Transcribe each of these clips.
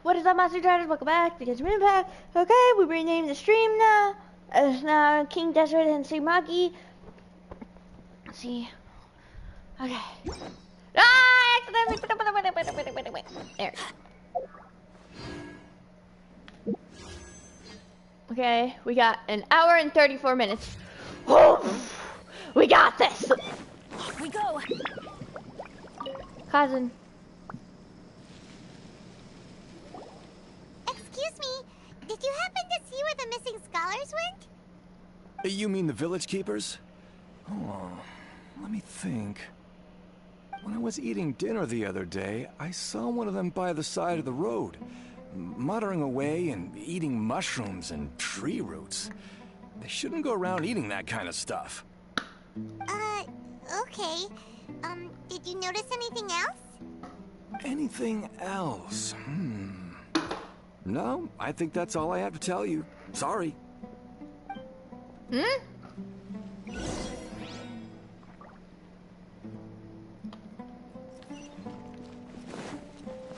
What is up, Master Traders? Welcome back to Genshin Impact. Okay, we renamed the stream now. It's now King DESHRET and St. MAGI. Let's see. Okay. Ah! Accidentally. Wait. There. Okay, we got an hour and 34 minutes. Oh, we got this. Off we go. Cousin. Excuse me, did you happen to see where the missing scholars went? You mean the village keepers? Oh, let me think. When I was eating dinner the other day, I saw one of them by the side of the road, muttering away and eating mushrooms and tree roots. They shouldn't go around eating that kind of stuff. Okay. Did you notice anything else? Anything else? No, I think that's all I have to tell you. Sorry. Hmm?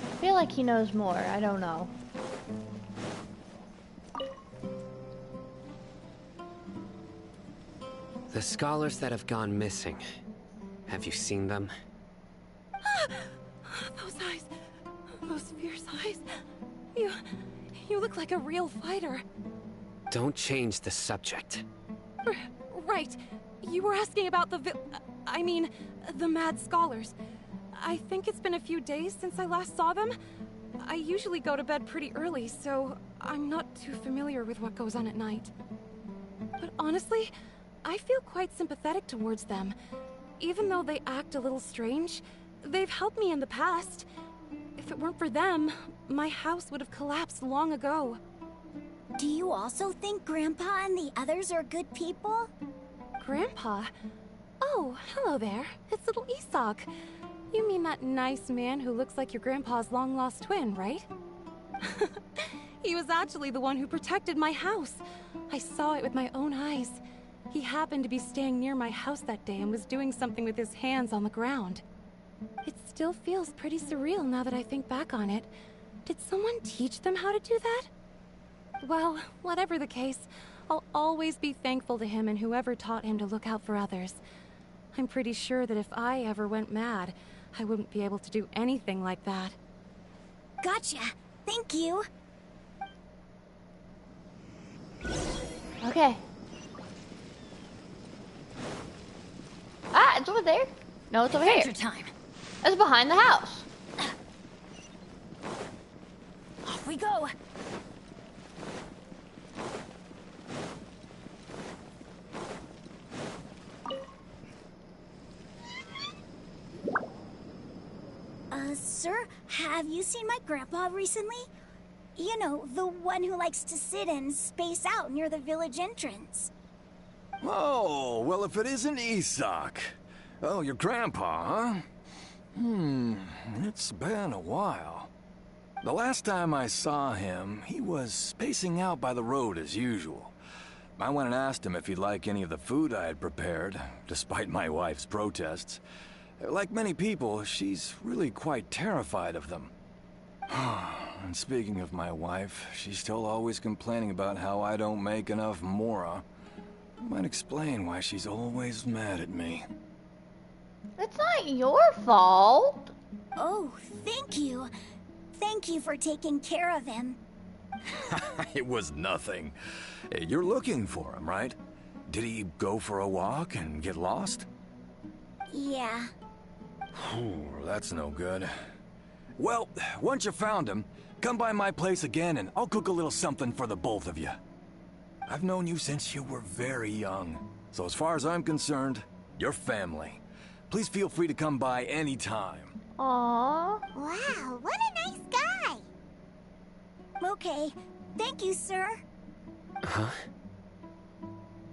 I feel like he knows more. I don't know. The scholars that have gone missing. Have you seen them? Those eyes. Those fierce eyes. You look like a real fighter. Don't change the subject. Right. You were asking about the mad scholars. I think it's been a few days since I last saw them. I usually go to bed pretty early, so I'm not too familiar with what goes on at night. But honestly, I feel quite sympathetic towards them. Even though they act a little strange, they've helped me in the past. If it weren't for them, my house would have collapsed long ago. Do you also think Grandpa and the others are good people? Grandpa? Oh, hello there. It's little Isak. You mean that nice man who looks like your grandpa's long-lost twin, right? He was actually the one who protected my house. I saw it with my own eyes. He happened to be staying near my house that day and was doing something with his hands on the ground. It still feels pretty surreal now that I think back on it. Did someone teach them how to do that? Well, whatever the case, I'll always be thankful to him and whoever taught him to look out for others. I'm pretty sure that if I ever went mad, I wouldn't be able to do anything like that. Gotcha. Thank you. Okay. Ah, it's over there. No, it's over here. Adventure time. It's behind the house. Off we go. Sir, have you seen my grandpa recently? You know, the one who likes to sit and space out near the village entrance. Oh, well, if it isn't Isak. Oh, your grandpa, huh? It's been a while. The last time I saw him, he was spacing out by the road as usual. I went and asked him if he'd like any of the food I had prepared, despite my wife's protests. Like many people, she's really quite terrified of them. And speaking of my wife, she's still always complaining about how I don't make enough mora. Might explain why she's always mad at me. It's not your fault. Oh, thank you. Thank you for taking care of him. It was nothing. You're looking for him, right? Did he go for a walk and get lost? Yeah. That's no good. Well, once you found him, come by my place again and I'll cook a little something for the both of you. I've known you since you were very young, so as far as I'm concerned, you're family. Please feel free to come by anytime. Aww. Wow, what a nice guy. Okay, thank you, sir. Huh?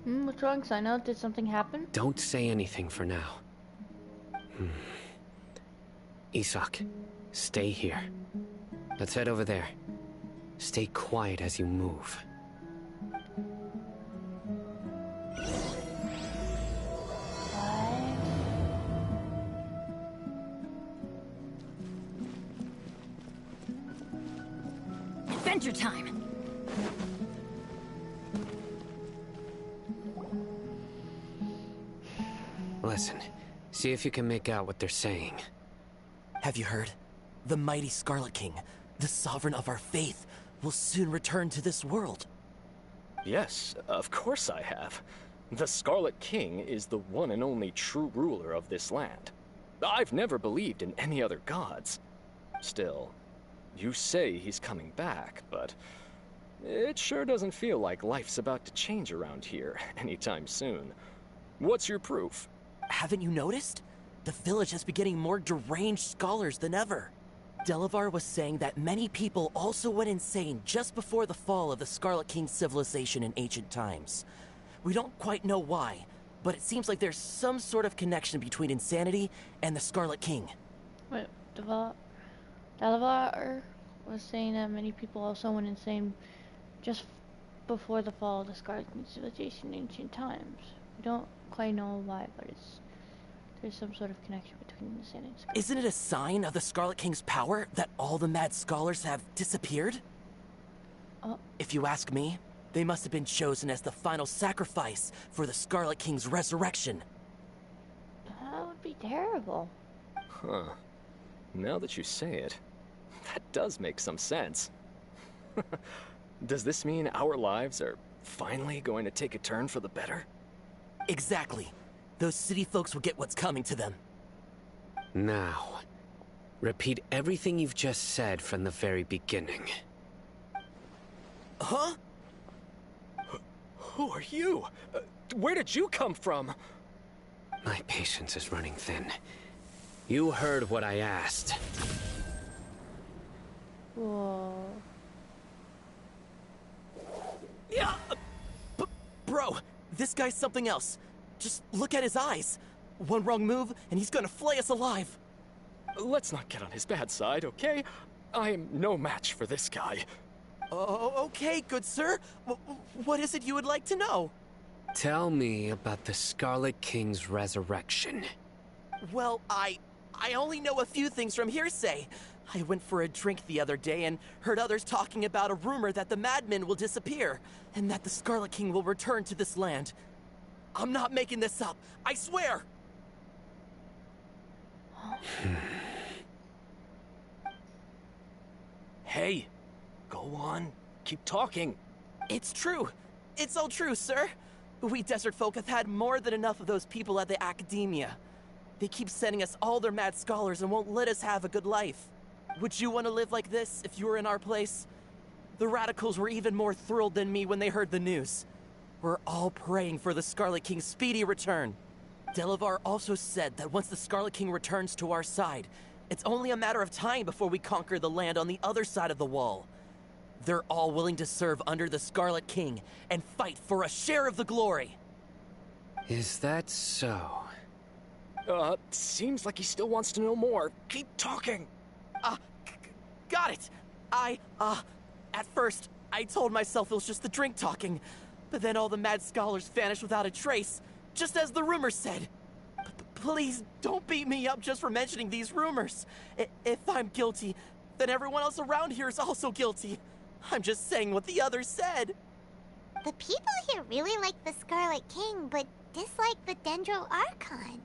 What's wrong, Sino? Did something happen? Don't say anything for now. Isak, stay here. Let's head over there. Stay quiet as you move. adventure time. Listen, see if you can make out what they're saying. Have you heard? The mighty Scarlet King, the sovereign of our faith, will soon return to this world. Yes, of course I have. The Scarlet King is the one and only true ruler of this land. I've never believed in any other gods. Still, you say he's coming back, but it sure doesn't feel like life's about to change around here anytime soon. What's your proof? Haven't you noticed? The village has been getting more deranged scholars than ever. Delavar was saying that many people also went insane just before the fall of the Scarlet King's civilization in ancient times. We don't quite know why, but it seems like there's some sort of connection between insanity and the Scarlet King. Wait, Delavar was saying that many people also went insane just before the fall of the Scarlet King civilization in ancient times. We don't quite know why, but there's some sort of connection between the Sand and Scarlet. Isn't it a sign of the Scarlet King's power that all the mad scholars have disappeared? If you ask me, they must have been chosen as the final sacrifice for the Scarlet King's resurrection. That would be terrible. Huh. Now that you say it, that does make some sense. Does this mean our lives are finally going to take a turn for the better? Exactly. Those city folks will get what's coming to them. Now, repeat everything you've just said from the very beginning. Huh? Who are you? Where did you come from? My patience is running thin. You heard what I asked. Whoa. Yeah! Bro, this guy's something else. Just look at his eyes. One wrong move, and he's gonna flay us alive. Let's not get on his bad side, okay? I am no match for this guy. Oh, okay, good sir. What is it you would like to know? Tell me about the Scarlet King's resurrection. Well, I only know a few things from hearsay. I went for a drink the other day and heard others talking about a rumor that the madmen will disappear, and that the Scarlet King will return to this land. I'm not making this up, I swear! Hey, go on, keep talking. It's true. It's all true, sir. We desert folk have had more than enough of those people at the academia. They keep sending us all their mad scholars and won't let us have a good life. Would you want to live like this if you were in our place? The radicals were even more thrilled than me when they heard the news. We're all praying for the Scarlet King's speedy return. Delavar also said that once the Scarlet King returns to our side, it's only a matter of time before we conquer the land on the other side of the wall. They're all willing to serve under the Scarlet King and fight for a share of the glory. Is that so? Seems like he still wants to know more. Keep talking. Got it. At first, I told myself it was just the drink talking, but then all the mad scholars vanished without a trace, just as the rumors said. Please don't beat me up just for mentioning these rumors. If I'm guilty, then everyone else around here is also guilty. I'm just saying what the others said. The people here really like the Scarlet King, but dislike the Dendro Archon.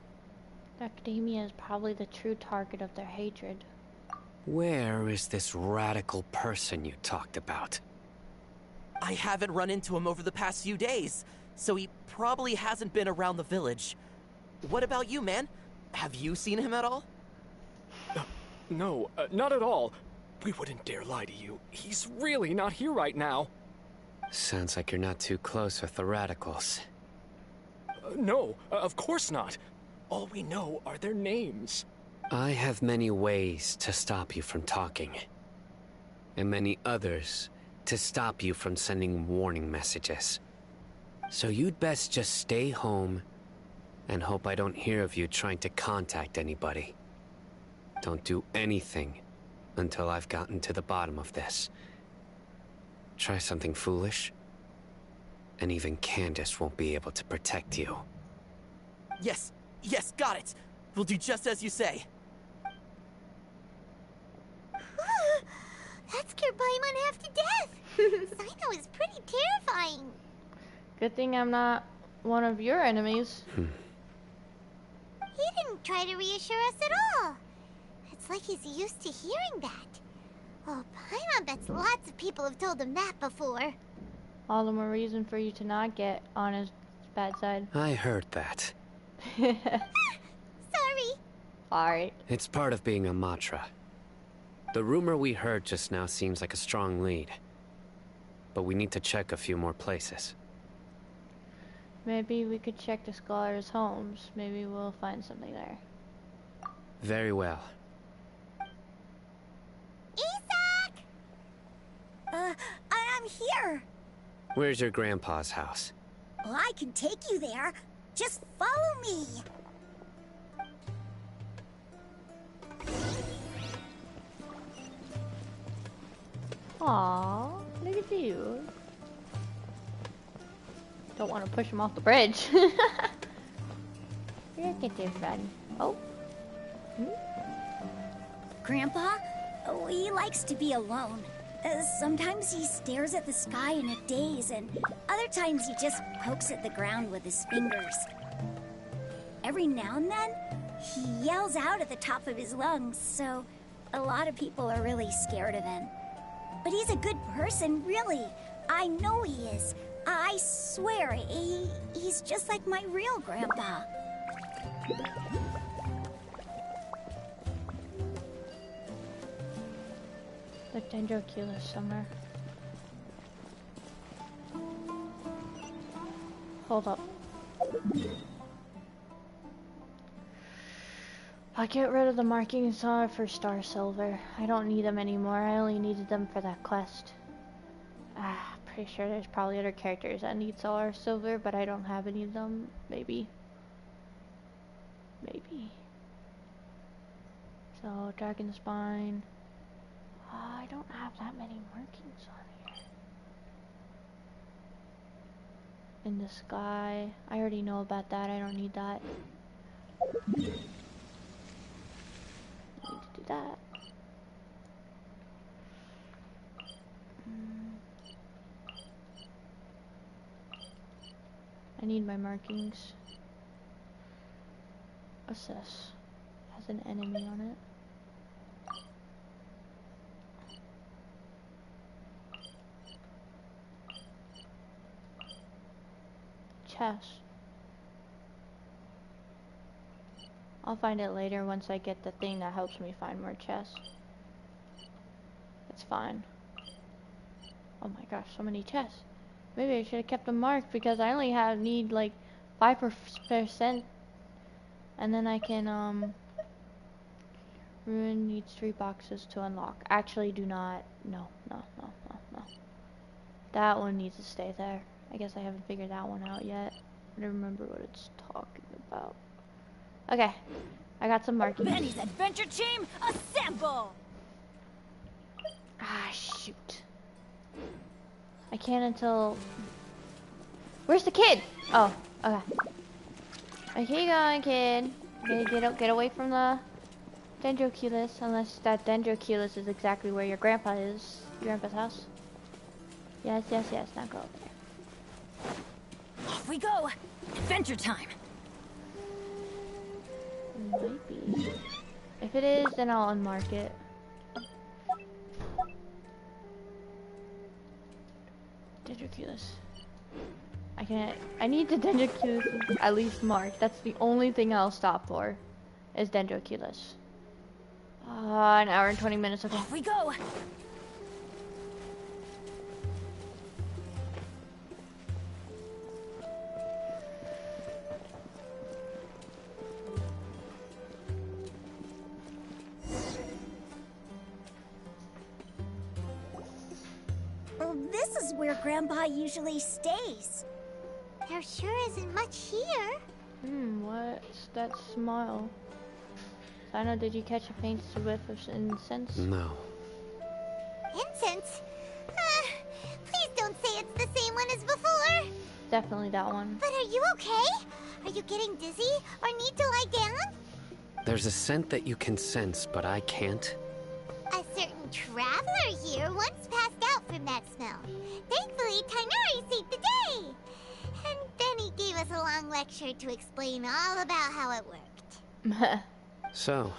Academia is probably the true target of their hatred. Where is this radical person you talked about? I haven't run into him over the past few days, so he probably hasn't been around the village. What about you, man? Have you seen him at all? No, not at all. We wouldn't dare lie to you. He's really not here right now. Sounds like you're not too close with the radicals. No, of course not. All we know are their names. I have many ways to stop you from talking. And many others to stop you from sending warning messages. So you'd best just stay home and hope I don't hear of you trying to contact anybody. Don't do anything until I've gotten to the bottom of this. Try something foolish, and even Candace won't be able to protect you. Yes, got it. We'll do just as you say. That scared Paimon half to death. Sino is pretty terrifying. Good thing I'm not one of your enemies. He didn't try to reassure us at all. It's like he's used to hearing that. Oh, Paimon bets lots of people have told him that before. All the more reason for you to not get on his bad side. I heard that. Sorry. Alright. It's part of being a Matra. The rumor we heard just now seems like a strong lead. But we need to check a few more places. Maybe we could check the scholars' homes. Maybe we'll find something there. Very well. Isak! I'm here. Where's your grandpa's house? Well, I can take you there. Just follow me. Aww, look at you. Don't want to push him off the bridge. Look at this friend. Oh. Grandpa? Oh, he likes to be alone. Sometimes he stares at the sky in a daze, and other times he just pokes at the ground with his fingers. Every now and then, he yells out at the top of his lungs, so a lot of people are really scared of him. But he's a good person, really. I know he is. I swear, he's just like my real grandpa. The Dendroculus somewhere. Hold up. I'll get rid of the markings on for Star Silver. I don't need them anymore. I only needed them for that quest. Pretty sure there's probably other characters that need Star Silver, but I don't have any of them. Maybe. Maybe. So, Dragon Spine. I don't have that many markings on here. In the sky. I already know about that. I don't need that. I need to do that. I need my markings. What's this? Has an enemy on it. Chest. I'll find it later once I get the thing that helps me find more chests. It's fine. Oh my gosh, so many chests. Maybe I should have kept them marked because I only need like 5%, and then I can Ruin needs 3 boxes to unlock. Actually, do not. No. That one needs to stay there. I guess I haven't figured that one out yet. I don't remember what it's talking about. Okay, I got some markings. Benny's adventure team, assemble! Ah, shoot. I can't until... Where's the kid? Oh, okay. Okay, you going, kid. Okay, get away from the Dendroculus, unless that Dendroculus is exactly where your grandpa is. Your grandpa's house. Yes. Now go over there. Off we go! Adventure time! Might be. If it is, then I'll unmark it. Dendroculus. I need the Dendroculus at least marked. That's the only thing I'll stop for, is Dendroculus. An hour and 20 minutes, okay. Off we go! This is where Grandpa usually stays. There sure isn't much here. What's that smile? Sino, did you catch a faint whiff of incense? No. Incense? Please don't say it's the same one as before. Definitely that one. But are you okay? Are you getting dizzy or need to lie down? There's a scent that you can sense, but I can't. A certain traveler here once passed out for from that smell. Thankfully, Tainari saved the day. And then he gave us a long lecture to explain all about how it worked. So,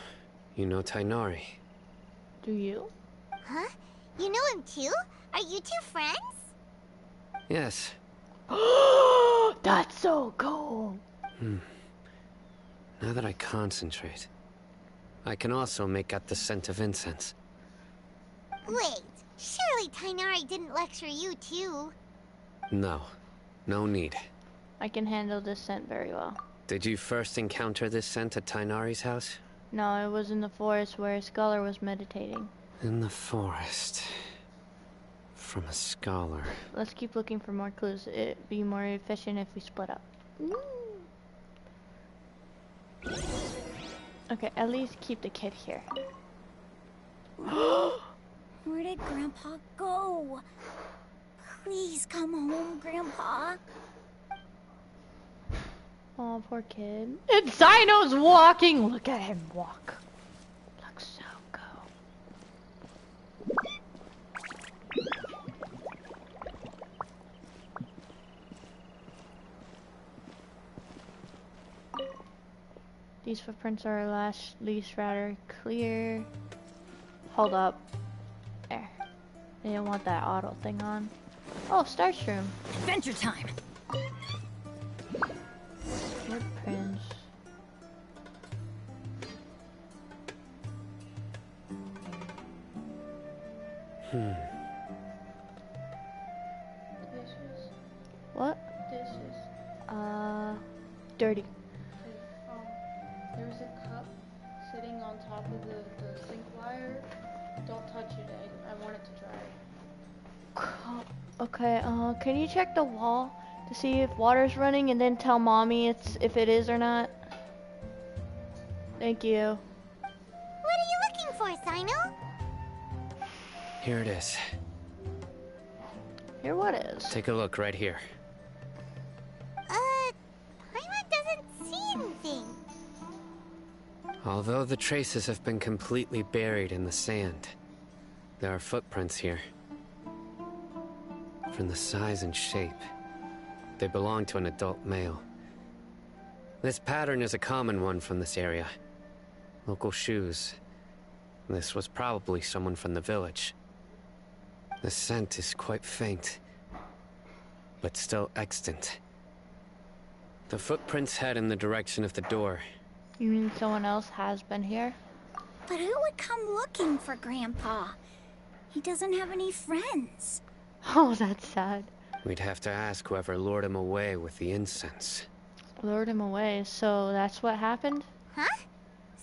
you know Tainari? Do you? Huh? You know him too? Are you two friends? Yes. That's so cool. Now that I concentrate, I can also make out the scent of incense. Wait, surely Tainari didn't lecture you too. No, no need. I can handle this scent very well. Did you first encounter this scent at Tainari's house? No, it was in the forest where a scholar was meditating. In the forest. From a scholar. Let's keep looking for more clues. It'd be more efficient if we split up. Okay, at least keep the kid here. Where did Grandpa go? Please come home, Grandpa. Oh, poor kid. It's Dino's walking! Look at him walk. Looks so cool. These footprints are least rather clear. Hold up. There. They didn't want that auto thing on. Oh, Starshroom. Adventure time. Footprints. Dishes. What? Dishes. Dirty. There was a cup sitting on top of the sink wire. Don't touch it. I want it to dry. Okay, can you check the wall to see if water's running and then tell mommy if it is or not? Thank you. What are you looking for, Sino? Here it is. Here what is? Take a look right here. Paimon doesn't see anything. Although the traces have been completely buried in the sand, there are footprints here. From the size and shape, they belong to an adult male. This pattern is a common one from this area. Local shoes. This was probably someone from the village. The scent is quite faint, but still extant. The footprints head in the direction of the door. You mean someone else has been here? But who would come looking for Grandpa? He doesn't have any friends. Oh, that's sad. We'd have to ask whoever lured him away with the incense. Lured him away, so that's what happened? Huh?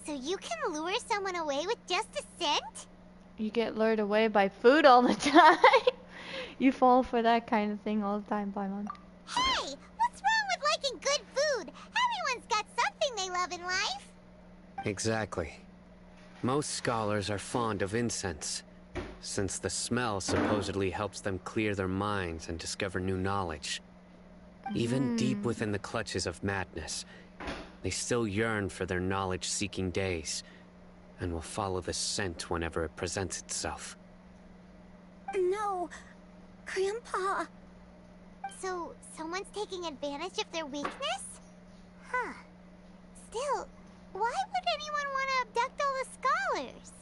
So you can lure someone away with just a scent? You get lured away by food all the time. You fall for that kind of thing all the time, Paimon. Hey, what's wrong with liking good food? Everyone's got something they love in life. Exactly. Most scholars are fond of incense, since the smell supposedly helps them clear their minds and discover new knowledge. Even deep within the clutches of madness, they still yearn for their knowledge-seeking days, and will follow the scent whenever it presents itself. No, Grandpa. So, someone's taking advantage of their weakness? Huh. Still, why would anyone want to abduct all the scholars?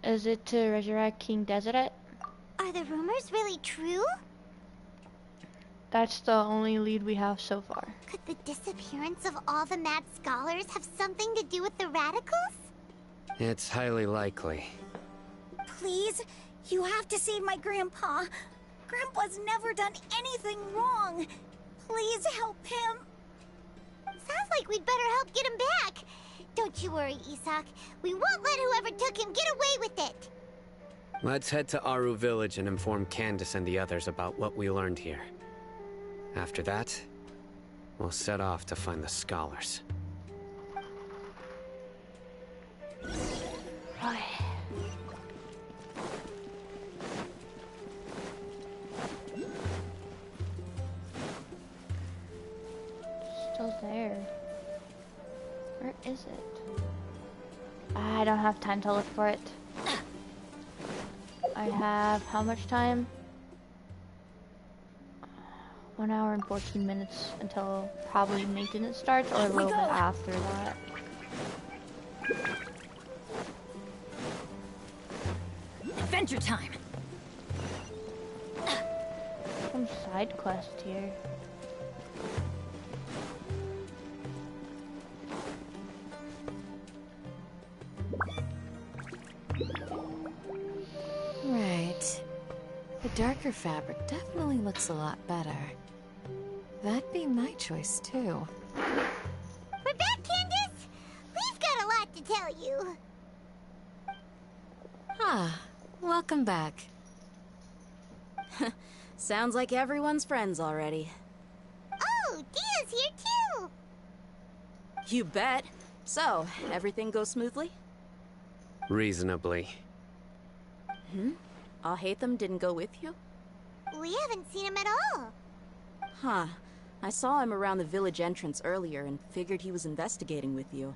Is it to resurrect King DESHRET? Are the rumors really true? That's the only lead we have so far. Could the disappearance of all the mad scholars have something to do with the radicals? It's highly likely. Please, you have to save my Grandpa. Grandpa's never done anything wrong. Please help him. Sounds like we'd better help get him back. Don't you worry, Isak. We won't let whoever took him get away with it. Let's head to Aru Village and inform Candace and the others about what we learned here. After that, we'll set off to find the scholars. Still there. Where is it? I don't have time to look for it. I have how much time? 1 hour and 14 minutes until probably maintenance starts, or a little bit after that. Adventure time. Some side quest here. Right. The darker fabric definitely looks a lot better. That'd be my choice, too. We're back, Candace! We've got a lot to tell you. Ah, welcome back. Sounds like everyone's friends already. Oh, Dia's here too! You bet. So, everything goes smoothly? Reasonably. Alhaitham didn't go with you? We haven't seen him at all. Huh. I saw him around the village entrance earlier and figured he was investigating with you.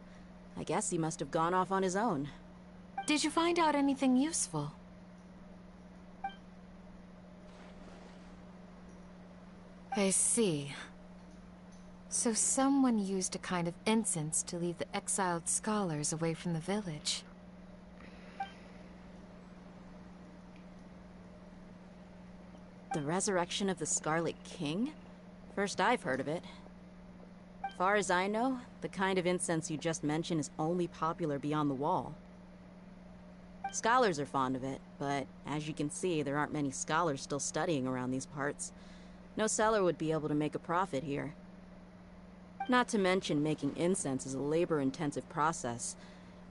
I guess he must have gone off on his own. Did you find out anything useful? I see. So someone used a kind of incense to lead the exiled scholars away from the village. The resurrection of the Scarlet King? First I've heard of it. Far as I know, the kind of incense you just mentioned is only popular beyond the wall. Scholars are fond of it, but as you can see, there aren't many scholars still studying around these parts. No seller would be able to make a profit here. Not to mention, making incense is a labor-intensive process.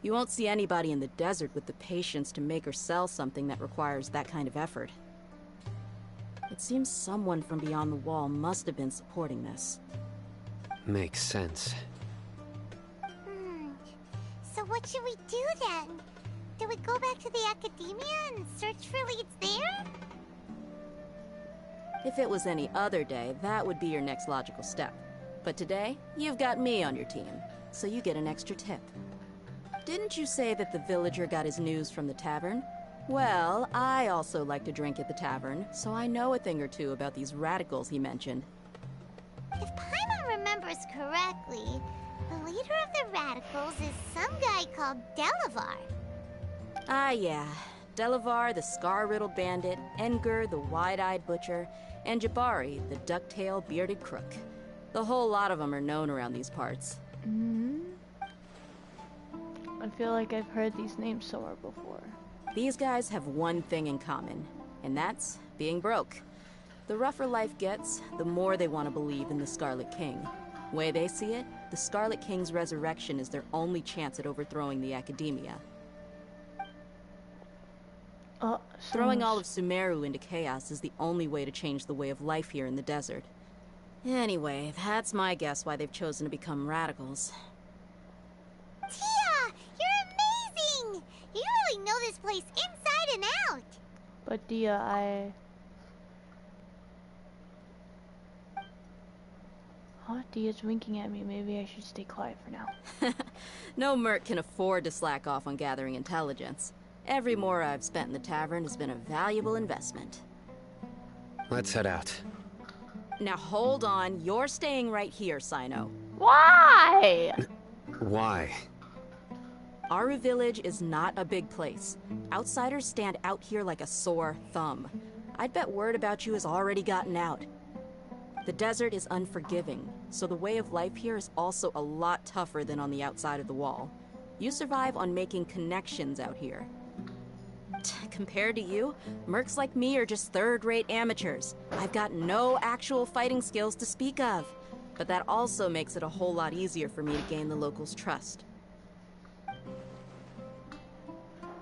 You won't see anybody in the desert with the patience to make or sell something that requires that kind of effort. It seems someone from beyond the wall must have been supporting this. Makes sense. So what should we do then? Do we go back to the academia and search for leads there? If it was any other day, that would be your next logical step. But today, you've got me on your team, so you get an extra tip. Didn't you say that the villager got his news from the tavern? Well, I also like to drink at the tavern, so I know a thing or two about these radicals he mentioned. If Paimon remembers correctly, the leader of the radicals is some guy called Delavar. Ah, yeah. Delavar, the scar-riddled bandit, Engur, the wide-eyed butcher, and Jabari, the duck-tailed bearded crook. The whole lot of them are known around these parts. I feel like I've heard these names somewhere before. These guys have one thing in common, and that's being broke. The rougher life gets, the more they want to believe in the Scarlet King. Way they see it, the Scarlet King's resurrection is their only chance at overthrowing the academia. Throwing all of Sumeru into chaos is the only way to change the way of life here in the desert. Anyway, that's my guess why they've chosen to become radicals. Tia! You're amazing! You really know this place inside and out! But Dia, Oh, Dia's winking at me. Maybe I should stay quiet for now. No merc can afford to slack off on gathering intelligence. Every more I've spent in the tavern has been a valuable investment. Let's head out. Now hold on, you're staying right here, Sino. Why? Why? Aru Village is not a big place. Outsiders stand out here like a sore thumb. I'd bet word about you has already gotten out. The desert is unforgiving, so the way of life here is also a lot tougher than on the outside of the wall. You survive on making connections out here. Compared to you, mercs like me are just third-rate amateurs. I've got no actual fighting skills to speak of. But that also makes it a whole lot easier for me to gain the locals' trust.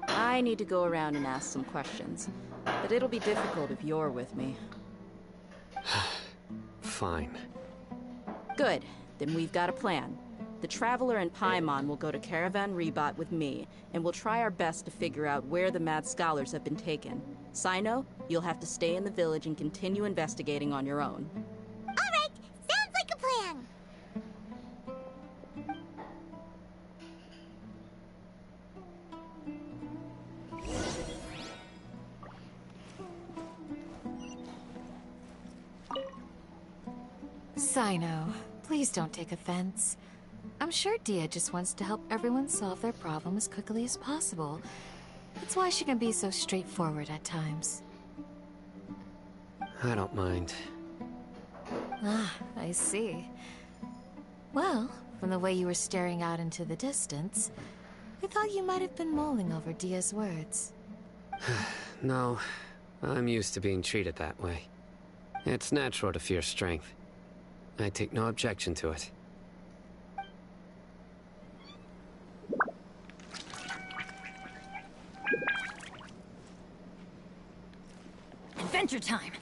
I need to go around and ask some questions, but it'll be difficult if you're with me. Fine. Good. Then we've got a plan. The Traveler and Paimon will go to Caravan Rebat with me, and we'll try our best to figure out where the Mad Scholars have been taken. Sino, you'll have to stay in the village and continue investigating on your own. Alright, sounds like a plan! I know. Please don't take offense. I'm sure Dia just wants to help everyone solve their problem as quickly as possible. That's why she can be so straightforward at times. I don't mind. Ah, I see. Well, from the way you were staring out into the distance, I thought you might have been mulling over Dia's words. No, I'm used to being treated that way. It's natural to fear strength. I take no objection to it. Adventure time!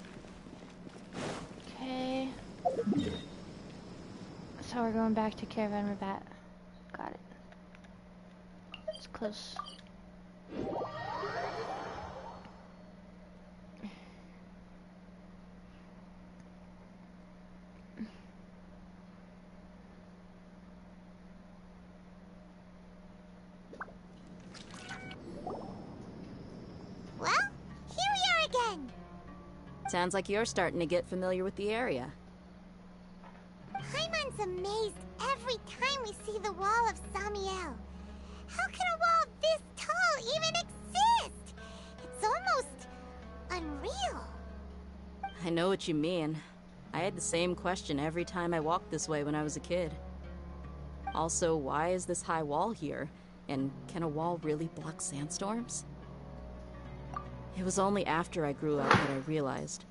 Okay. So we're going back to Caravan Rabat. Got it. It's close. Well, here we are again. Sounds like you're starting to get familiar with the area. Paimon's amazed every time we see the wall of Samiel. How can a wall this tall even exist? It's almost unreal. I know what you mean. I had the same question every time I walked this way when I was a kid. Also, why is this high wall here? And can a wall really block sandstorms? It was only after I grew up that I realized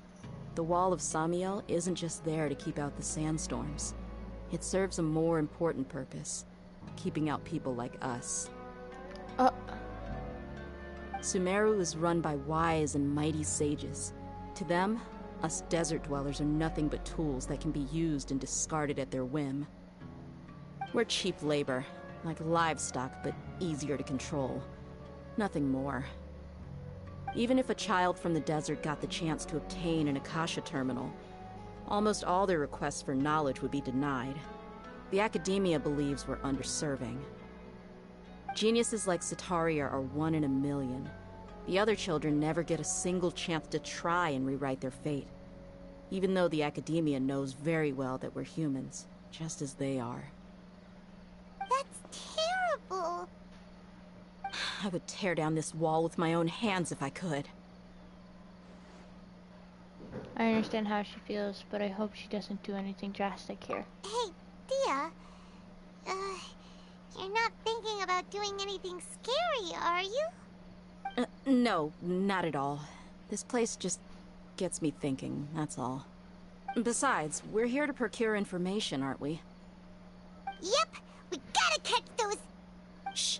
the wall of Samiel isn't just there to keep out the sandstorms. It serves a more important purpose, keeping out people like us. Sumeru is run by wise and mighty sages. To them, us desert dwellers are nothing but tools that can be used and discarded at their whim. We're cheap labor, like livestock, but easier to control. Nothing more. Even if a child from the desert got the chance to obtain an Akasha terminal, almost all their requests for knowledge would be denied. The academia believes we're underserving. Geniuses like Sataria are 1 in a million. The other children never get a single chance to try and rewrite their fate, even though the academia knows very well that we're humans, just as they are. That's terrible. I would tear down this wall with my own hands if I could. I understand how she feels, but I hope she doesn't do anything drastic here. Hey, Dia. You're not thinking about doing anything scary, are you? No, not at all. This place just gets me thinking, that's all. Besides, we're here to procure information, aren't we? Yep, we gotta catch those... Shh.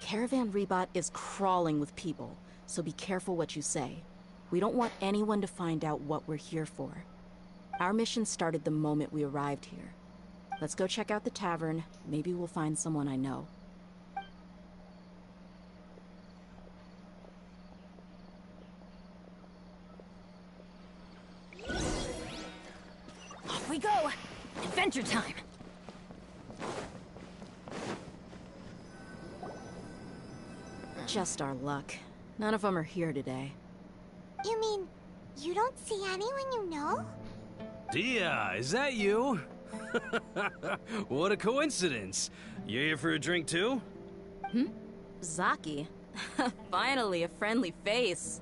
Caravan Rebot is crawling with people, so be careful what you say. We don't want anyone to find out what we're here for. Our mission started the moment we arrived here. Let's go check out the tavern. Maybe we'll find someone I know. Off we go! Adventure time! Just our luck. None of them are here today. You mean, you don't see anyone you know? Dia, is that you? What a coincidence. You here for a drink too? Zaki. Finally, a friendly face.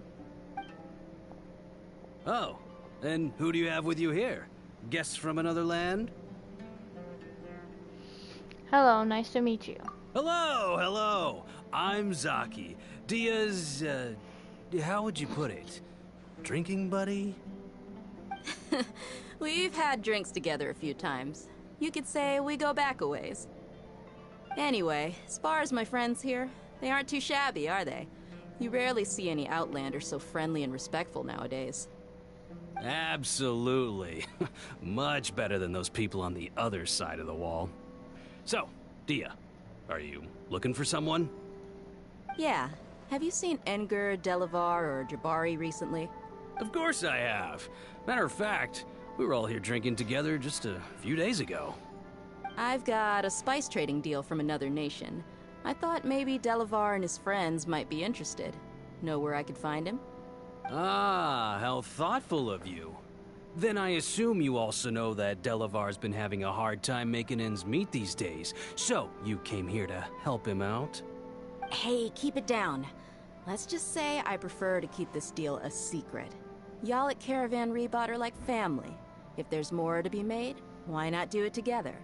Oh, and who do you have with you here? Guests from another land? Hello, nice to meet you. Hello, hello. I'm Zaki. Dia's, how would you put it? Drinking buddy? We've had drinks together a few times. You could say we go back a ways. Anyway, as far as my friends here, they aren't too shabby, are they? You rarely see any Outlanders so friendly and respectful nowadays. Absolutely. Much better than those people on the other side of the wall. So, Dia, are you looking for someone? Yeah. Have you seen Enger, Delavar, or Jabari recently? Of course I have. Matter of fact, we were all here drinking together just a few days ago. I've got a spice trading deal from another nation. I thought maybe Delavar and his friends might be interested. Know where I could find him? Ah, how thoughtful of you. Then I assume you also know that Delavar's been having a hard time making ends meet these days, so you came here to help him out? Hey, keep it down. Let's just say I prefer to keep this deal a secret. Y'all at Caravan Rebot are like family. If there's more to be made, why not do it together?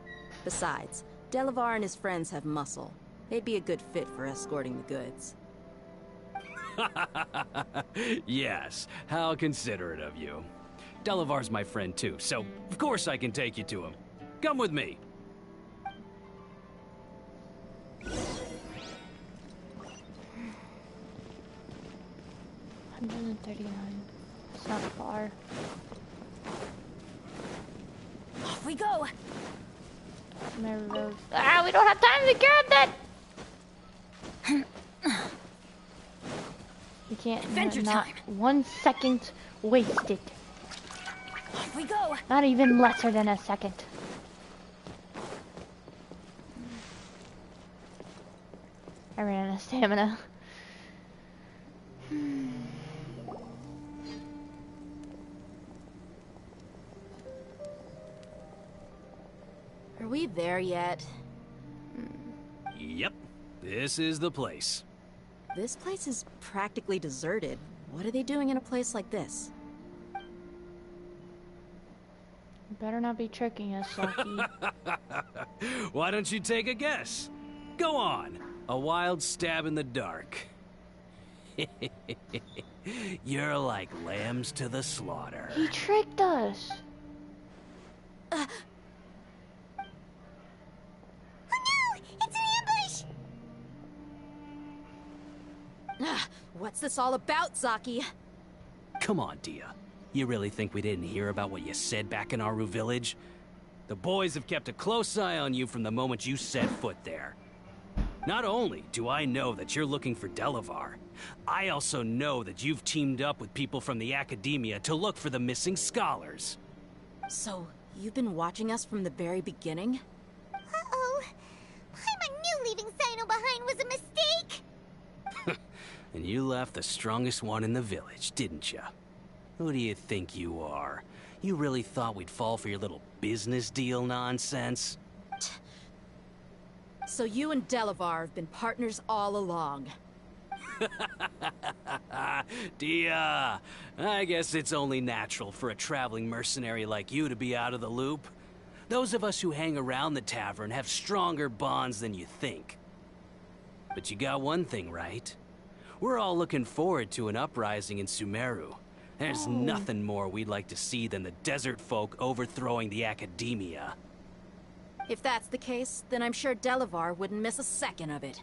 Besides, Delavar and his friends have muscle. They'd be a good fit for escorting the goods. Yes, how considerate of you. Delavar's my friend too, so of course I can take you to him. Come with me. 139. It's not far. Off we go! Mary Rose. Ah, we don't have time to grab that! We can't. Adventure not time. 1 second wasted. Off we go! Not even lesser than a second. I ran out of stamina. Are we there yet? Yep, this is the place. This place is practically deserted. What are they doing in a place like this? You better not be tricking us, Saki. Why don't you take a guess? Go on. A wild stab in the dark. You're like lambs to the slaughter. He tricked us. Oh no! It's an ambush! What's this all about, Zaki? Come on, Dia. You really think we didn't hear about what you said back in Aru Village? The boys have kept a close eye on you from the moment you set foot there. Not only do I know that you're looking for Delavar, I also know that you've teamed up with people from the Academia to look for the missing scholars. So, you've been watching us from the very beginning? Uh-oh. I knew leaving Sino behind was a mistake! And you left the strongest one in the village, didn't you? Who do you think you are? You really thought we'd fall for your little business deal nonsense? So you and Delavar have been partners all along. Dia, I guess it's only natural for a traveling mercenary like you to be out of the loop. Those of us who hang around the tavern have stronger bonds than you think. But you got one thing right. We're all looking forward to an uprising in Sumeru. There's nothing more we'd like to see than the desert folk overthrowing the Academia. If that's the case, then I'm sure Delavar wouldn't miss a second of it.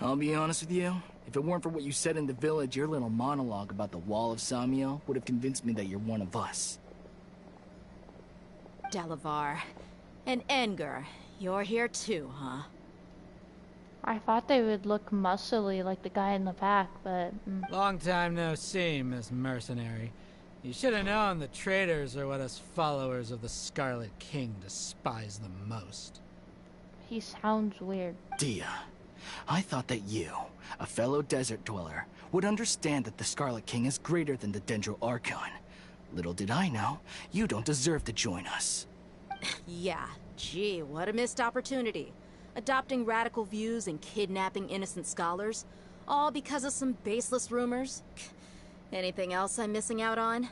I'll be honest with you. If it weren't for what you said in the village, your little monologue about the Wall of Samiel would have convinced me that you're one of us. Delavar. And Engar, you're here too, huh? I thought they would look muscly like the guy in the back, but... Long time no see, Miss Mercenary. You should have known the traitors are what us followers of the Scarlet King despise the most. He sounds weird. Dia, I thought that you, a fellow desert dweller, would understand that the Scarlet King is greater than the Dendro Archon. Little did I know, you don't deserve to join us. Yeah, gee, what a missed opportunity. Adopting radical views and kidnapping innocent scholars, all because of some baseless rumors. Anything else I'm missing out on?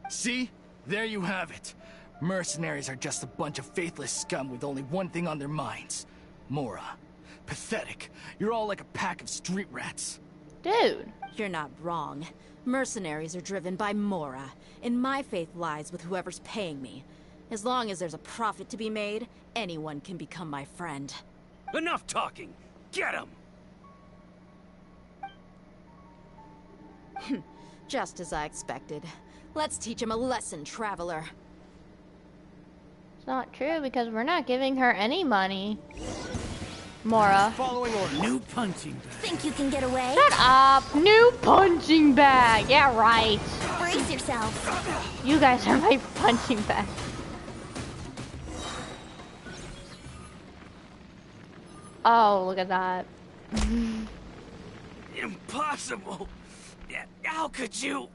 See? There you have it. Mercenaries are just a bunch of faithless scum with only one thing on their minds. Mora. Pathetic. You're all like a pack of street rats. Dude. You're not wrong. Mercenaries are driven by Mora, and my faith lies with whoever's paying me. As long as there's a profit to be made, anyone can become my friend. Enough talking! Get him! Just as I expected. Let's teach him a lesson, traveler. It's not true because we're not giving her any money. Mora. Following order. New punching bag. Think you can get away? Shut up! New punching bag! Yeah, right. Brace yourself. You guys are my punching bag. Oh, look at that. Impossible! How could you?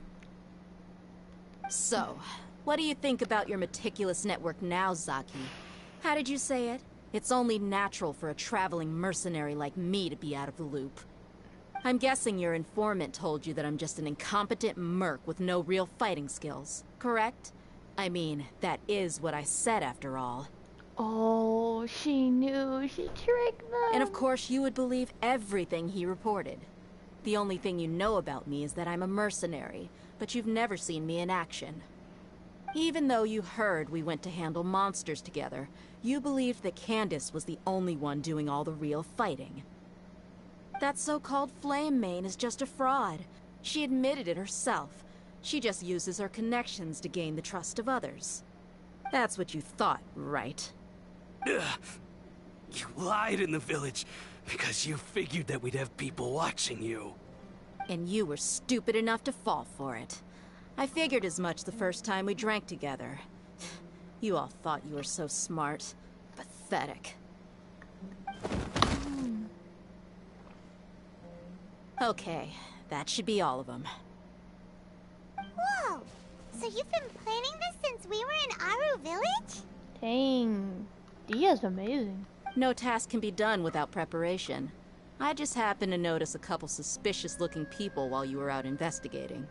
So, what do you think about your meticulous network now, Zaki? How did you say it? It's only natural for a traveling mercenary like me to be out of the loop. I'm guessing your informant told you that I'm just an incompetent merc with no real fighting skills, correct? I mean, that is what I said after all. Oh, she knew. She tricked them. And of course you would believe everything he reported. The only thing you know about me is that I'm a mercenary, but you've never seen me in action. Even though you heard we went to handle monsters together, you believed that Candace was the only one doing all the real fighting. That so-called Flame Mane is just a fraud. She admitted it herself. She just uses her connections to gain the trust of others. That's what you thought, right? Ugh. You lied in the village because you figured that we'd have people watching you. And you were stupid enough to fall for it. I figured as much the first time we drank together. You all thought you were so smart. Pathetic. Okay, that should be all of them. Whoa! So you've been planning this since we were in Aru Village? Dang. Dia's amazing. No task can be done without preparation. I just happened to notice a couple suspicious-looking people while you were out investigating.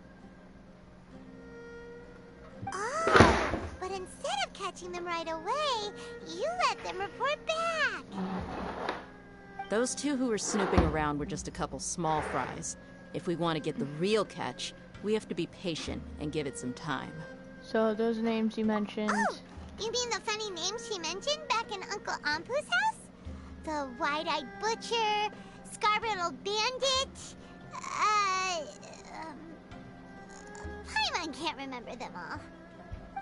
Oh, but instead of catching them right away, you let them report back. Those two who were snooping around were just a couple small fries. If we want to get the real catch, we have to be patient and give it some time. So those names you mentioned... Oh, you mean the funny names she mentioned back in Uncle Ampu's house? The wide-eyed butcher, scar-riddled bandit, Paimon can't remember them all.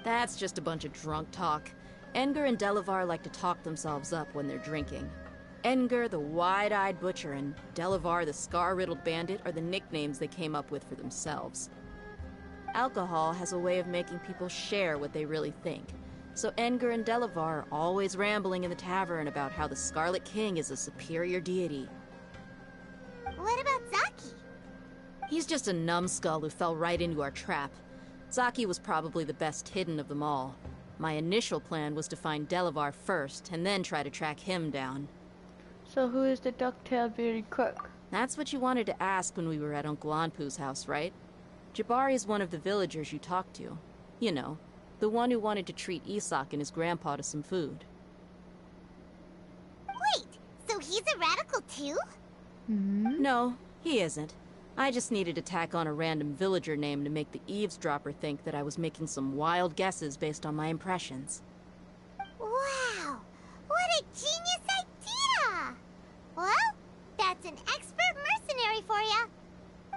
That's just a bunch of drunk talk. Edgar and Delavar like to talk themselves up when they're drinking. Edgar, the wide-eyed butcher, and Delavar, the scar-riddled bandit, are the nicknames they came up with for themselves. Alcohol has a way of making people share what they really think. So Edgar and Delavar are always rambling in the tavern about how the Scarlet King is a superior deity. What about Zaki? He's just a numbskull who fell right into our trap. Zaki was probably the best hidden of them all. My initial plan was to find Delavar first, and then try to track him down. So who is the duck-tailed bearded crook? That's what you wanted to ask when we were at Uncle Anpu's house, right? Jabari is one of the villagers you talked to. You know, the one who wanted to treat Isak and his grandpa to some food. Wait, so he's a radical too? No, he isn't. I just needed to tack on a random villager name to make the eavesdropper think that I was making some wild guesses based on my impressions. Wow, what a genius idea! Well, that's an expert mercenary for ya.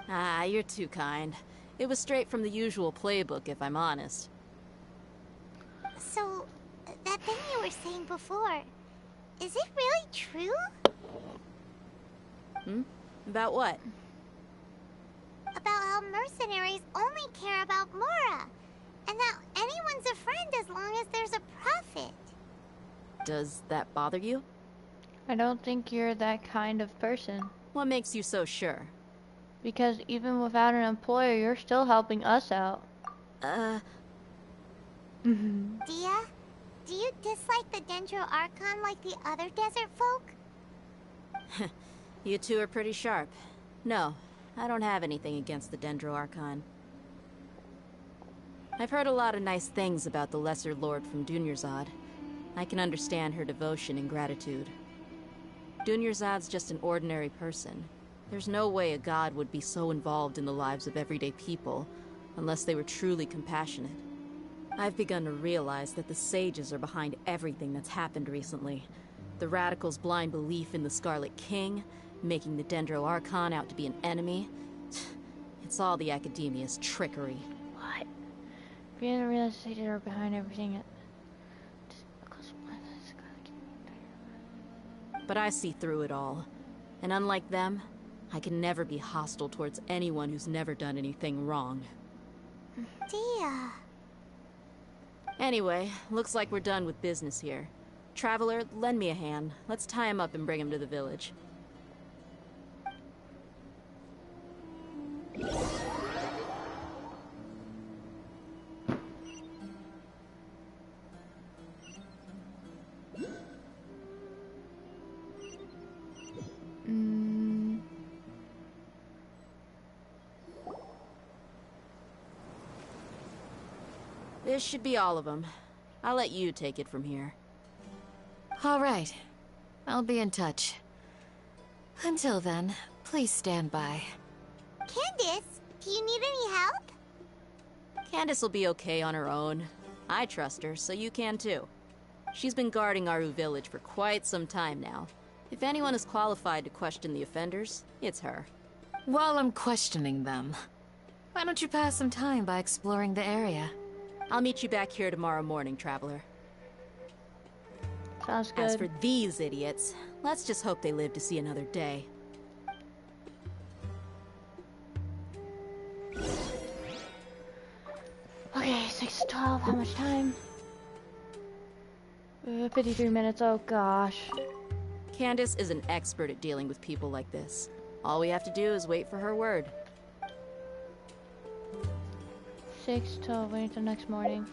Ah, you're too kind. It was straight from the usual playbook, if I'm honest. So, that thing you were saying before, is it really true? About what? About how mercenaries only care about Mora, and that anyone's a friend as long as there's a profit. Does that bother you? I don't think you're that kind of person. What makes you so sure? Because even without an employer, you're still helping us out. Dia, do you dislike the Dendro Archon like the other desert folk? You two are pretty sharp. No, I don't have anything against the Dendro Archon. I've heard a lot of nice things about the Lesser Lord from Dunyarzad. I can understand her devotion and gratitude. Dunyarzad's just an ordinary person. There's no way a god would be so involved in the lives of everyday people, unless they were truly compassionate. I've begun to realize that the sages are behind everything that's happened recently. The radicals' blind belief in the Scarlet King, making the Dendro Archon out to be an enemy. It's all the Academia's trickery. What? If you didn't realize the sages are behind everything. But I see through it all. And unlike them, I can never be hostile towards anyone who's never done anything wrong. Dia. Anyway, looks like we're done with business here. Traveler, lend me a hand. Let's tie him up and bring him to the village. This should be all of them. I'll let you take it from here. All right. I'll be in touch. Until then, please stand by. Candace, do you need any help? Candace will be okay on her own. I trust her, so you can too. She's been guarding Aru Village for quite some time now. If anyone is qualified to question the offenders, it's her. While I'm questioning them, why don't you pass some time by exploring the area? I'll meet you back here tomorrow morning, Traveler. Sounds good. As for these idiots, let's just hope they live to see another day. Okay, 6 to 12, how much time? 53 minutes, oh gosh. Candace is an expert at dealing with people like this. All we have to do is wait for her word. 6 to 12, wait until next morning.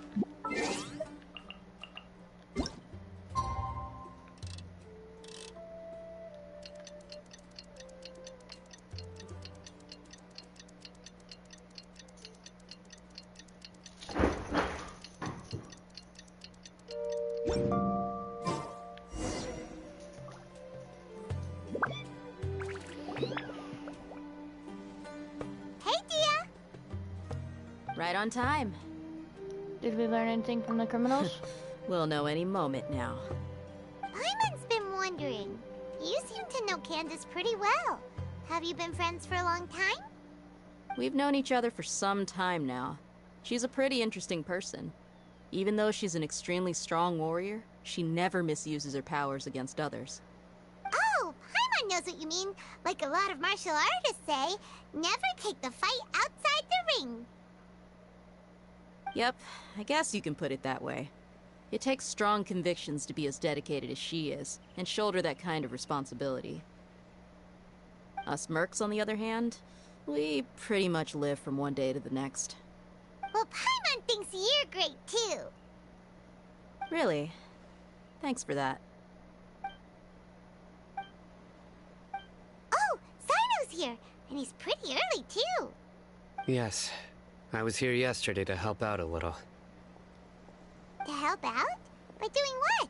Right on time. Did we learn anything from the criminals? We'll know any moment now. Paimon's been wondering. You seem to know Candace pretty well. Have you been friends for a long time? We've known each other for some time now. She's a pretty interesting person. Even though she's an extremely strong warrior, she never misuses her powers against others. Oh, Paimon knows what you mean. Like a lot of martial artists say, never take the fight outside the ring. Yep, I guess you can put it that way. It takes strong convictions to be as dedicated as she is, and shoulder that kind of responsibility. Us mercs, on the other hand, we pretty much live from one day to the next. Well, Paimon thinks you're great, too. Really? Thanks for that. Oh, Sino's here, and he's pretty early, too. Yes. I was here yesterday to help out a little. To help out? By doing what?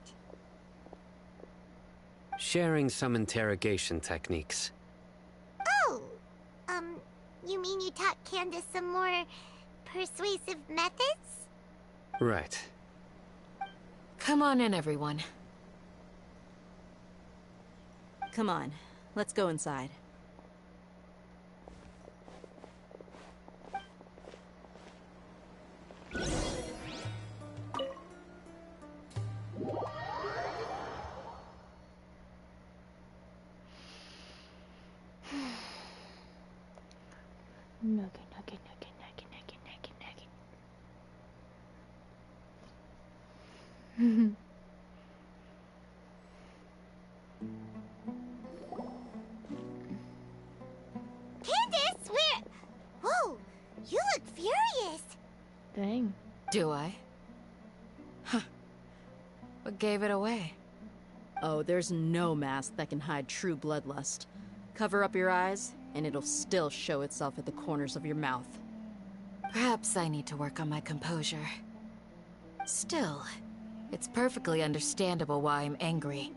Sharing some interrogation techniques. Oh, you mean you taught Candace some more persuasive methods? Right. Come on in, everyone. Come on, let's go inside. Candace, where? Whoa, you look furious. Dang. Do I? Huh. What gave it away? Oh, there's no mask that can hide true bloodlust. Cover up your eyes, and it'll still show itself at the corners of your mouth. Perhaps I need to work on my composure. Still, it's perfectly understandable why I'm angry.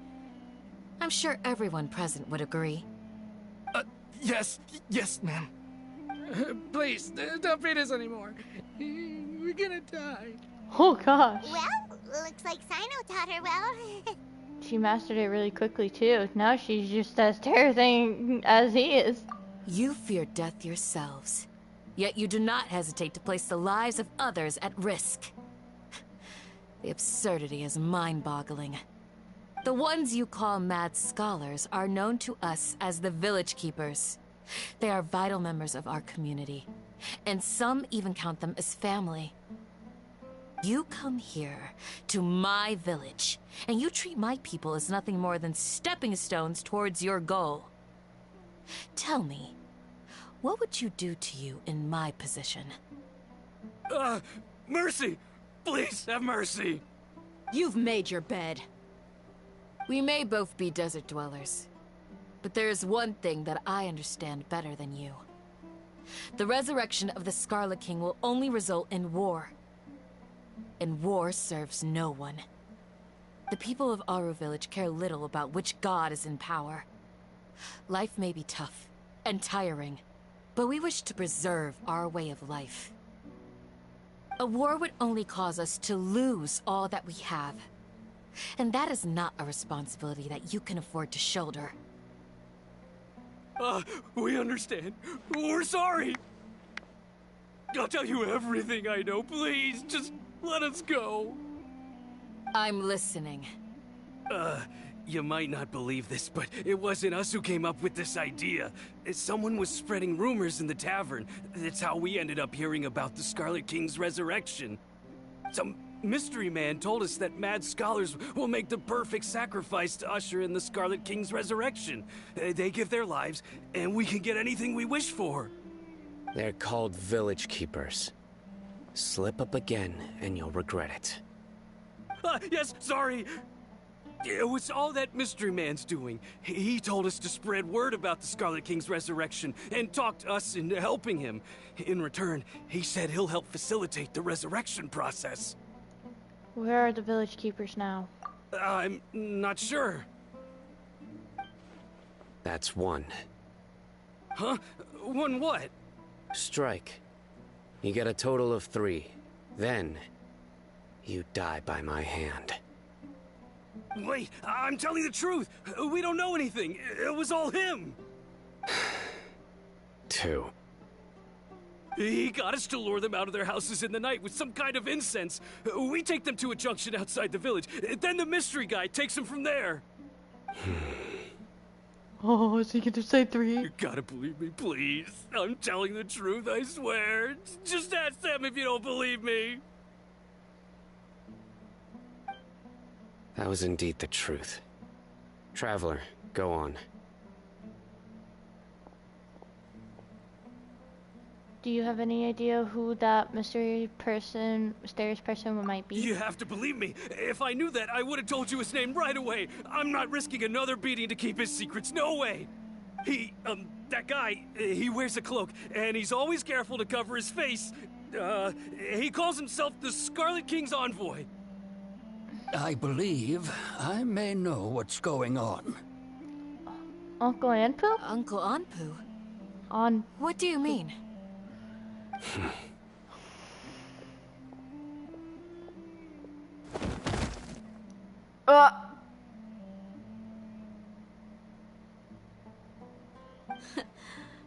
I'm sure everyone present would agree. Yes, ma'am. Please, don't beat us anymore. We're gonna die. Oh gosh. Well, looks like Sino taught her well. She mastered it really quickly too. Now she's just as terrifying as he is. You fear death yourselves, yet you do not hesitate to place the lives of others at risk. The absurdity is mind-boggling. The ones you call mad scholars are known to us as the Village Keepers. They are vital members of our community, and some even count them as family. You come here, to my village, and you treat my people as nothing more than stepping stones towards your goal. Tell me, what would you do to you in my position? Mercy! Please, have mercy! You've made your bed. We may both be desert dwellers, but there is one thing that I understand better than you. The resurrection of the Scarlet King will only result in war. and war serves no one. The people of Aru Village care little about which god is in power. Life may be tough and tiring, but we wish to preserve our way of life. A war would only cause us to lose all that we have. And that is not a responsibility that you can afford to shoulder. We understand. We're sorry. I'll tell you everything I know. Please, just let us go. I'm listening. You might not believe this, but it wasn't us who came up with this idea. Someone was spreading rumors in the tavern. That's how we ended up hearing about the Scarlet King's resurrection. Some mystery man told us that mad scholars will make the perfect sacrifice to usher in the Scarlet King's resurrection. They give their lives, and we can get anything we wish for. They're called village keepers. Slip up again, and you'll regret it. Yes, sorry. It was all that mystery man's doing. He told us to spread word about the Scarlet King's resurrection and talked us into helping him. In return, he said he'll help facilitate the resurrection process. Where are the village keepers now? I'm not sure. That's one. Huh? One what? Strike. You get a total of 3. Then, you die by my hand. Wait, I'm telling the truth. We don't know anything. It was all him. 2. He got us to lure them out of their houses in the night with some kind of incense. We take them to a junction outside the village. Then the mystery guy takes them from there. Oh, is he gonna say 3? You gotta believe me, please. I'm telling the truth, I swear. Just ask them if you don't believe me. That was indeed the truth. Traveler, go on. Do you have any idea who that mysterious person might be? You have to believe me. If I knew that, I would have told you his name right away. I'm not risking another beating to keep his secrets. No way. That guy, he wears a cloak, and he's always careful to cover his face. He calls himself the Scarlet King's envoy. I believe I may know what's going on. Uncle Anpu? Uncle Anpu? On... What do you mean?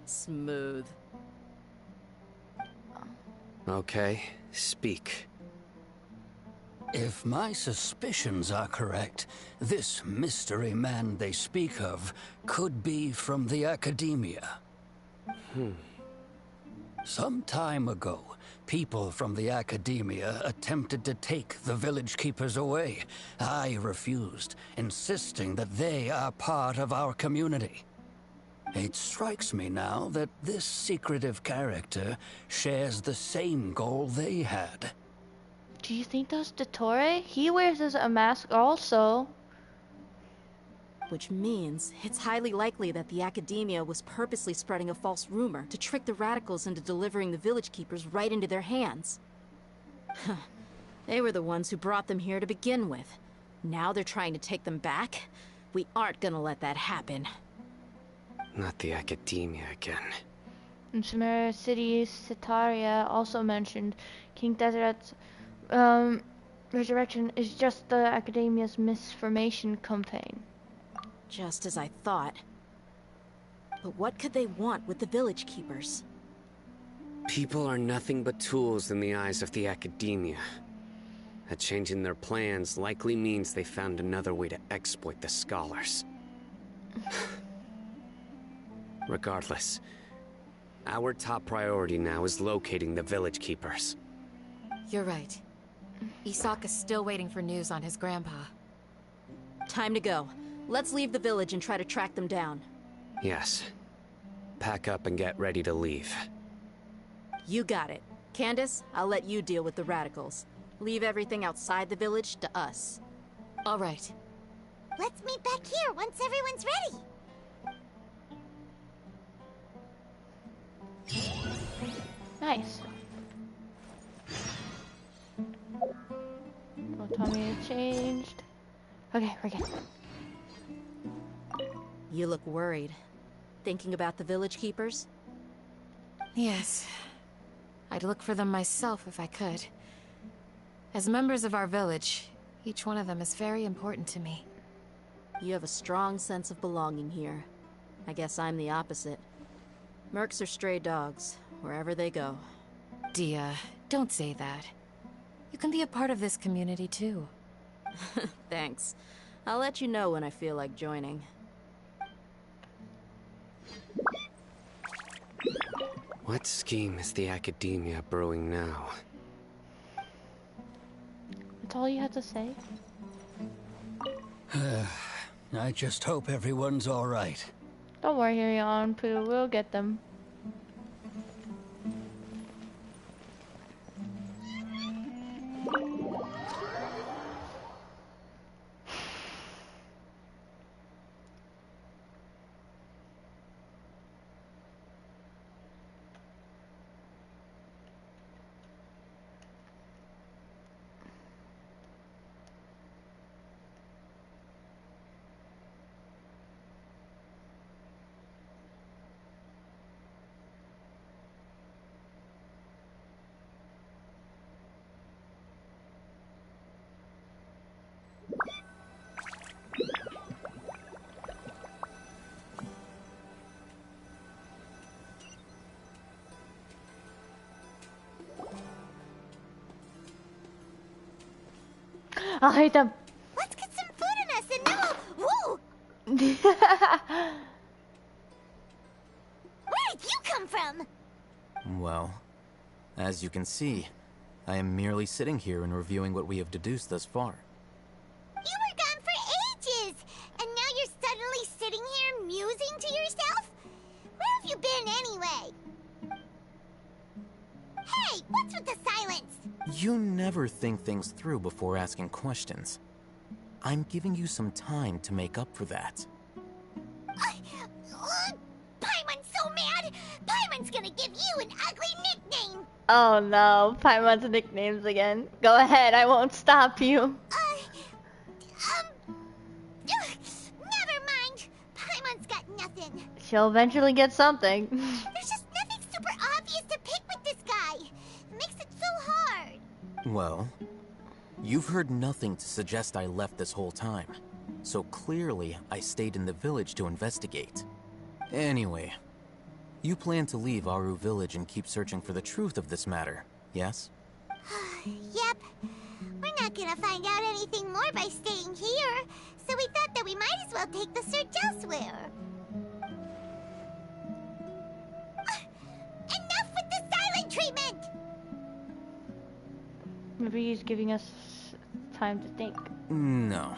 Smooth. Okay, speak. If my suspicions are correct, this mystery man they speak of could be from the Academia. Some time ago, people from the Academia attempted to take the village keepers away. I refused, insisting that they are part of our community. It strikes me now that this secretive character shares the same goal they had. Do you think that's Dottore? He wears a mask also. Which means it's highly likely that the Academia was purposely spreading a false rumor to trick the radicals into delivering the village keepers right into their hands. They were the ones who brought them here to begin with. Now they're trying to take them back? We aren't gonna let that happen. Not the Academia again. In Sumeria City, Sitaria also mentioned King Deseret's resurrection is just the Academia's misformation campaign. Just as I thought. But what could they want with the village keepers? People are nothing but tools in the eyes of the Academia. A change in their plans likely means they found another way to exploit the scholars. Regardless, our top priority now is locating the village keepers. You're right. Isak is still waiting for news on his grandpa. Time to go. Let's leave the village and try to track them down. Yes. Pack up and get ready to leave. You got it. Candace, I'll let you deal with the radicals. Leave everything outside the village to us. All right. Let's meet back here once everyone's ready. Nice. Okay, we're good. You look worried. Thinking about the village keepers? Yes. I'd look for them myself if I could. As members of our village, each one of them is very important to me. You have a strong sense of belonging here. I guess I'm the opposite. Mercs are stray dogs, wherever they go. Dia, don't say that. You can be a part of this community too. Thanks. I'll let you know when I feel like joining. What scheme is the Academia brewing now? That's all you have to say? I just hope everyone's all right. Don't worry, Hirion, Pooh. We'll get them. I hate them. Let's get some food in us and then we'll... Whoa! Where did you come from? Well, as you can see, I am merely sitting here and reviewing what we have deduced thus far. You were gone for ages, and now you're suddenly sitting here musing to yourself? Where have you been anyway? Hey, what's with the silence? You never think things through before asking questions. I'm giving you some time to make up for that. Paimon's so mad! Paimon's gonna give you an ugly nickname! Oh no, Paimon's nicknames again. Go ahead, I won't stop you. Never mind. Paimon's got nothing. She'll eventually get something. There's just nothing super obvious to pick with this guy. It makes it so hard. Well, you've heard nothing to suggest I left this whole time. So clearly, I stayed in the village to investigate. Anyway, you plan to leave Aru village and keep searching for the truth of this matter, yes? Yep. We're not gonna find out anything more by staying here, so we thought that we might as well take the search elsewhere. Enough with the silent treatment! Maybe he's giving us time to think. No.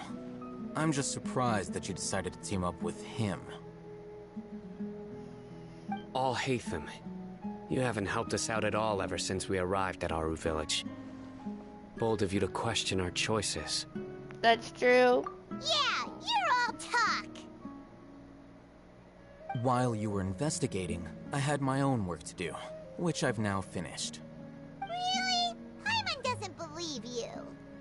I'm just surprised that you decided to team up with him. Alhaitham, you haven't helped us out at all ever since we arrived at Aru village. Bold of you to question our choices. That's true. Yeah, you're all talk. While you were investigating, I had my own work to do, which I've now finished. Really? Paimon doesn't believe you.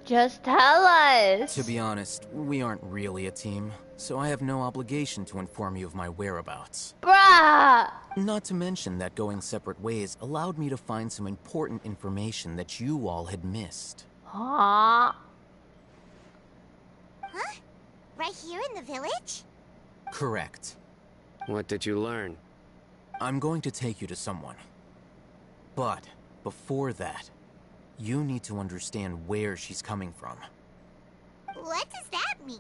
Just tell us. To be honest, we aren't really a team, so I have no obligation to inform you of my whereabouts. Bruh! Not to mention that going separate ways allowed me to find some important information that you all had missed. Huh? Huh? Right here in the village? Correct. What did you learn? I'm going to take you to someone. But before that, you need to understand where she's coming from. What does that mean?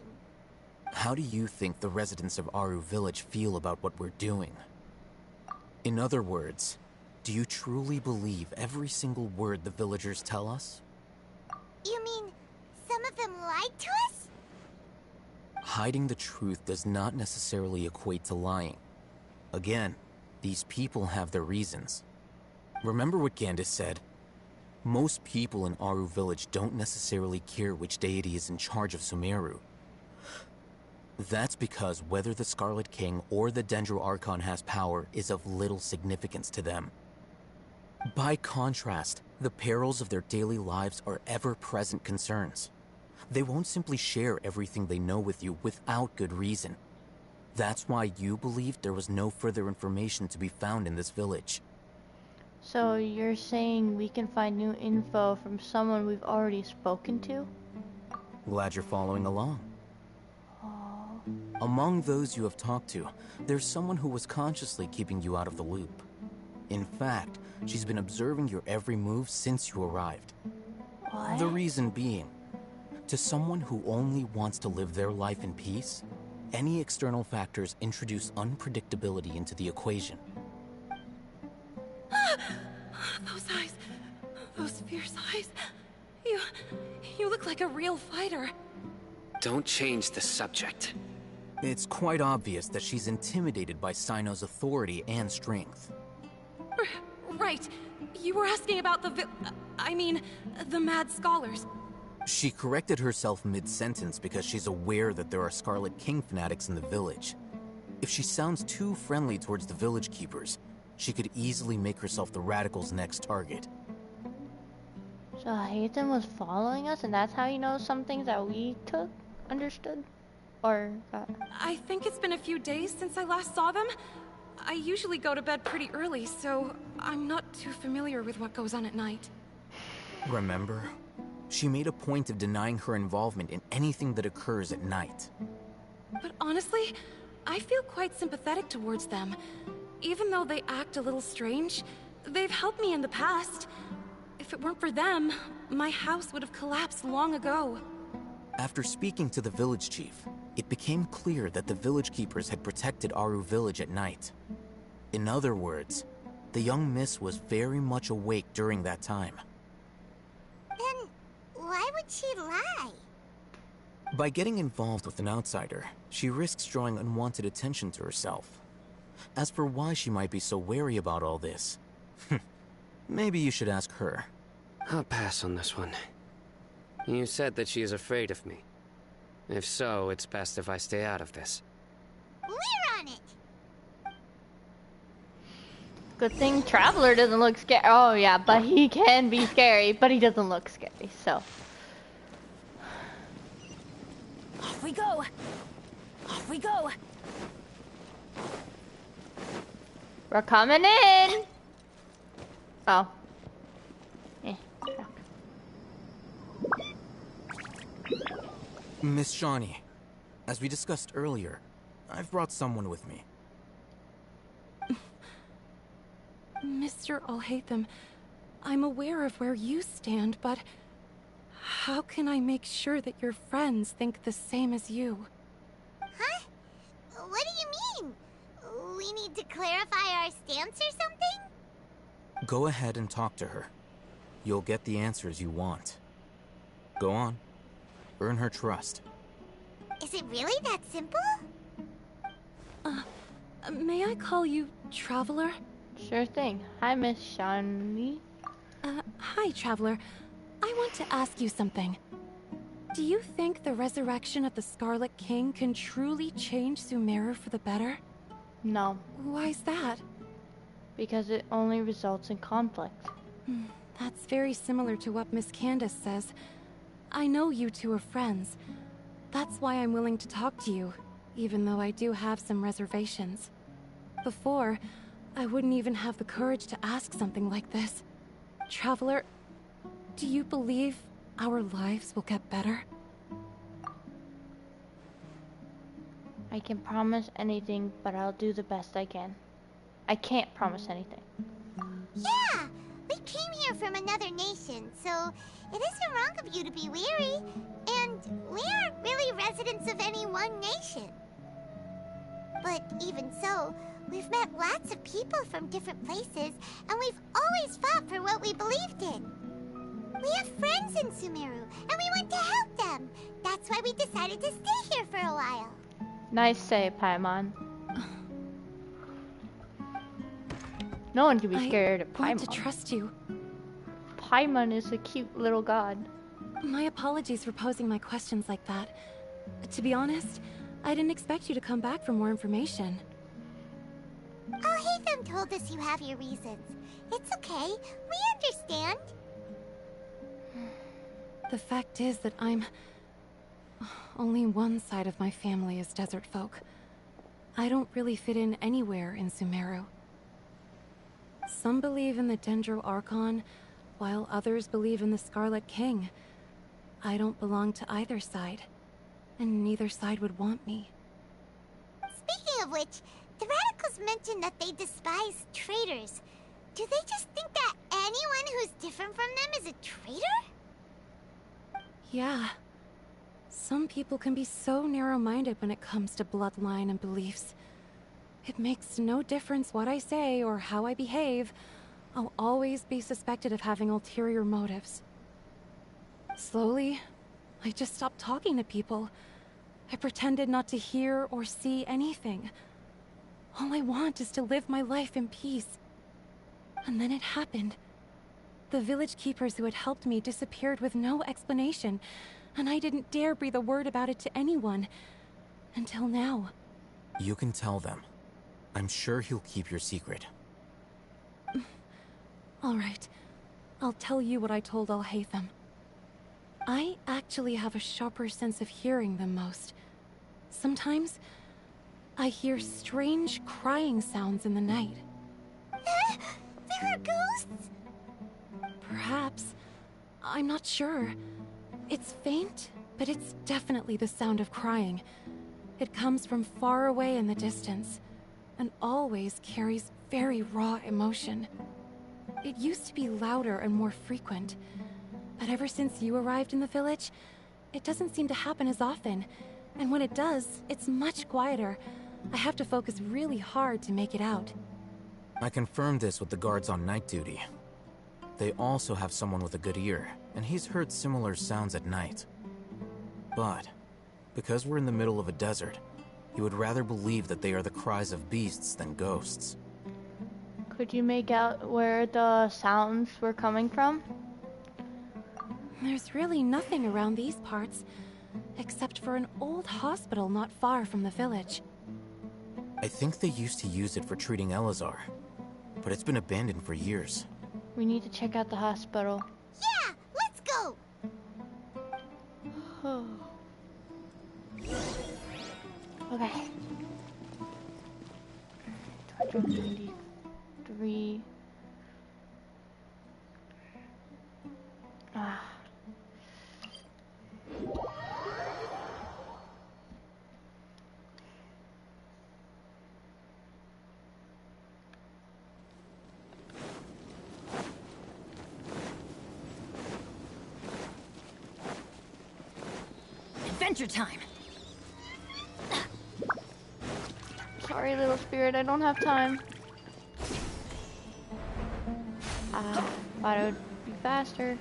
How do you think the residents of Aru village feel about what we're doing? In other words, do you truly believe every single word the villagers tell us? You mean some of them lied to us? Hiding the truth does not necessarily equate to lying. Again, these people have their reasons. Remember what Gandis said? Most people in Aru village don't necessarily care which deity is in charge of Sumeru. That's because whether the Scarlet King or the Dendro Archon has power is of little significance to them. By contrast, the perils of their daily lives are ever-present concerns. They won't simply share everything they know with you without good reason. That's why you believed there was no further information to be found in this village. So you're saying we can find new info from someone we've already spoken to? Glad you're following along. Oh. Among those you have talked to, there's someone who was consciously keeping you out of the loop. In fact, she's been observing your every move since you arrived. What? The reason being, to someone who only wants to live their life in peace, any external factors introduce unpredictability into the equation. Those eyes. Those fierce eyes. You look like a real fighter. Don't change the subject. It's quite obvious that she's intimidated by Sino's authority and strength. Right. You were asking about the mad scholars. She corrected herself mid-sentence because she's aware that there are Scarlet King fanatics in the village. If she sounds too friendly towards the village keepers, she could easily make herself the radicals' next target. So Hayden was following us, and that's how you know some things that we understood? Or got... I think it's been a few days since I last saw them. I usually go to bed pretty early, so I'm not too familiar with what goes on at night. Remember? She made a point of denying her involvement in anything that occurs at night. But honestly, I feel quite sympathetic towards them. Even though they act a little strange, they've helped me in the past. If it weren't for them, my house would have collapsed long ago. After speaking to the village chief, it became clear that the village keepers had protected Aru village at night. In other words, the young miss was very much awake during that time. Then why would she lie? By getting involved with an outsider, she risks drawing unwanted attention to herself. As for why she might be so wary about all this, maybe you should ask her. I'll pass on this one. You said that she is afraid of me. If so, it's best if I stay out of this. We're on it! Good thing Traveler doesn't look scary. Oh yeah, but he can be scary, but he doesn't look scary, so. Off we go! Off we go! We're coming in! Oh. Miss Shawnee, as we discussed earlier, I've brought someone with me. Mr. Alhaitham, I'm aware of where you stand, but how can I make sure that your friends think the same as you? Huh? What do you mean? We need to clarify our stance or something? Go ahead and talk to her. You'll get the answers you want. Go on. Earn her trust. Is it really that simple? May I call you Traveler? Sure thing. Hi, Miss Shawnee. Hi, Traveler. I want to ask you something. Do you think the resurrection of the Scarlet King can truly change Sumeru for the better? No. Why's that? Because it only results in conflict. That's very similar to what Miss Candace says. I know you two are friends. That's why I'm willing to talk to you, even though I do have some reservations. Before, I wouldn't even have the courage to ask something like this. Traveler, do you believe our lives will get better? I can promise anything, but I'll do the best I can. I can't promise anything. Yeah! We came here from another nation, so it isn't wrong of you to be weary. And we aren't really residents of any one nation. But even so, we've met lots of people from different places, and we've always fought for what we believed in. We have friends in Sumeru, and we want to help them. That's why we decided to stay here for a while. Nice say, Paimon. No one can be scared of Paimon. I want to trust you. Paimon is a cute little god. My apologies for posing my questions like that. To be honest, I didn't expect you to come back for more information. Alhaitham told us you have your reasons. It's okay. We understand. The fact is that I'm Only one side of my family is desert folk. I don't really fit in anywhere in Sumeru. Some believe in the Dendro Archon, while others believe in the Scarlet King. I don't belong to either side, and neither side would want me. Speaking of which, the radicals mentioned that they despise traitors. Do they just think that anyone who's different from them is a traitor? Yeah. Some people can be so narrow-minded when it comes to bloodline and beliefs. It makes no difference what I say or how I behave. I'll always be suspected of having ulterior motives. Slowly, I just stopped talking to people. I pretended not to hear or see anything. All I want is to live my life in peace. And then it happened. The village keepers who had helped me disappeared with no explanation, and I didn't dare breathe a word about it to anyone. Until now. You can tell them. I'm sure he'll keep your secret. All right. I'll tell you what I told Alhaitham. I actually have a sharper sense of hearing than most. Sometimes, I hear strange crying sounds in the night. There are ghosts? Perhaps. I'm not sure. It's faint, but it's definitely the sound of crying. It comes from far away in the distance, and always carries very raw emotion. It used to be louder and more frequent, but ever since you arrived in the village, it doesn't seem to happen as often, and when it does, it's much quieter. I have to focus really hard to make it out. I confirmed this with the guards on night duty. They also have someone with a good ear, and he's heard similar sounds at night. But, because we're in the middle of a desert, he would rather believe that they are the cries of beasts than ghosts. Could you make out where the sounds were coming from? There's really nothing around these parts, except for an old hospital not far from the village. I think they used to use it for treating Elazar, but it's been abandoned for years. We need to check out the hospital. Yeah, let's go! Okay. 293. Ah. Adventure time. Sorry, little spirit, I don't have time. Thought it would be faster.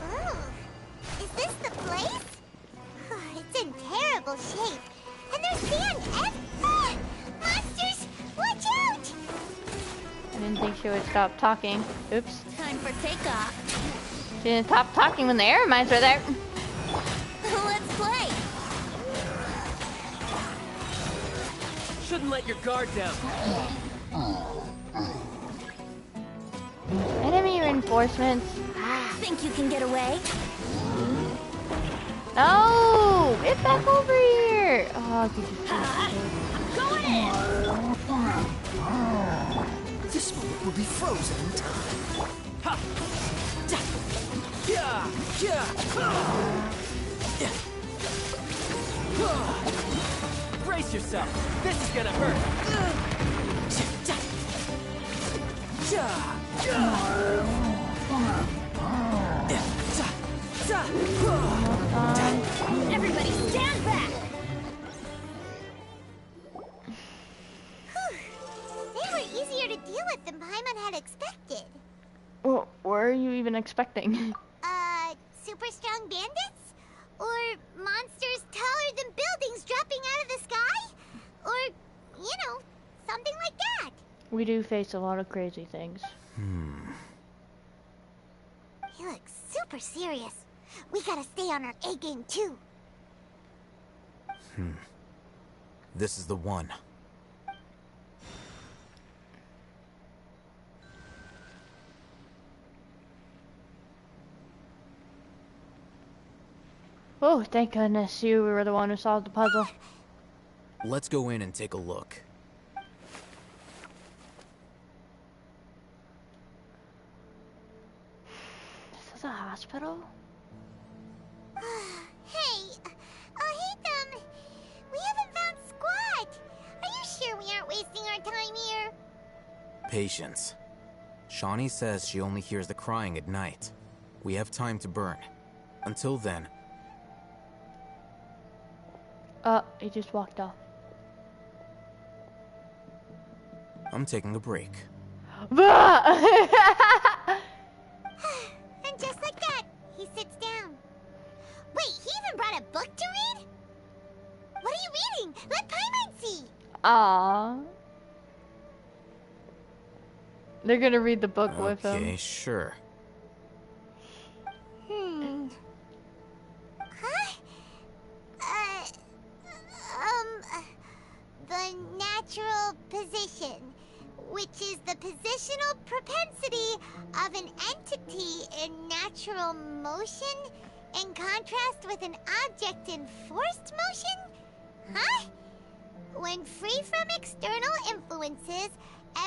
Ooh, is this the place? It's in terrible shape. And there's sand monsters! Watch out! I didn't think she would stop talking. Oops. Time for takeoff. She didn't stop talking when the air mines were there. Let's play! Shouldn't let your guard down. Enemy reinforcements. Think you can get away? No! Get back over here! Oh, you just Going in! This moment will be frozen in time. Ha! Yeah! Brace yourself. This is gonna hurt. Everybody stand back! They were easier to deal with than Paimon had expected. What were you even expecting? Super strong bandits? Or monsters taller than buildings dropping out of the sky? Or, you know, something like that. We do face a lot of crazy things. He looks super serious. We gotta stay on our A game too. This is the one. Oh, thank goodness you were the one who solved the puzzle. Let's go in and take a look. This is a hospital? Hey, Ethan, we haven't found squat. Are you sure we aren't wasting our time here? Patience. Shawnee says she only hears the crying at night. We have time to burn. Until then... He just walked off. I'm taking a break. And just like that, he sits down. Wait, he even brought a book to read? What are you reading? Let Paimon see. Aww. They're gonna read the book with him. Okay, sure. The natural position, which is the positional propensity of an entity in natural motion in contrast with an object in forced motion? Huh? When free from external influences,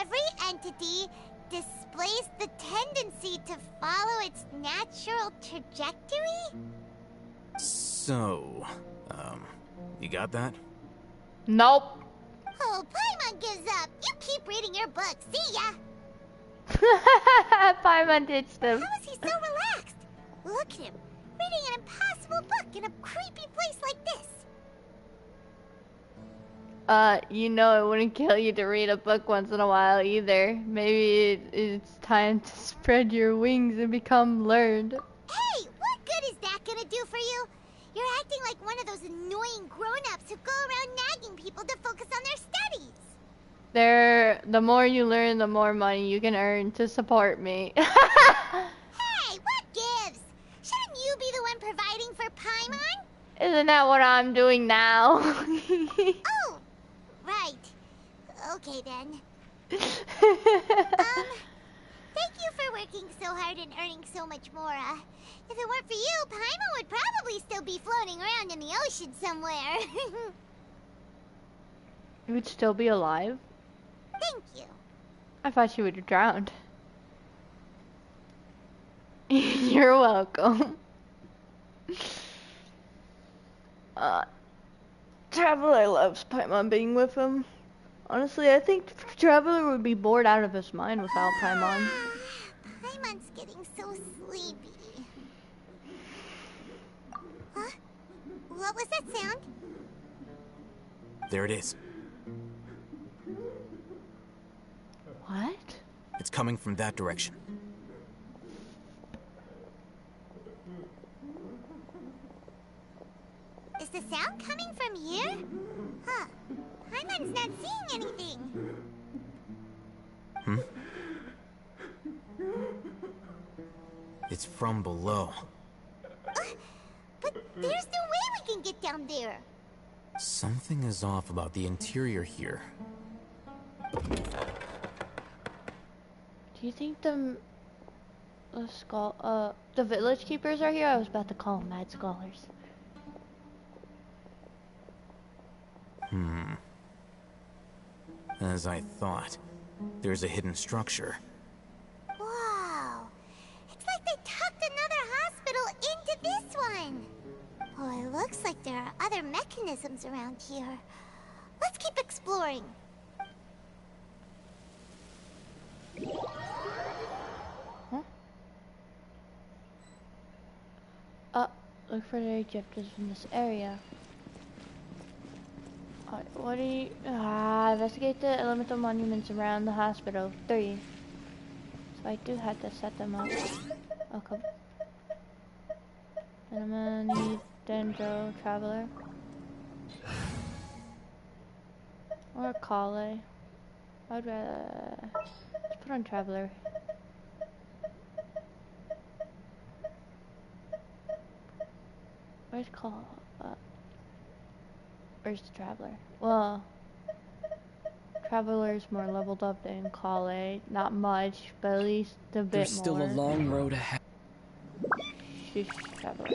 every entity displays the tendency to follow its natural trajectory? So, you got that? Nope. Oh, Paimon gives up. You keep reading your book. See ya. Paimon ditched him. How is he so relaxed? Look at him, reading an impossible book in a creepy place like this. You know it wouldn't kill you to read a book once in a while either. Maybe it's time to spread your wings and become learned. Hey, what good is that gonna do for you? You're acting like one of those annoying grown-ups who go around nagging people to focus on their studies. The more you learn, the more money you can earn to support me. Hey, what gives? Shouldn't you be the one providing for Paimon? Isn't that what I'm doing now? Oh, right. Okay then. Thank you for working so hard and earning so much more. If it weren't for you, Paimon would probably still be floating around in the ocean somewhere. You would still be alive? Thank you. I thought you would have drowned. You're welcome. Traveler loves Paimon being with him. Honestly, I think Traveler would be bored out of his mind without Paimon. Paimon's getting so sleepy. Huh? What was that sound? There it is. What? It's coming from that direction. Is the sound coming from here? Huh. Paimon's not seeing anything. Hmm? It's from below. But there's no way we can get down there. Something is off about the interior here. Do you think the village keepers are here? I was about to call them mad scholars. As I thought, there's a hidden structure. Wow. It's like they tucked another hospital into this one. Oh, it looks like there are other mechanisms around here. Let's keep exploring. Huh? Look for the objectives in this area. What do you... investigate the elemental monuments around the hospital. 3. So I do have to set them up. Okay. And I'm gonna need Dendro, Traveler. Or Kale. I'd rather... Let's put on Traveler. Where's Kale? Where's the Traveler? Well, Traveler's more leveled up than Kale. Not much, but at least a bit more. There's still a long road ahead. She's Traveler.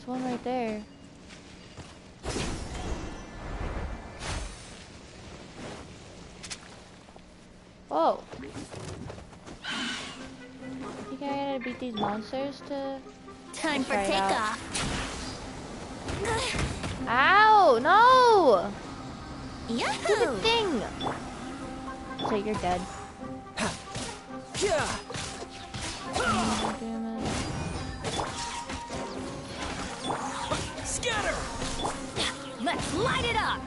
There's one right there. Whoa. I think I gotta beat these monsters to... Time for try it out. takeoff. Ow! No! Yahoo! Stupid thing! So you're dead. Oh, damn it. Scatter! Let's light it up!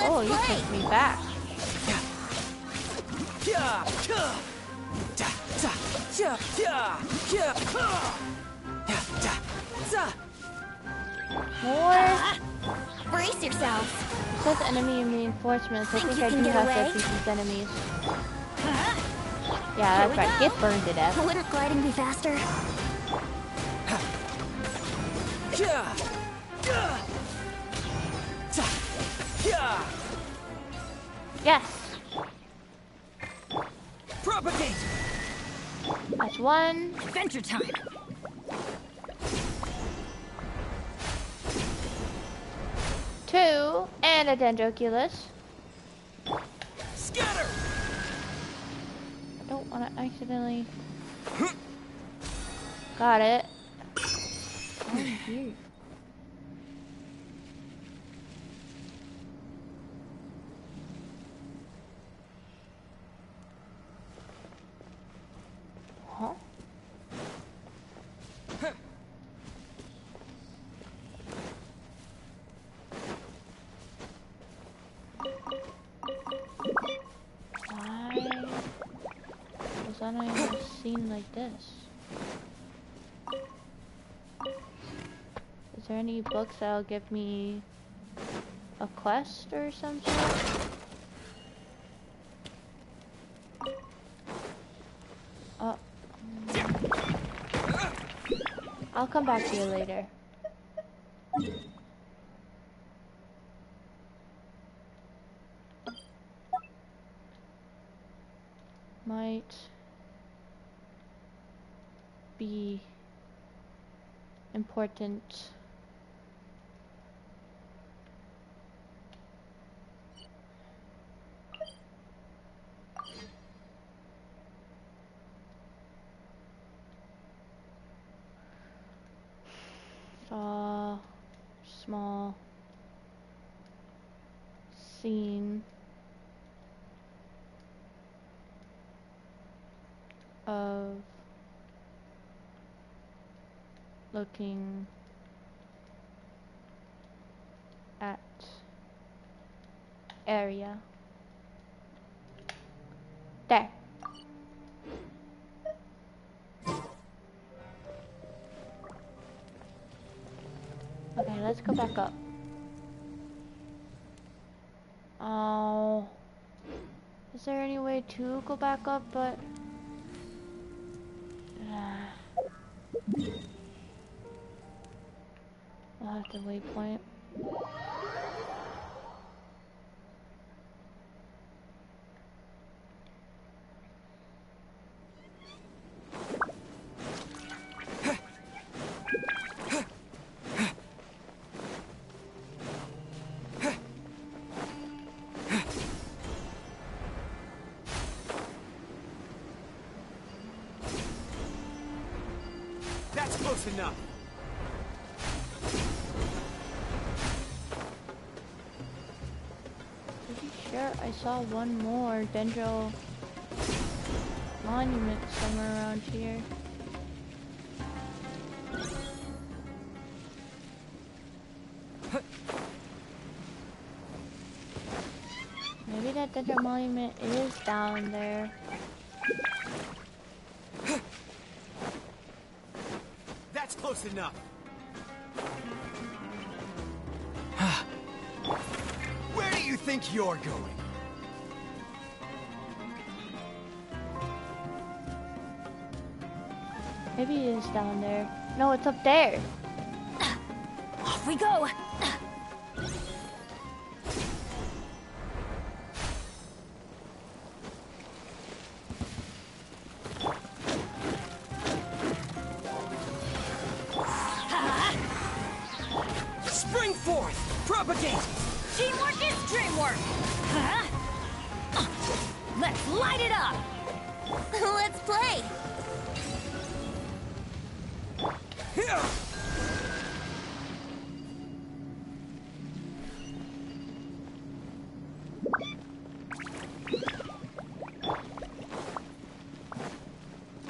Oh, you pushed me back. More. Brace yourself. It says enemy and reinforcements. I think you I can do get have away? to beat these enemies. Yeah, that's right. Get burned to death. Wouldn't gliding be faster? Yes. Propagate! That's one. Adventure time! Two. And a Dendroculus. Scatter! I don't want to accidentally... Got it. Oh, here. Huh? Why was I not in a scene like this? Is there any books that'll give me a quest or some sort? Oh. I'll come back to you later. Might be important. Small scene of looking at area. There. Okay, let's go back up. Oh. Is there any way to go back up, but... I'll have to waypoint. That's close enough. Pretty sure I saw one more Dendro monument somewhere around here. Maybe that Dendro monument is down there. That's close enough. Where do you think you're going? Maybe it is down there. No, it's up there. Off we go! Propagate! Teamwork is dreamwork! Huh? Let's light it up! Let's play!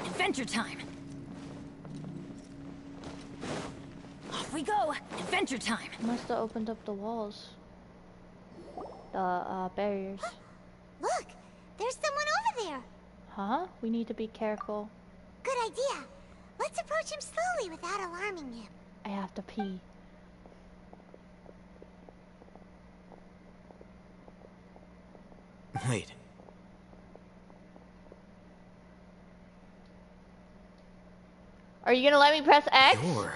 Adventure time! Off we go! Adventure time! Must have opened up the walls. The barriers. Look! There's someone over there! Huh? We need to be careful. Good idea. Let's approach him slowly without alarming him. I have to pee. Wait. Are you gonna let me press X? Sure.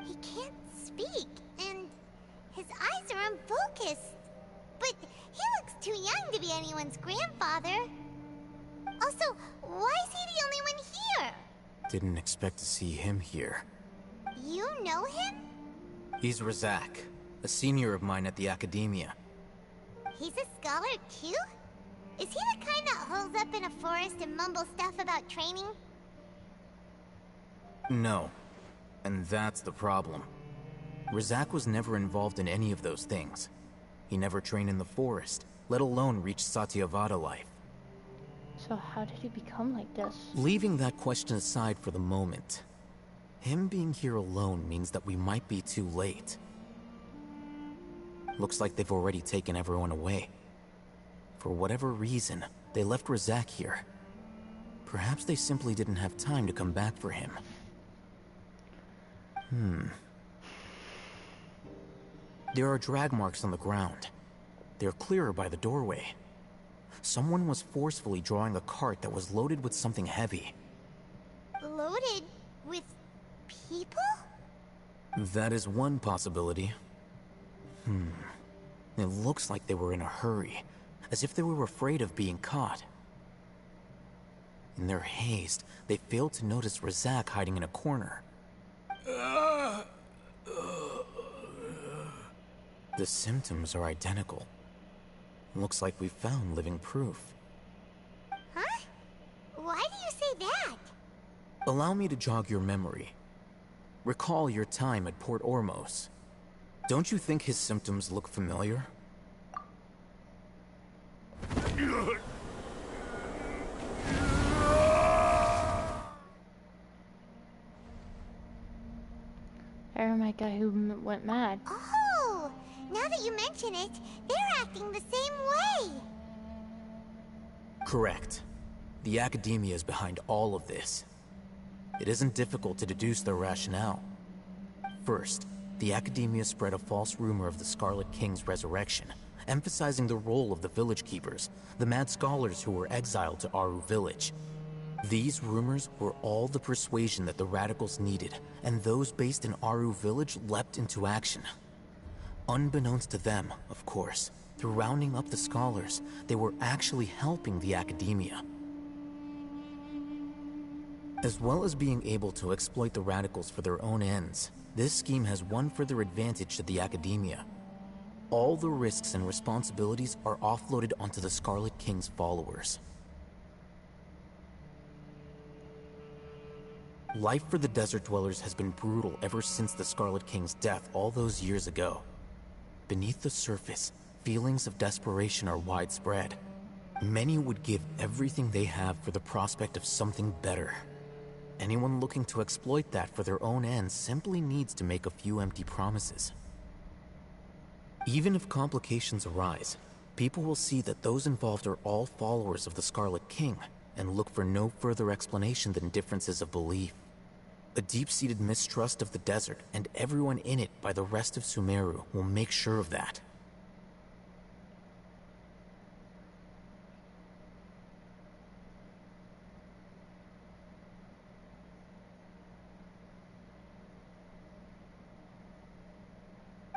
He can't speak, and his eyes are unfocused. But he looks too young to be anyone's grandfather. Also, why is he the only one here? Didn't expect to see him here. You know him? He's Razak, a senior of mine at the Academia. He's a scholar too? Is he the kind that holes up in a forest and mumbles stuff about training? No. And that's the problem. Razak was never involved in any of those things. He never trained in the forest, let alone reach Satyavada life. So how did he become like this? Leaving that question aside for the moment, him being here alone means that we might be too late. Looks like they've already taken everyone away. For whatever reason, they left Razak here. Perhaps they simply didn't have time to come back for him. There are drag marks on the ground. They're clearer by the doorway. Someone was forcefully drawing a cart that was loaded with something heavy. Loaded with people? That is one possibility. It looks like they were in a hurry, as if they were afraid of being caught. In their haste, they failed to notice Razak hiding in a corner. The symptoms are identical. Looks like we found living proof. Huh? Why do you say that? Allow me to jog your memory. Recall your time at Port Ormos. Don't you think his symptoms look familiar? I remember that guy who went mad. Oh, now that you mention it, they're acting the same way. Correct. The Academia is behind all of this. It isn't difficult to deduce their rationale. First, the Academia spread a false rumor of the Scarlet King's resurrection, emphasizing the role of the village keepers, the mad scholars who were exiled to Aru village. These rumors were all the persuasion that the radicals needed, and those based in Aru village leapt into action. Unbeknownst to them, of course, through rounding up the scholars, they were actually helping the Academia. As well as being able to exploit the radicals for their own ends, this scheme has one further advantage to the Academia. All the risks and responsibilities are offloaded onto the Scarlet King's followers. Life for the desert dwellers has been brutal ever since the Scarlet King's death all those years ago. Beneath the surface, feelings of desperation are widespread. Many would give everything they have for the prospect of something better. Anyone looking to exploit that for their own ends simply needs to make a few empty promises. Even if complications arise, people will see that those involved are all followers of the Scarlet King and look for no further explanation than differences of belief. A deep-seated mistrust of the desert and everyone in it by the rest of Sumeru will make sure of that.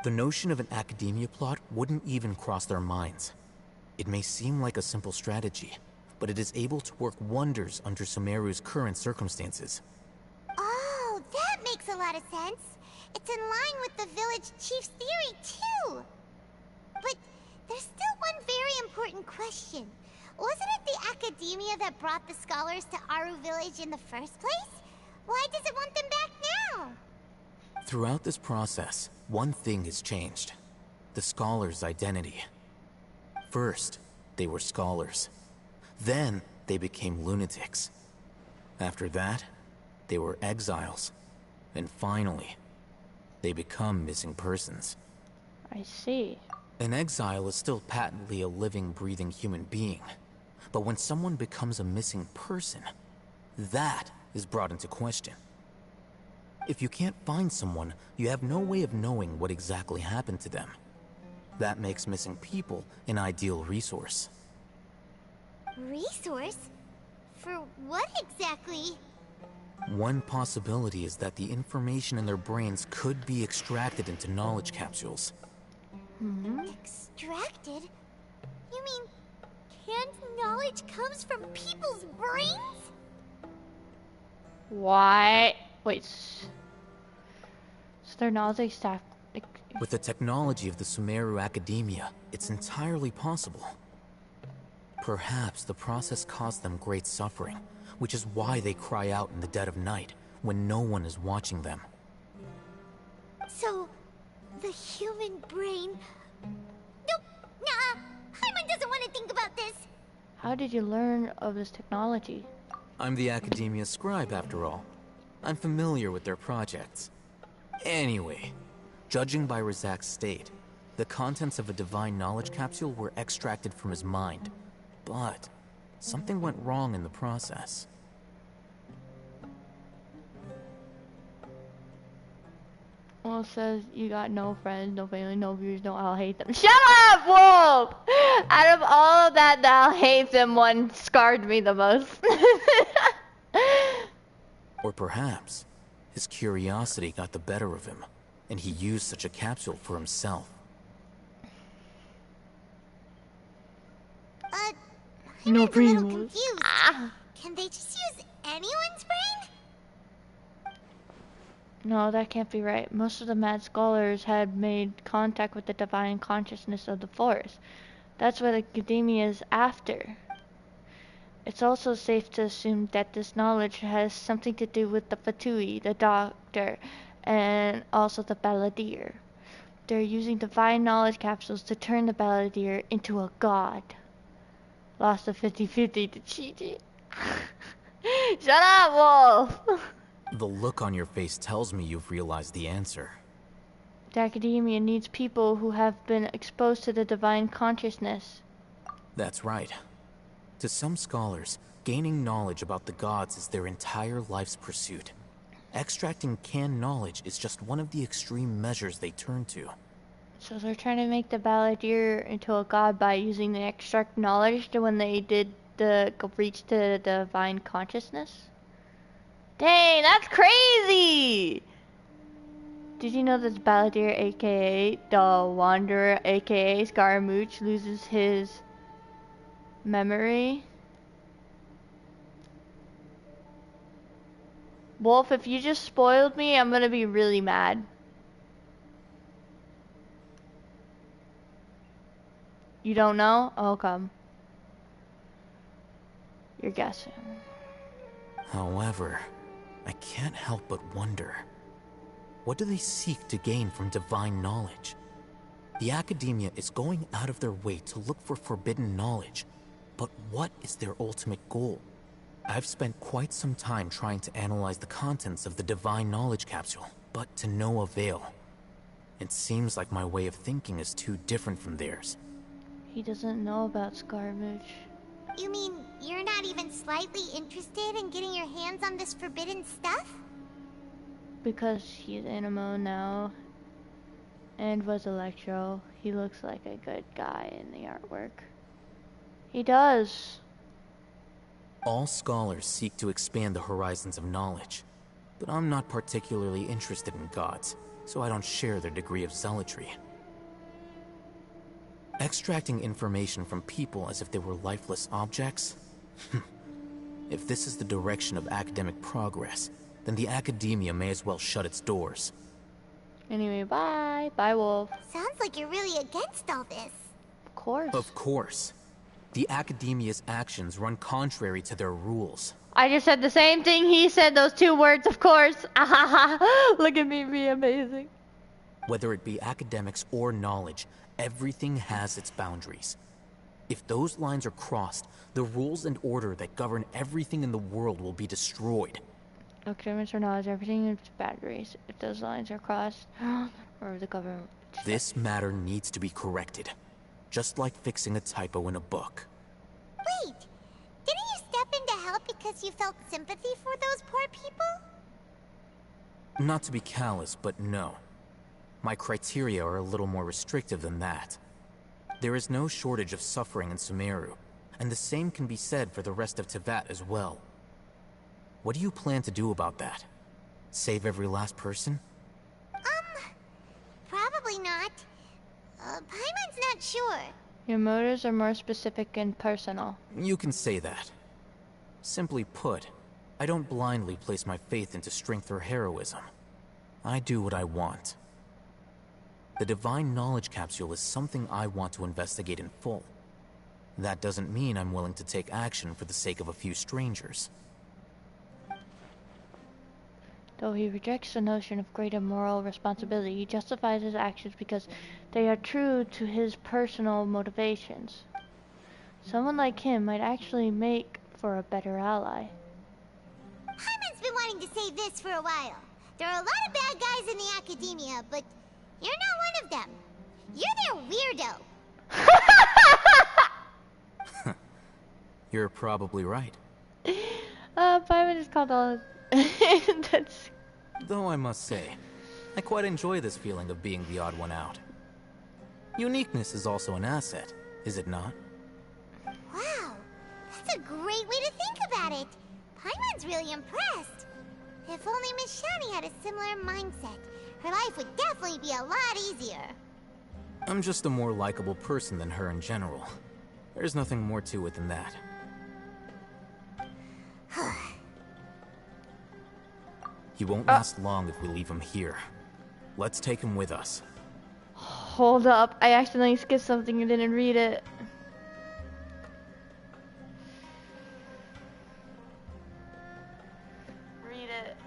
The notion of an academia plot wouldn't even cross their minds. It may seem like a simple strategy, but it is able to work wonders under Sumeru's current circumstances. Oh, makes a lot of sense. It's in line with the village chief's theory, too. But there's still one very important question. Wasn't it the academia that brought the scholars to Aru Village in the first place? Why does it want them back now? Throughout this process, one thing has changed. The scholars' identity. First, they were scholars. Then, they became lunatics. After that, they were exiles. And finally, they become missing persons. I see. An exile is still patently a living, breathing human being. But when someone becomes a missing person, that is brought into question. If you can't find someone, you have no way of knowing what exactly happened to them. That makes missing people an ideal resource. Resource? For what exactly? One possibility is that the information in their brains could be extracted into knowledge capsules. Extracted? You mean canned knowledge comes from people's brains? Why? Wait. So their knowledge staff. With the technology of the Sumeru Academia, it's entirely possible. Perhaps the process caused them great suffering, which is why they cry out in the dead of night, when no one is watching them. So, the human brain... Nope, nah, Hyman doesn't want to think about this. How did you learn of this technology? I'm the Academia scribe, after all. I'm familiar with their projects. Anyway, judging by Razak's state, the contents of a divine knowledge capsule were extracted from his mind. But something went wrong in the process. Well, it says you got no friends, no family, no viewers, no I'll hate them. Shut up, Wolf! Out of all of that, the I'll hate them one scarred me the most. Or perhaps his curiosity got the better of him, and he used such a capsule for himself. No I'm a little primo. confused. Can they just use anyone's brain? No, that can't be right. Most of the mad scholars had made contact with the divine consciousness of the forest. That's what academia is after. It's also safe to assume that this knowledge has something to do with the Fatui, the doctor, and also the balladeer. They're using divine knowledge capsules to turn the balladeer into a god. Lost a 50-50 to cheating. Shut up, Wolf! The look on your face tells me you've realized the answer. The academia needs people who have been exposed to the divine consciousness. That's right. To some scholars, gaining knowledge about the gods is their entire life's pursuit. Extracting canned knowledge is just one of the extreme measures they turn to. So they're trying to make the balladeer into a god by using the extract knowledge to when they did the reach to the divine consciousness? Dang, that's crazy! Did you know that the balladeer, aka the wanderer, aka Scaramouche, loses his memory? Wolf, if you just spoiled me, I'm gonna be really mad. You don't know? Oh, come. You're guessing. However, I can't help but wonder, what do they seek to gain from divine knowledge? The academia is going out of their way to look for forbidden knowledge, but what is their ultimate goal? I've spent quite some time trying to analyze the contents of the divine knowledge capsule, but to no avail. It seems like my way of thinking is too different from theirs. He doesn't know about Scaramouche. You mean you're not even slightly interested in getting your hands on this forbidden stuff? Because he's Animo now and was Electro, he looks like a good guy in the artwork. He does. All scholars seek to expand the horizons of knowledge, but I'm not particularly interested in gods, so I don't share their degree of zealotry. Extracting information from people as if they were lifeless objects? If this is the direction of academic progress, then the Academia may as well shut its doors. Anyway, bye. Bye, Wolf. Sounds like you're really against all this. Of course. Of course. The Academia's actions run contrary to their rules. I just said the same thing he said, those 2 words, of course. Look at me, be amazing. Whether it be academics or knowledge, everything has its boundaries. If those lines are crossed, the rules and order that govern everything in the world will be destroyed. Academics or knowledge, everything is boundaries. If those lines are crossed, or the government. This matter needs to be corrected. Just like fixing a typo in a book. Wait, didn't you step in to help because you felt sympathy for those poor people? Not to be callous, but no. My criteria are a little more restrictive than that. There is no shortage of suffering in Sumeru, and the same can be said for the rest of Teyvat as well. What do you plan to do about that? Save every last person? Probably not. Paimon's not sure. Your motives are more specific and personal. You can say that. Simply put, I don't blindly place my faith into strength or heroism. I do what I want. The Divine Knowledge Capsule is something I want to investigate in full. That doesn't mean I'm willing to take action for the sake of a few strangers. Though he rejects the notion of greater moral responsibility, he justifies his actions because they are true to his personal motivations. Someone like him might actually make for a better ally. Paimon's been wanting to say this for a while. There are a lot of bad guys in the Academia, but you're not one of them. You're their weirdo. You're probably right. Paimon is called all... That's... Though I must say, I quite enjoy this feeling of being the odd one out. Uniqueness is also an asset, is it not? Wow, that's a great way to think about it. Paimon's really impressed. If only Miss Shani had a similar mindset, her life would definitely be a lot easier. I'm just a more likable person than her in general. There's nothing more to it than that. He won't last long if we leave him here. Let's take him with us. Hold up, I accidentally skipped something and didn't read it. Read it.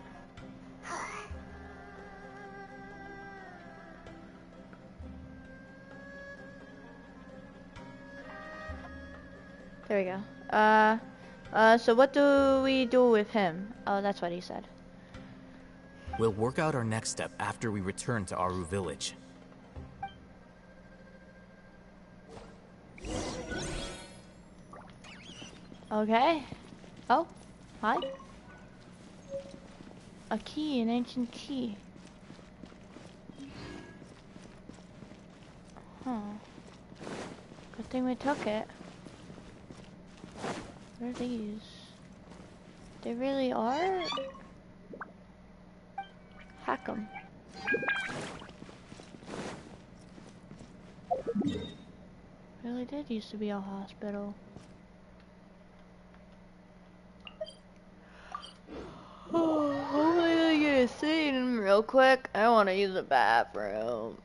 There we go. So what do we do with him? Oh, that's what he said. We'll work out our next step after we return to Aru Village. Okay. Oh, hi. A key, an ancient key. Huh. Good thing we took it. What are these? They really are? Hack 'em. Really did used to be a hospital. Oh, I'm gonna get a scene real quick. I want to use the bathroom.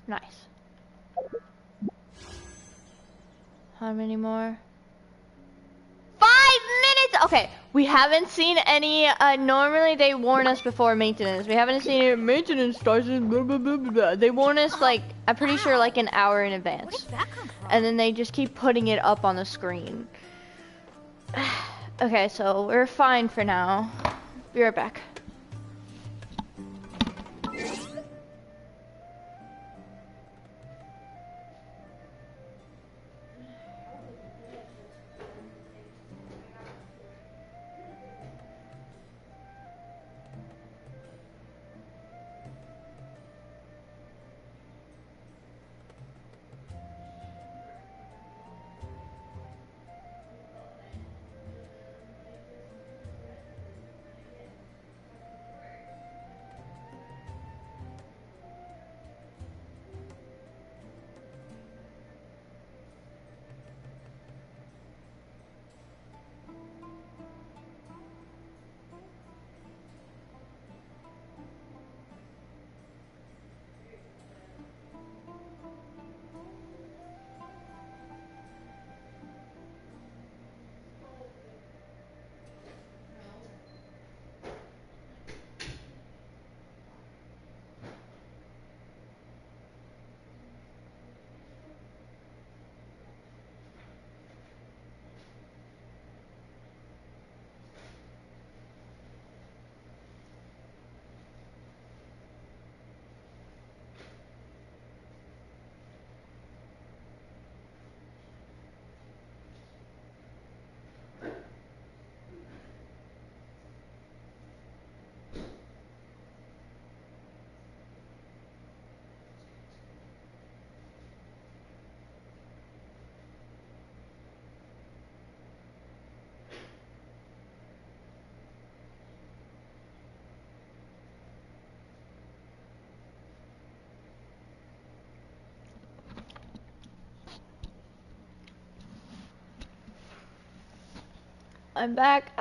Nice. How many more? 5 minutes! Okay, we haven't seen any, normally they warn us before maintenance. We haven't seen it. Maintenance starts in blah, blah, blah, blah, blah. They warn us, like, I'm pretty sure, like, an hour in advance. And then they just keep putting it up on the screen. Okay, so we're fine for now. Be right back. I'm back.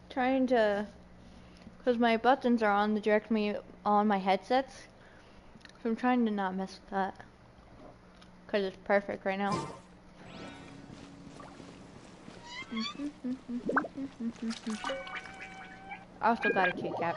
Trying to, because my buttons are on the direct me on my headsets, so I'm trying to not mess with that, because it's perfect right now. I also got a Kit Kat.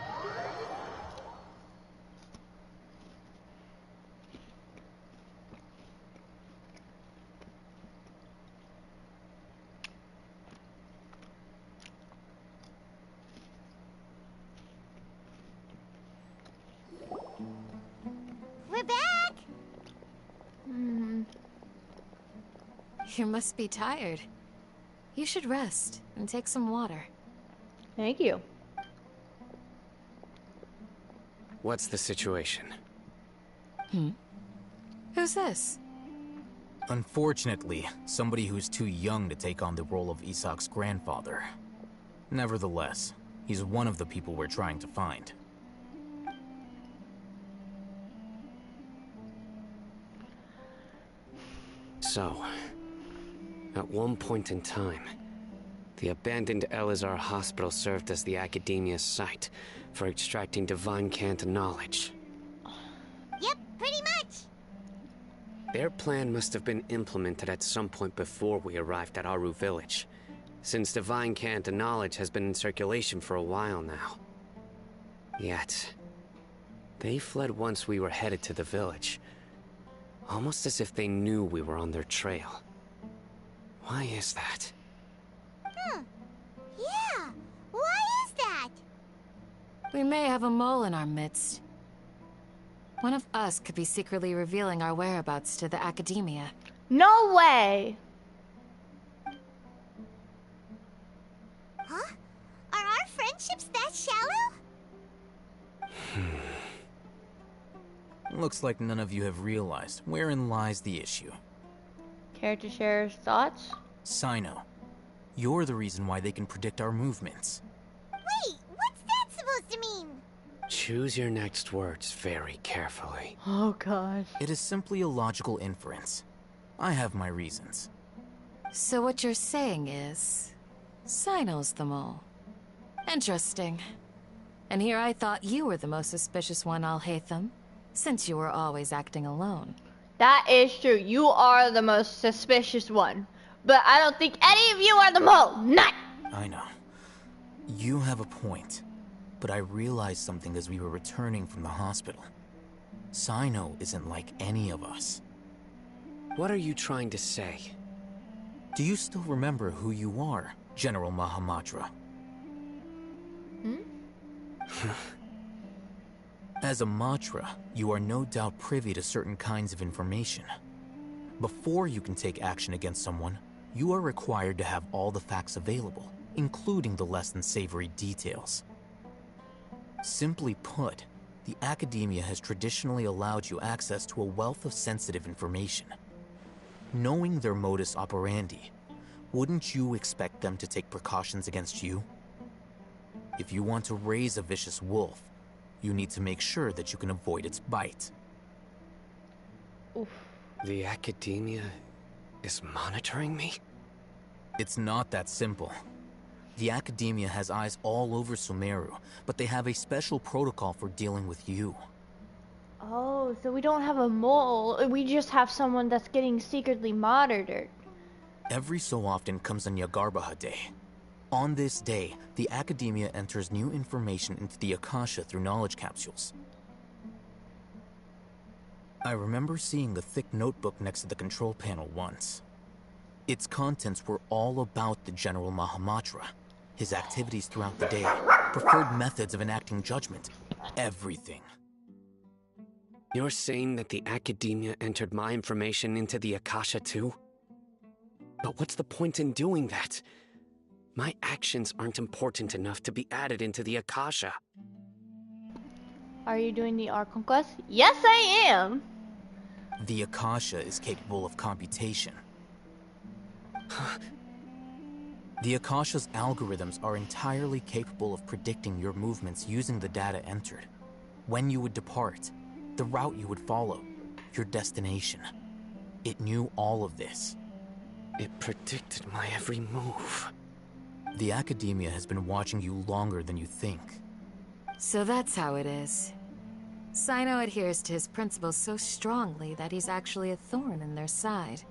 We're back! You must be tired. You should rest and take some water. Thank you. What's the situation? Who's this? Unfortunately, somebody who's too young to take on the role of Isak's grandfather. Nevertheless, he's one of the people we're trying to find. So, at one point in time, the abandoned Elazar Hospital served as the Academia's site for extracting divine cant knowledge. Yep, pretty much. Their plan must have been implemented at some point before we arrived at Aru Village, since divine cant knowledge has been in circulation for a while now. Yet, they fled once we were headed to the village, almost as if they knew we were on their trail. Why is that? Yeah, why is that? We may have a mole in our midst. One of us could be secretly revealing our whereabouts to the Academia. No way! Huh? Are our friendships that shallow? Looks like none of you have realized wherein lies the issue. Care to share his thoughts? Sino, you're the reason why they can predict our movements. Wait, what's that supposed to mean? Choose your next words very carefully. Oh gosh. It is simply a logical inference. I have my reasons. So what you're saying is... Sino's the mole. Interesting. And here I thought you were the most suspicious one, Alhaitham, since you were always acting alone. That is true. You are the most suspicious one. But I don't think any of you are the mole. None! I know. You have a point. But I realized something as we were returning from the hospital. Sino isn't like any of us. What are you trying to say? Do you still remember who you are, General Mahamatra? As a Matra, you are no doubt privy to certain kinds of information. Before you can take action against someone, you are required to have all the facts available, including the less than savory details. Simply put, the Academia has traditionally allowed you access to a wealth of sensitive information. Knowing their modus operandi, wouldn't you expect them to take precautions against you? If you want to raise a vicious wolf, you need to make sure that you can avoid its bite. Oof. The Academia is monitoring me? It's not that simple. The Academia has eyes all over Sumeru, but they have a special protocol for dealing with you. Oh, so we don't have a mole. We just have someone that's getting secretly monitored. Every so often comes a Nyagarbaha Day. On this day, the Academia enters new information into the Akasha through knowledge capsules. I remember seeing a thick notebook next to the control panel once. Its contents were all about the General Mahamatra, his activities throughout the day, preferred methods of enacting judgment, everything. You're saying that the Academia entered my information into the Akasha too? But what's the point in doing that? My actions aren't important enough to be added into the Akasha. Are you doing the art conquest? Yes, I am! The Akasha is capable of computation. The Akasha's algorithms are entirely capable of predicting your movements using the data entered. When you would depart, the route you would follow, your destination. It knew all of this. It predicted my every move. The Academia has been watching you longer than you think. So that's how it is. Sino adheres to his principles so strongly that he's actually a thorn in their side.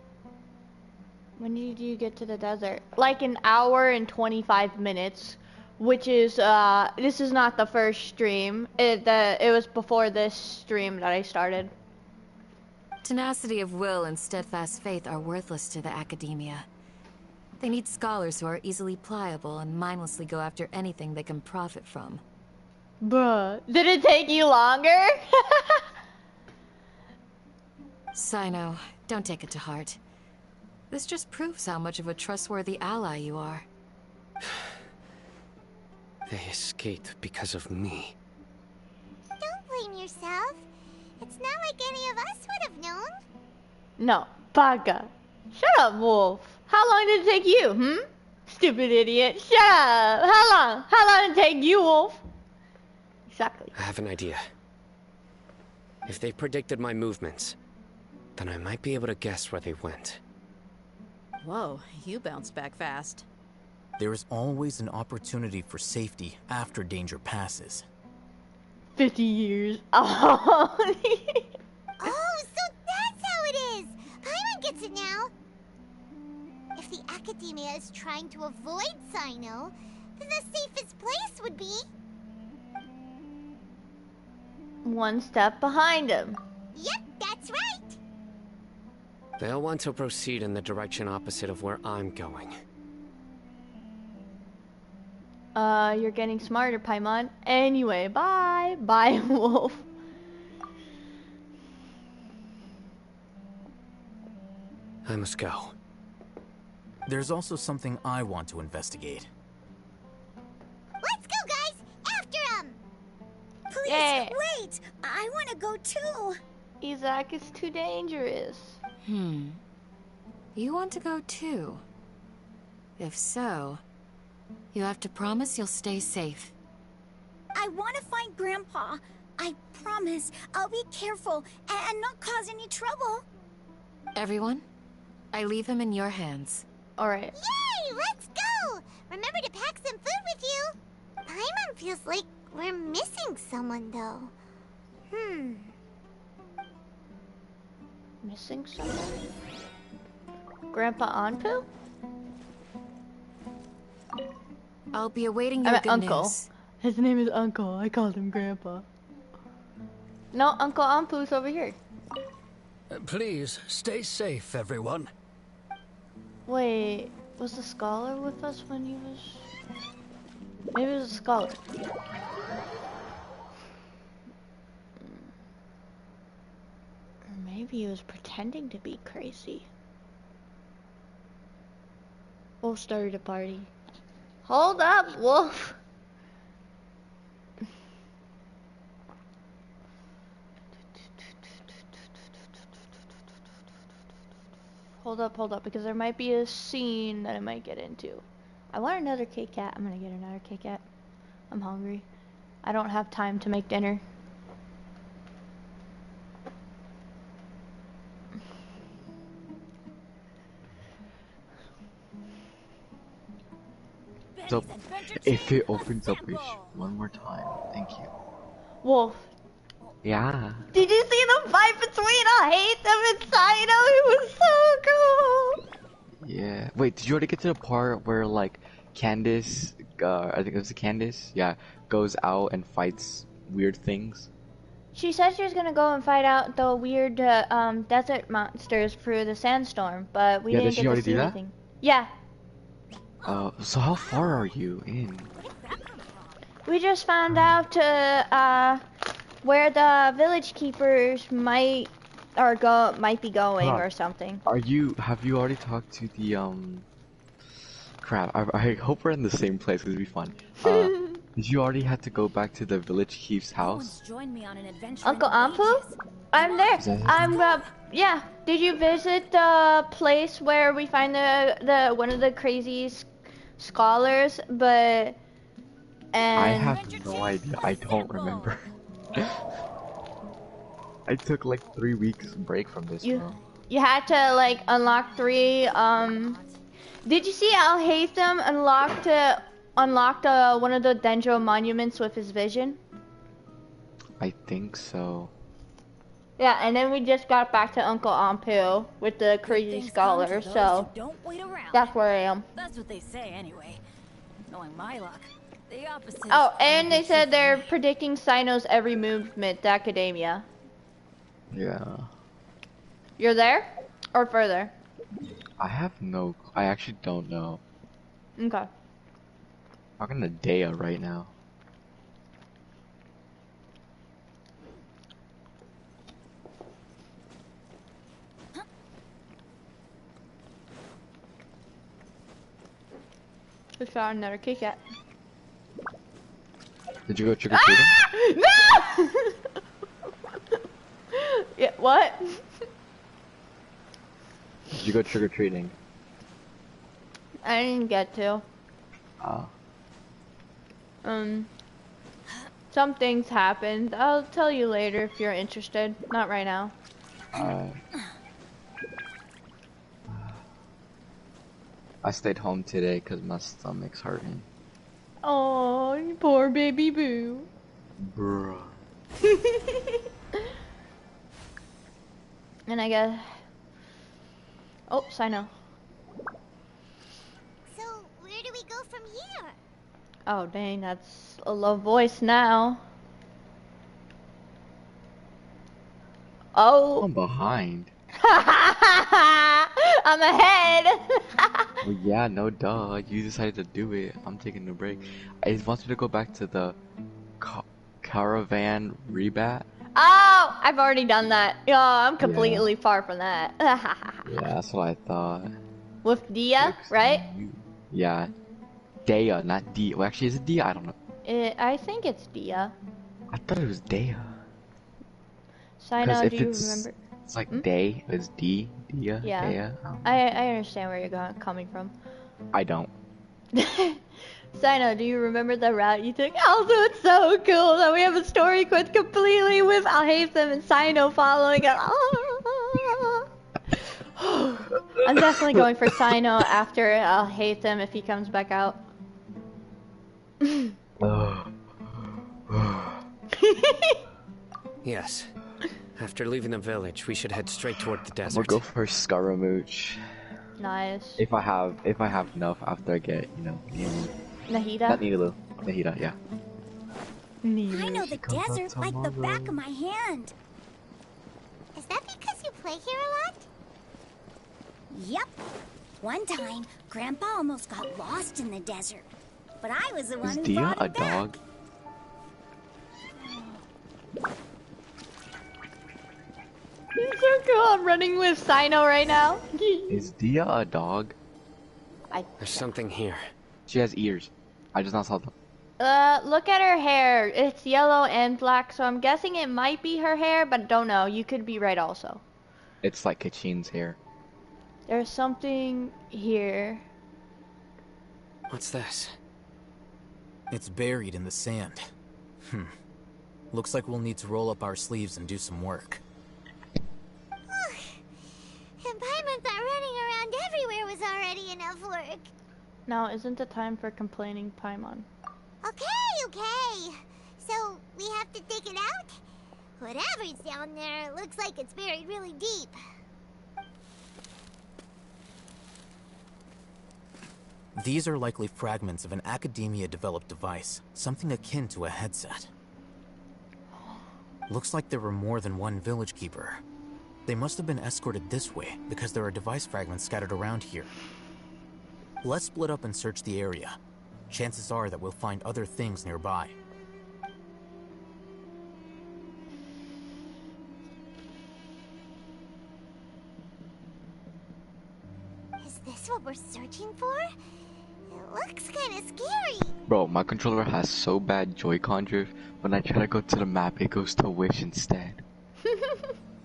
When did you get to the desert? Like an hour and 25 minutes, which is, this is not the first stream. It was before this stream that I started. Tenacity of will and steadfast faith are worthless to the Academia. They need scholars who are easily pliable and mindlessly go after anything they can profit from. Bruh, did it take you longer? Sino, don't take it to heart. This just proves how much of a trustworthy ally you are. They escaped because of me. Don't blame yourself. It's not like any of us would have known. No, Baga. Shut up, Wolf. How long did it take you, Stupid idiot. Shut up. How long? How long did it take you, Wolf? Exactly. I have an idea. If they predicted my movements, then I might be able to guess where they went. Whoa, you bounced back fast. There is always an opportunity for safety after danger passes. 50 years. Oh, Oh, so that's how it is! Paimon gets it now. If the Academia is trying to avoid Sino, then the safest place would be... one step behind him. Yep, that's right! They'll want to proceed in the direction opposite of where I'm going. You're getting smarter, Paimon. Anyway, bye. Bye, Wolf. I must go. There's also something I want to investigate. Let's go, guys! After him! Please, Yeah. wait! I want to go too! Isaac is too dangerous. You want to go too? If so, you have to promise you'll stay safe. I want to find Grandpa. I promise I'll be careful and not cause any trouble. Everyone, I leave him in your hands. Alright. Yay! Let's go! Remember to pack some food with you! Paimon feels like we're missing someone, though. Missing someone? Grandpa Anpu? I'll be awaiting I your meant good Uncle. news. His name is Uncle. I called him Grandpa. No, Uncle Anpu's over here. Please, stay safe, everyone. Wait, was the scholar with us when he was... Maybe it was a scholar. Or maybe he was pretending to be crazy. Wolf started a party. Hold up, Wolf! Hold up, because there might be a scene that I might get into. I want another Kit Kat. I'm gonna get another Kit Kat. I'm hungry. I don't have time to make dinner. So, if it opens up one more time, thank you. Wolf, Yeah. did you see the fight between Haytham and Sino? It was so cool! Yeah. Wait, did you already get to the part where, like, Candace, I think it was Candace, yeah, goes out and fights weird things? She said she was gonna go and fight out the weird desert monsters through the sandstorm, but we Yeah, didn't did she get to already see do that? anything. Yeah, So how far are you in? we just found out where the village keepers might be going Hold on. or something. Have you already talked to the, crap, I hope we're in the same place, 'cause it'd be fun. Did you already have to go back to the village chief's house? Join me on an adventure. Uncle Ampu? I'm there. Is that- I'm yeah. Did you visit the place where we find the one of the crazy scholars? But I have no idea. I don't remember. I took like 3 weeks break from this. You had to like unlock 3. Did you see Al Haytham unlocked one of the Dendro monuments with his vision? I think so. Yeah, and then we just got back to Uncle Ampu with the crazy scholar, so Don't wait around. that's where I am. That's what they say anyway. Knowing my luck, the opposite. Oh, and they said they're predicting Sino's every movement to Academia. Yeah. You're there? Or further? I actually don't know. Okay. Talking to Dea right now. Just got another Kit Kat. Did you go trick or treating? No! Yeah, what? Did you go trick or treating? I didn't get to. Oh. Some things happened. I'll tell you later if you're interested. Not right now. I stayed home today because my stomach's hurting. Oh, you poor baby boo. Bruh. And I guess. Oh, Sino. So, where do we go from here? Oh, dang, that's a low voice now. Oh. I'm behind. I'm ahead. Well, yeah, no duh. You decided to do it. I'm taking a break. It wants me to go back to the caravan rebat. Oh, I've already done that. Oh, I'm completely far from that. Yeah, that's what I thought. With Dia, right? Yeah. Dea, not Dia. Well, actually, is it Dia? I don't know. I think it's Dia. I thought it was Dea. Sino, do you remember? It's like Day, it's D, Dia, Yeah. Dea. Oh. I understand where you're coming from. I don't. Sino, do you remember the route you took? Also, it's so cool that we have a story quest completely with Al Haytham and Sino following us. I'm definitely going for Sino after Al Haytham if he comes back out. Yes. After leaving the village, we should head straight toward the desert. We'll go for Scaramouche. Nice. If I have enough after I get, Nahida? Not Nidalu. Nahida, yeah. I know the desert like the back of my hand. Is that because you play here a lot? Yep. One time, Grandpa almost got lost in the desert. But I was the one who Dia brought a him back. dog? It's so cool. I'm running with Sino right now. Is Dia a dog? There's something here. She has ears. I just not saw them. Look at her hair. It's yellow and black, so I'm guessing it might be her hair, but don't know. You could be right also. It's like Kachin's hair. There's something here. What's this? It's buried in the sand. Looks like we'll need to roll up our sleeves and do some work. And Paimon thought running around everywhere was already enough work. Now isn't the time for complaining, Paimon. Okay. So, we have to dig it out? Whatever's down there, looks like it's buried really deep. These are likely fragments of an Academia-developed device, something akin to a headset. Looks like there were more than one village keeper. They must have been escorted this way, because there are device fragments scattered around here. Let's split up and search the area. Chances are that we'll find other things nearby. Is this what we're searching for? It looks kind of scary. Bro, my controller has so bad Joy-Con drift. When I try to go to the map, it goes to Wish instead.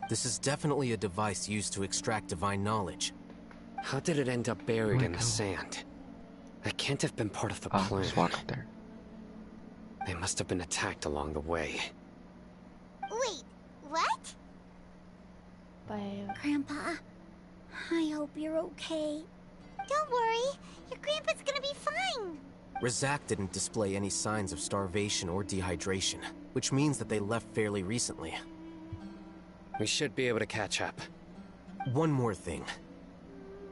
This is definitely a device used to extract divine knowledge. How did it end up buried in the sand? That can't have been part of the plan. Just walk up there. They must have been attacked along the way. Wait, what? By... Grandpa, I hope you're okay. Don't worry, your grandpa's gonna be fine. Razak didn't display any signs of starvation or dehydration, which means that they left fairly recently. We should be able to catch up. One more thing.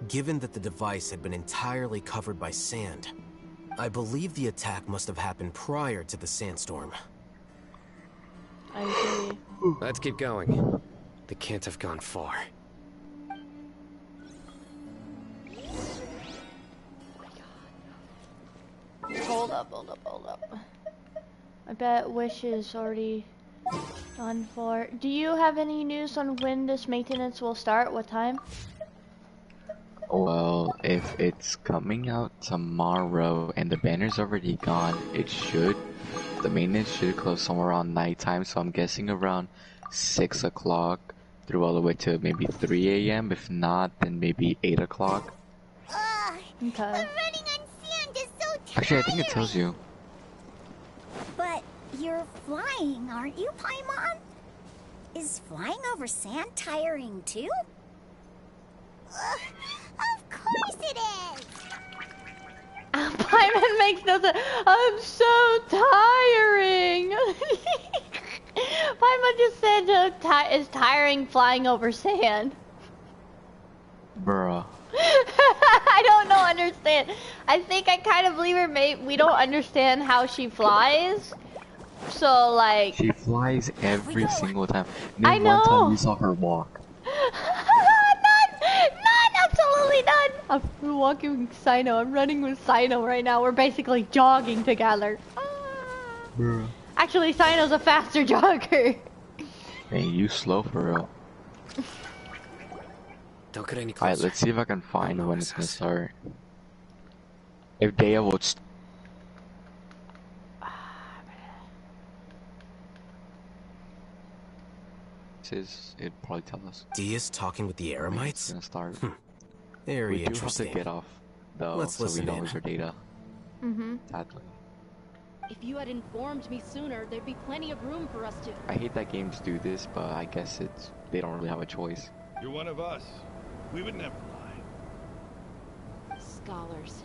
Given that the device had been entirely covered by sand, I believe the attack must have happened prior to the sandstorm. I agree. Let's keep going. They can't have gone far. Hold up. I bet Wish is already done for. Do you have any news on when this maintenance will start? What time? Well, if it's coming out tomorrow and the banner's already gone, the maintenance should close somewhere around nighttime, so I'm guessing around 6 o'clock through all the way to maybe 3 a.m. If not, then maybe 8 o'clock. Okay. Running on sand is so tiring. Actually, I think it tells you. But you're flying, aren't you, Paimon? Is flying over sand tiring too? Of course it is. Paimon makes no sense. I'm so tiring. Paimon just said it's tiring flying over sand. Bruh. I don't understand. I think I kind of believe her, mate. We don't understand how she flies. So, like... She flies every single time. I Name know. one time you saw her walk. None! Absolutely none! I'm walking with Sino. I'm running with Sino right now. We're basically jogging together. Bruh. Actually, Sino's a faster jogger. Man, you slow for real. Don't get any closer. Alright, let's see if I can find when it's gonna start. If Daya will it'd probably tell us. Dia's talking with the Eremites? It's gonna start. Very we do have to interesting. get off, though, Let's so we listen know in. it's our data. Mm-hmm. Sadly. If you had informed me sooner, there'd be plenty of room for us to... I hate that games do this, but I guess they don't really have a choice. You're one of us. We would never lie. Scholars.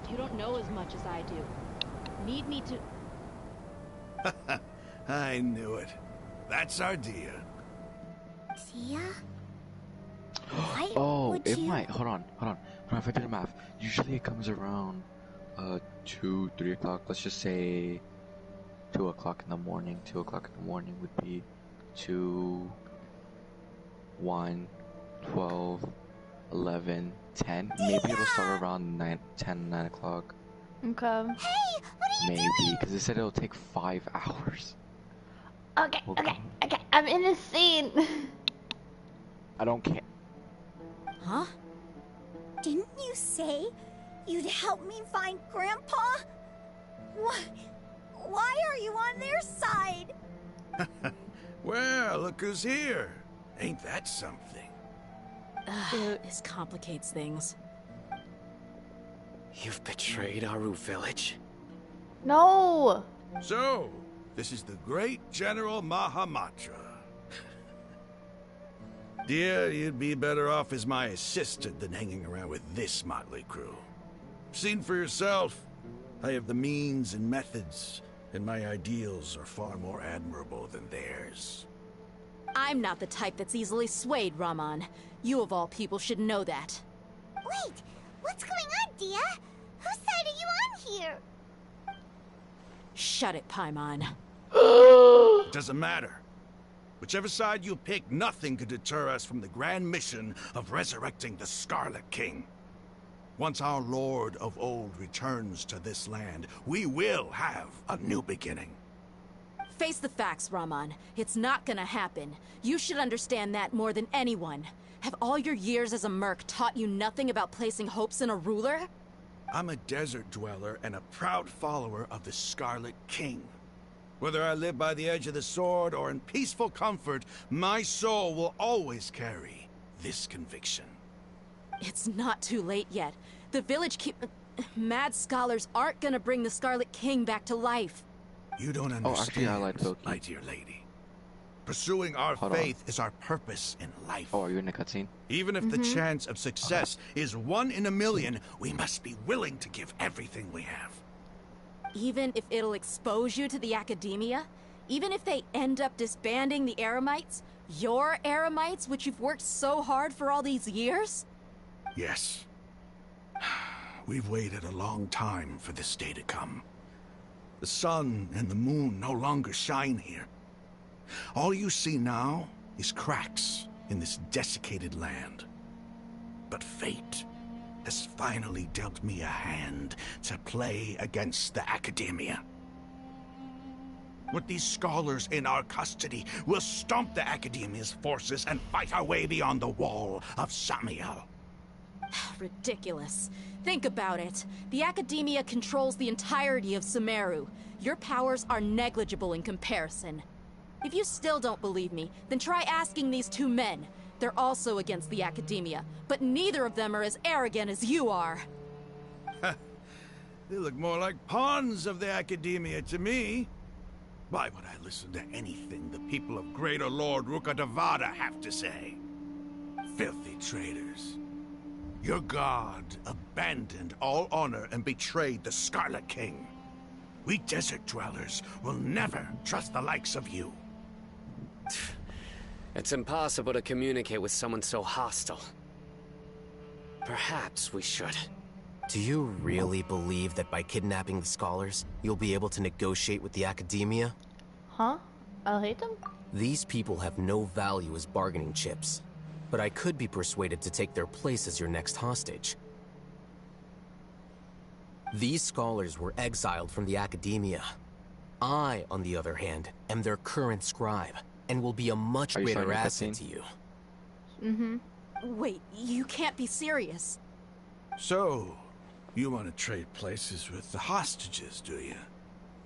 You don't know as much as I do. Need me to... I knew it. That's our Dia. Dia? Oh, it might. Hold on. If I do the math, usually it comes around 2, 3 o'clock. Let's just say 2 o'clock in the morning. 2 o'clock in the morning would be 2, 1, 12, 11, 10. Maybe it'll start around 9 o'clock. Okay. Hey, what are you Maybe, because it said it'll take 5 hours. Okay. I'm in a scene. I don't care. Huh? Didn't you say you'd help me find Grandpa? Why are you on their side? Well, look who's here. Ain't that something? This complicates things. You've betrayed Aru village? No! So, this is the great General Mahamatra. Dear, you'd be better off as my assistant than hanging around with this motley crew. Seen for yourself, I have the means and methods, and my ideals are far more admirable than theirs. I'm not the type that's easily swayed, Raman. You of all people should know that. Wait, what's going on, Dia? Whose side are you on here? Shut it, Paimon. Doesn't matter. Whichever side you pick, nothing could deter us from the grand mission of resurrecting the Scarlet King. Once our Lord of Old returns to this land, we will have a new beginning. Face the facts, Raman. It's not gonna happen. You should understand that more than anyone. Have all your years as a merc taught you nothing about placing hopes in a ruler? I'm a desert dweller and a proud follower of the Scarlet King. Whether I live by the edge of the sword or in peaceful comfort, my soul will always carry this conviction. It's not too late yet. The village mad scholars aren't gonna bring the Scarlet King back to life. You don't understand, Oh, actually, I like Loki. my dear lady. Pursuing our Hold on. faith is our purpose in life. Oh, are you in a cutscene? Even if the chance of success is 1 in a million, we must be willing to give everything we have. Even if it'll expose you to the academia? Even if they end up disbanding the Eremites? Your Eremites, which you've worked so hard for all these years? Yes. We've waited a long time for this day to come. The sun and the moon no longer shine here. All you see now is cracks in this desiccated land. But fate has finally dealt me a hand to play against the academia. With these scholars in our custody, we'll stomp the academia's forces and fight our way beyond the wall of Samiel. Ridiculous. Think about it. The academia controls the entirety of Sumeru. Your powers are negligible in comparison. If you still don't believe me, then try asking these 2 men. They're also against the academia, but neither of them are as arrogant as you are. They look more like pawns of the academia to me. Why would I listen to anything the people of Greater Lord Rukkhadevada have to say? Filthy traitors. Your god abandoned all honor and betrayed the Scarlet King. We desert dwellers will never trust the likes of you. It's impossible to communicate with someone so hostile. Perhaps we should. Do you really believe that by kidnapping the scholars, you'll be able to negotiate with the academia? Huh? I'll hate them? These people have no value as bargaining chips, but I could be persuaded to take their place as your next hostage. These scholars were exiled from the academia. I, on the other hand, am their current scribe, and will be a much greater asset to you. Wait, you can't be serious. So, you want to trade places with the hostages, do you?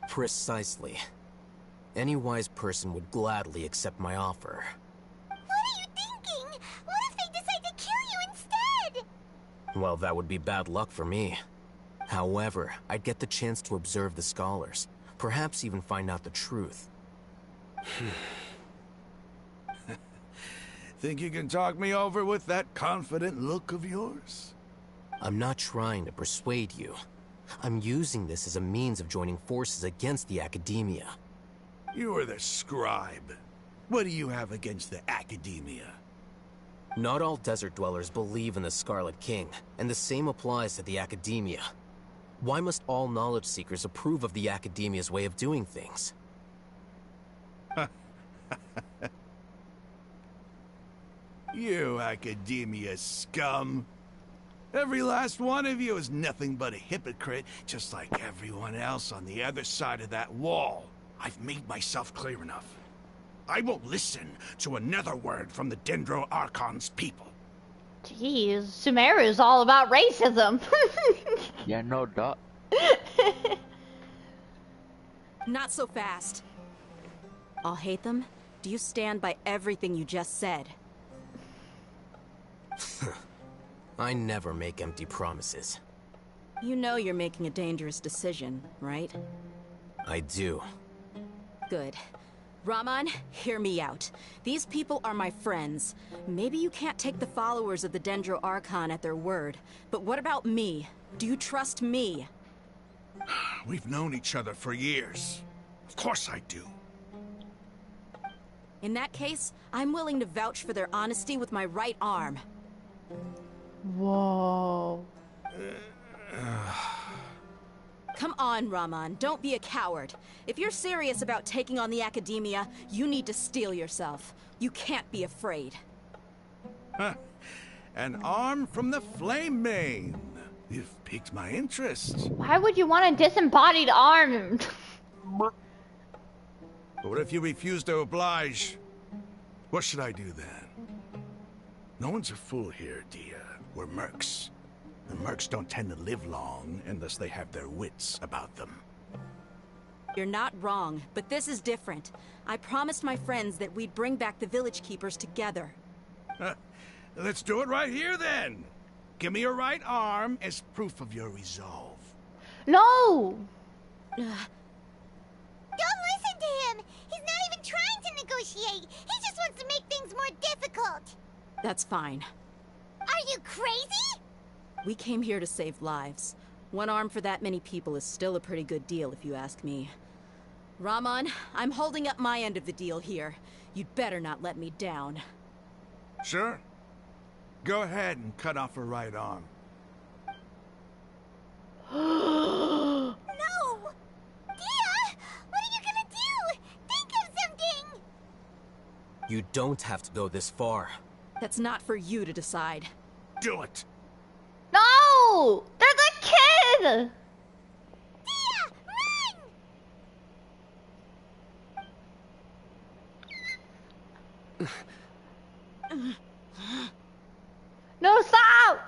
Precisely. Any wise person would gladly accept my offer. What are you thinking? What if they decide to kill you instead? Well, that would be bad luck for me. However, I'd get the chance to observe the scholars, perhaps even find out the truth. Think you can talk me over with that confident look of yours? I'm not trying to persuade you. I'm using this as a means of joining forces against the academia. You are the scribe. What do you have against the academia? Not all desert dwellers believe in the Scarlet King, and the same applies to the academia. Why must all knowledge seekers approve of the academia's way of doing things? You academia scum. Every last one of you is nothing but a hypocrite, just like everyone else on the other side of that wall. I've made myself clear enough. I won't listen to another word from the Dendro Archon's people. Jeez, Sumeru's all about racism. Yeah, no doubt. Not so fast. I'll hate them. Do you stand by everything you just said? I never make empty promises. You know you're making a dangerous decision, right? I do. Good. Raman, hear me out. These people are my friends. Maybe you can't take the followers of the Dendro Archon at their word, but what about me? Do you trust me? We've known each other for years. Of course I do. In that case, I'm willing to vouch for their honesty with my right arm. Whoa. Come on, Raman, don't be a coward. If you're serious about taking on the academia, you need to steel yourself. You can't be afraid. An arm from the Flame Mane. You've piqued my interest. Why would you want a disembodied arm? But what if you refuse to oblige? What should I do then? No one's a fool here, Dia. We're mercs. And mercs don't tend to live long unless they have their wits about them. You're not wrong, but this is different. I promised my friends that we'd bring back the village keepers together. Let's do it right here then. Give me your right arm as proof of your resolve. No! Don't listen to him! He's not even trying to negotiate. He just wants to make things more difficult. That's fine. Are you crazy? We came here to save lives. One arm for that many people is still a pretty good deal, if you ask me. Rahman, I'm holding up my end of the deal here. You'd better not let me down. Sure. Go ahead and cut off her right arm. No! Dia! What are you gonna do? Think of something! You don't have to go this far. That's not for you to decide. Do it! No! They're the kid! Dia! Run! No, stop!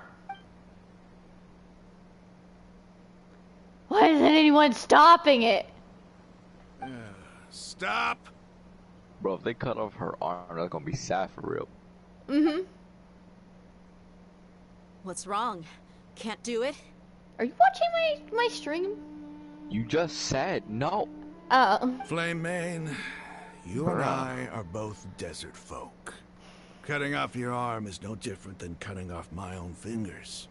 Why isn't anyone stopping it? Stop! Bro, if they cut off her arm, that's gonna be sad for real. Mm-hmm. What's wrong? Can't do it? Are you watching my stream? You just said no. Oh. Flame Mane, you and I are both desert folk. Cutting off your arm is no different than cutting off my own fingers.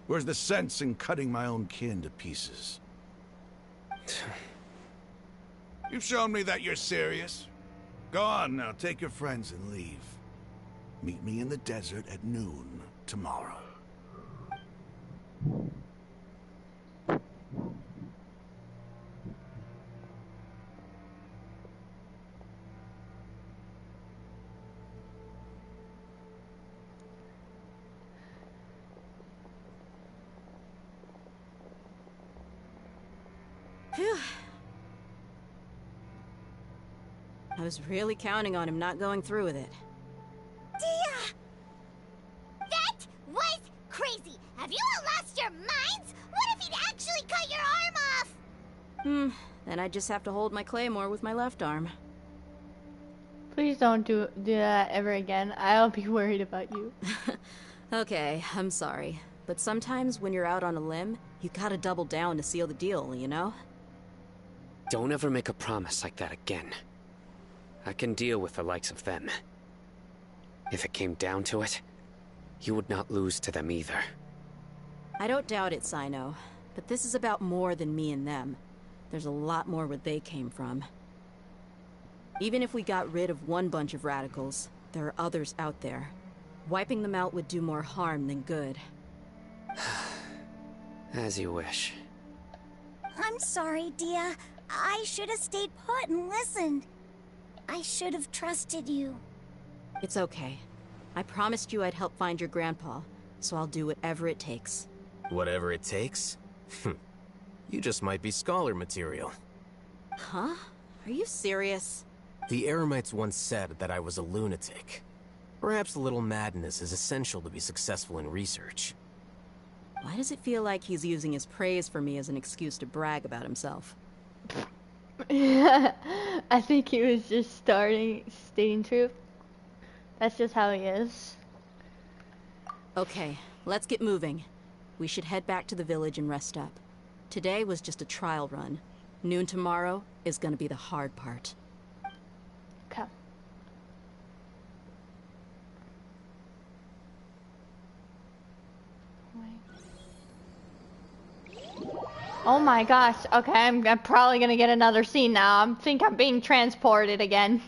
Where's the sense in cutting my own kin to pieces? You've shown me that you're serious. Go on now, take your friends and leave. Meet me in the desert at noon tomorrow. Phew. I was really counting on him not going through with it. Dia! That was crazy! Have you all lost your minds? What if he'd actually cut your arm off? Then I just have to hold my claymore with my left arm. Please don't do that ever again. I'll be worried about you. Okay, I'm sorry. But sometimes when you're out on a limb, you gotta double down to seal the deal, you know? Don't ever make a promise like that again. I can deal with the likes of them. If it came down to it, you would not lose to them either. I don't doubt it, Sino. But this is about more than me and them. There's a lot more where they came from. Even if we got rid of one bunch of radicals, there are others out there. Wiping them out would do more harm than good. As you wish. I'm sorry, Dia. I should have stayed put and listened. I should have trusted you. It's okay. I promised you I'd help find your grandpa, so I'll do whatever it takes. Whatever it takes? You just might be scholar material. Huh? Are you serious? The Eremites once said that I was a lunatic. Perhaps a little madness is essential to be successful in research. Why does it feel like he's using his praise for me as an excuse to brag about himself? I think he was just stating truth. That's just how he is. Okay, let's get moving. We should head back to the village and rest up. Today was just a trial run. Noon tomorrow is gonna be the hard part. Okay. Oh my gosh. Okay, I'm probably gonna get another scene now. I think I'm being transported again.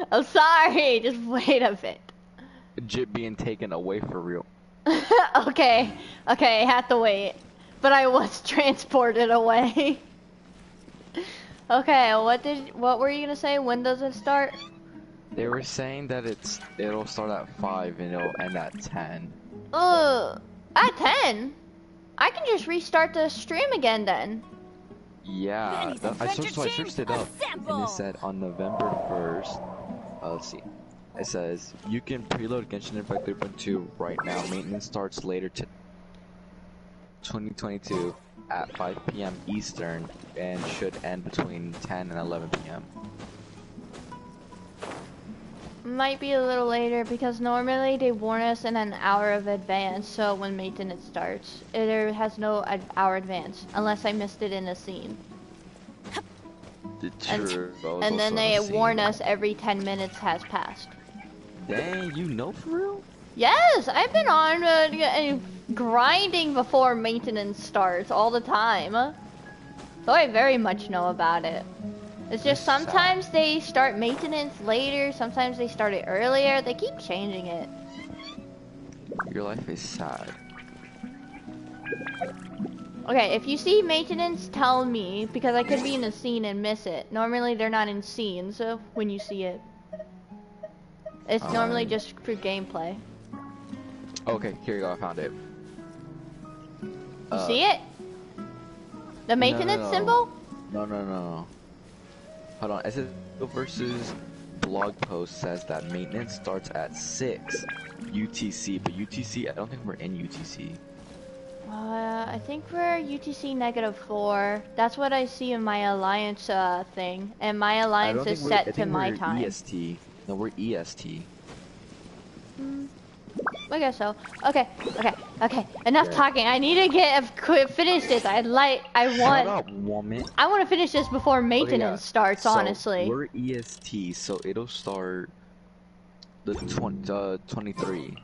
I'm sorry. Just wait a bit. Legit being taken away for real. Okay. Okay, I have to wait. But I was transported away. Okay, what were you gonna say? When does it start? They were saying that it'll start at 5 and it'll end at 10. At 10? I can just restart the stream again then. Yeah, I searched it up, and it said on November 1st, let's see, it says, you can preload Genshin Impact 3.2 right now, maintenance starts later to 2022 at 5 p.m. Eastern, and should end between 10 and 11 p.m. Might be a little later because normally they warn us in an hour of advance, so when maintenance starts. It has no hour advance, unless I missed it in a scene. And then they warn us every 10 minutes has passed. Dang, you know for real? Yes, I've been on grinding before maintenance starts all the time. So I very much know about it. It's just sometimes they start maintenance later, sometimes they start it earlier. They keep changing it. Your life is sad. Okay, if you see maintenance, tell me, because I could be in a scene and miss it. Normally they're not in scenes when you see it. It's normally just for gameplay. Okay, here you go, I found it. You see it? The maintenance symbol? No. Hold on, it says versus blog post says that maintenance starts at 6 UTC, but UTC, I don't think we're in UTC. I think we're UTC -4. That's what I see in my alliance thing, and my alliance is set to my time. EST. No, we're EST. I guess so. Okay. Enough talking. I need to finish this. Shut up, woman. I want to finish this before maintenance starts. So honestly. We're EST, so it'll start the 23.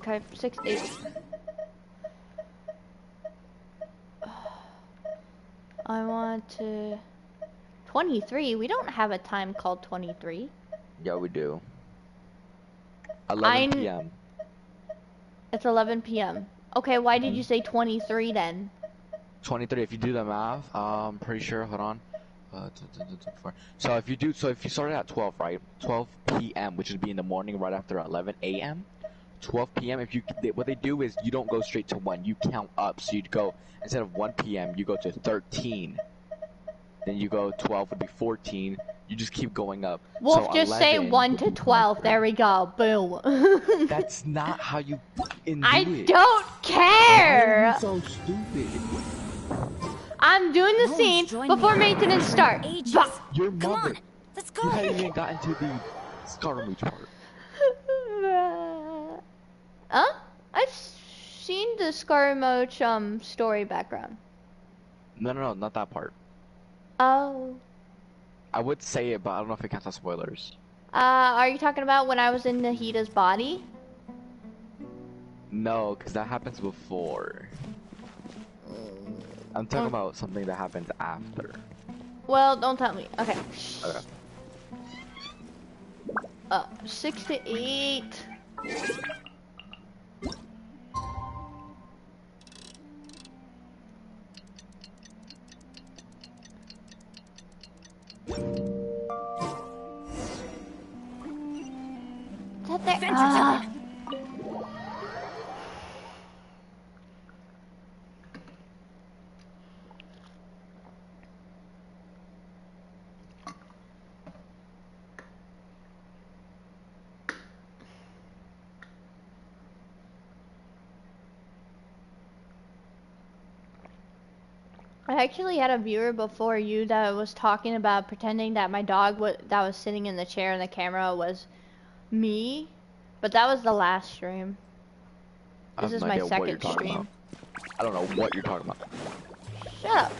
Okay, 6, 8. I want to 23. We don't have a time called 23. Yeah, we do. 11 p.m. It's 11 p.m. Okay, why did you say 23 then? 23. If you do the math, I'm pretty sure. Hold on. So if you started at 12, right? 12 p.m., which would be in the morning, right after 11 a.m. 12 p.m. What they do is you don't go straight to 1. You count up. So you'd go instead of 1 p.m. you go to 13. Then you go 12 would be 14. You just keep going up. Wolf, so just say 1 to 12. There we go. Boom. That's not how you I don't care. Why are you so stupid? I'm doing the scene before maintenance starts. Your mother. Come on, let's go. You haven't even gotten to the Scaramouche part. Huh? I've seen the Scaramouche story background. No, not that part. Oh. I would say it, but I don't know if it counts as spoilers. Are you talking about when I was in Nahida's body? No, because that happens before. I'm talking about something that happens after. Well, don't tell me. Okay. Okay. 6 to 8. I actually had a viewer before you that was talking about pretending that my dog that was sitting in the chair in the camera was me, but that was the last stream. This is my second stream. I don't know what you're talking about. Shut up.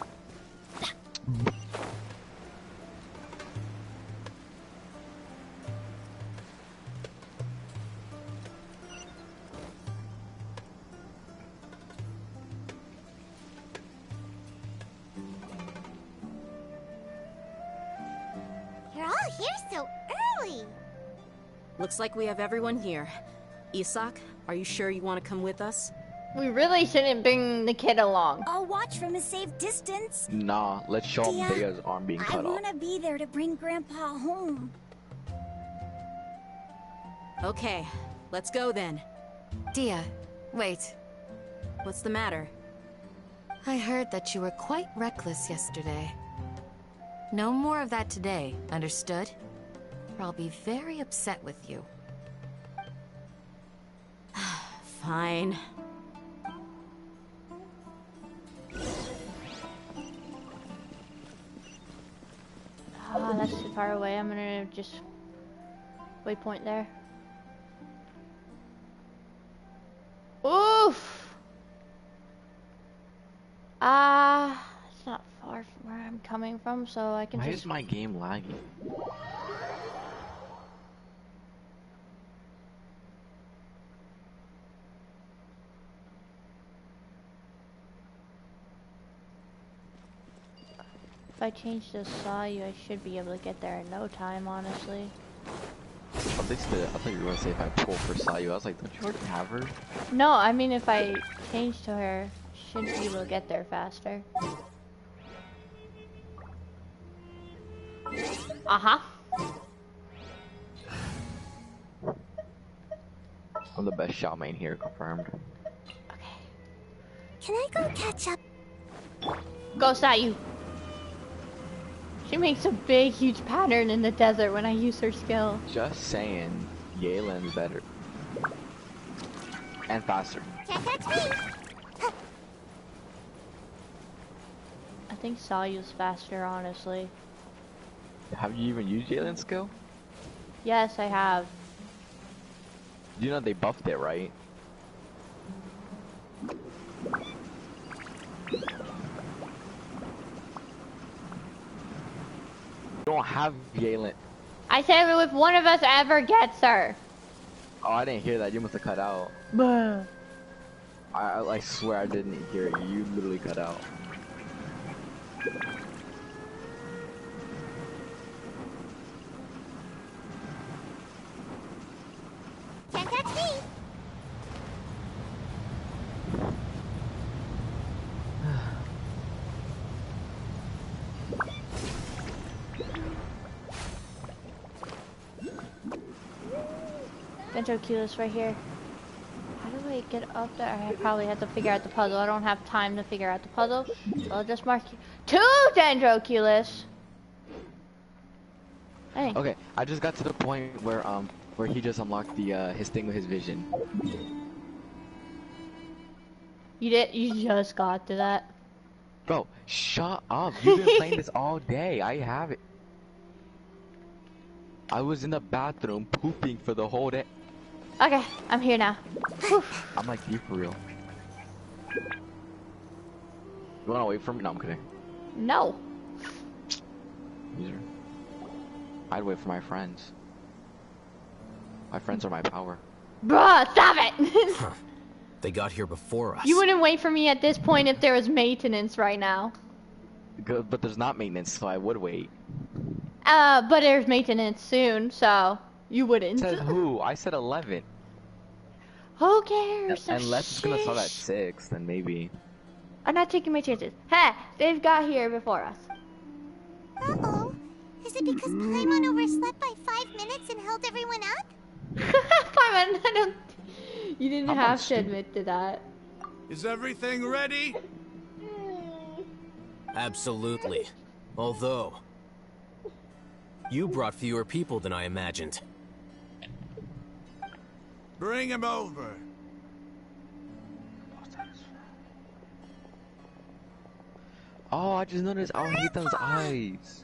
You're all here so early. Looks like we have everyone here. Isak, are you sure you want to come with us? We really shouldn't bring the kid along. I'll watch from a safe distance. Nah, let's show him Dea's arm being cut off. I want to be there to bring Grandpa home. Okay, let's go then. Dia, wait. What's the matter? I heard that you were quite reckless yesterday. No more of that today, understood? Or I'll be very upset with you. Fine. Ah, that's too far away. I'm gonna just waypoint there. Oof! It's not far from where I'm coming from, so I can Why just... is my game lagging? If I change to Sayu, I should be able to get there in no time, honestly. I thought you were gonna say if I pull for Sayu. I was like, don't you already have her? No, I mean if I change to her, I should be able to get there faster. Uh-huh. I'm the best Xiao main here, confirmed. Can I go catch up? Go Sayu. She makes a big, huge pattern in the desert when I use her skill. Just saying, Yaylin's better. And faster. Can't catch me! I think Sayu's faster, honestly. Have you even used Yaylin's skill? Yes, I have. You know they buffed it, right? You don't have Yaylin. I said if one of us ever gets her. Oh, I didn't hear that. You must have cut out. Bruh. I swear I didn't hear it. You literally cut out. Can't catch me! Ventriculus right here. How do I get up there? I probably have to figure out the puzzle. I don't have time to figure out the puzzle. So I'll just mark 2 Dendroculus. Hey. Okay, I just got to the point where he just unlocked the his thing with his vision. You did? You just got to that? Bro, shut up. You've been playing this all day. I have it. I was in the bathroom pooping for the whole day. Okay, I'm here now. I'm like, you for real. You wanna wait for me? No, I'm kidding. No. Loser. I'd wait for my friends. My friends are my power. Bruh, stop it! They got here before us. You wouldn't wait for me at this point if there was maintenance right now. Good, but there's not maintenance, so I would wait. But there's maintenance soon, so you wouldn't. Said who? I said 11. Who cares? Unless it's gonna start at 6, then maybe. I'm not taking my chances. Hey, they've got here before us. Uh-oh. Is it because Paimon overslept by 5 minutes and held everyone up? Paimon, I don't... You didn't have to admit to that. Is everything ready? Absolutely. Although, you brought fewer people than I imagined. Bring him over. Oh, I just noticed Alhita's eyes.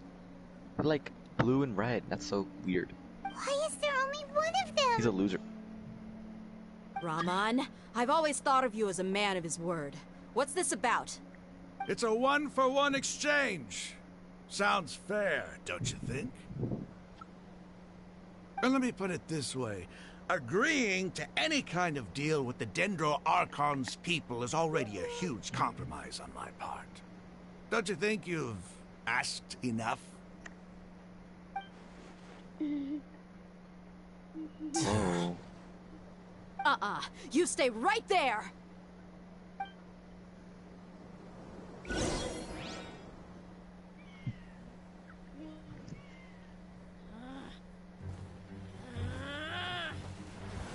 They're like blue and red. That's so weird. Why is there only one of them? He's a loser. Raman, I've always thought of you as a man of his word. What's this about? It's a 1-for-1 exchange. Sounds fair, don't you think? And let me put it this way. Agreeing to any kind of deal with the Dendro Archon's people is already a huge compromise on my part. Don't you think you've asked enough? Oh. You stay right there!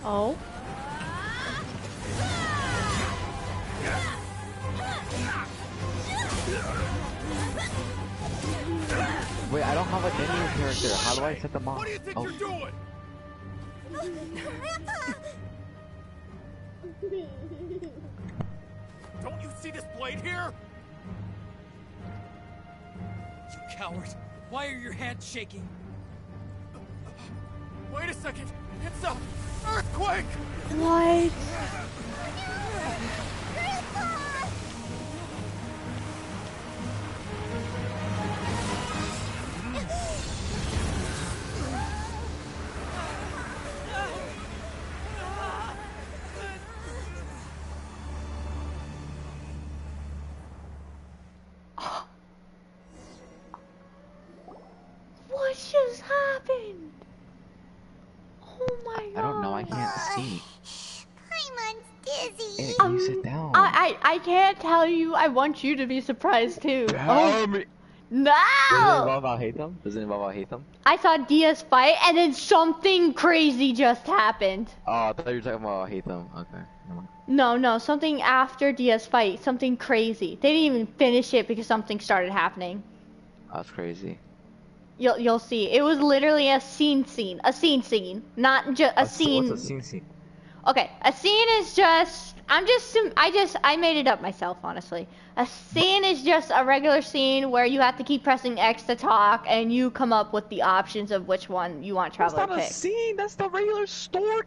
Oh? Wait, I don't have a Dendro character. How do I set them off? What do you think you're doing? Don't you see this blade here? You coward! Why are your hands shaking? Wait a second! It's a earthquake! What? What just happened? Oh my god. I don't know, I can't see. Paimon's dizzy. Hey, can you sit down? I can't tell you. I want you to be surprised too. Tell me. No! Does it involve Al Haitham? Does it involve Al Haitham? I saw Diaz fight and then something crazy just happened. Oh, I thought you were talking about Al Haitham. Okay. Never mind. No, something after Diaz fight, something crazy. They didn't even finish it because something started happening. That's crazy. You'll see. It was literally a scene, not just a scene. What's a scene? Okay, a scene is just. I made it up myself, honestly. A scene is just a regular scene where you have to keep pressing X to talk, and you come up with the options of which one you want Traveler to pick. That's not a scene. That's the regular story.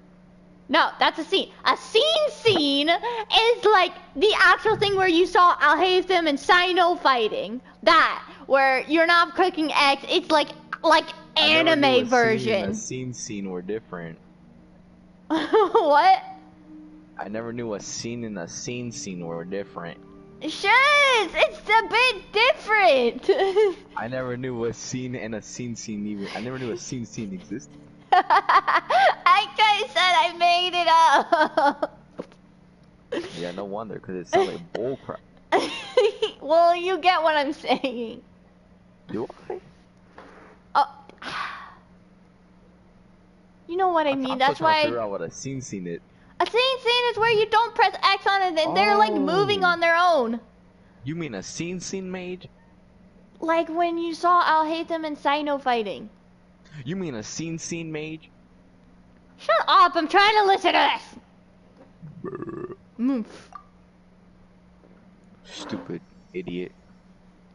No, that's a scene. A scene is like the actual thing where you saw Al Haitham and Sino fighting. That where you're not clicking X. It's like anime version. A scene were different. What? I never knew a scene and a scene were different. Sure, it's a bit different. I never knew a scene and a scene even. I never knew a scene existed. I said I made it up. Yeah, no wonder, because it sounds like bullcrap. Well, you get what I'm saying. Do I? Oh. You know what I mean. I'm That's still trying why. to figure out what a scene is. A scene is where you don't press X on it and they're like moving on their own. You mean a scene mage? Like when you saw Al Haitham and Sino fighting. You mean a scene mage? Shut up, I'm trying to listen to this. Move. Stupid idiot.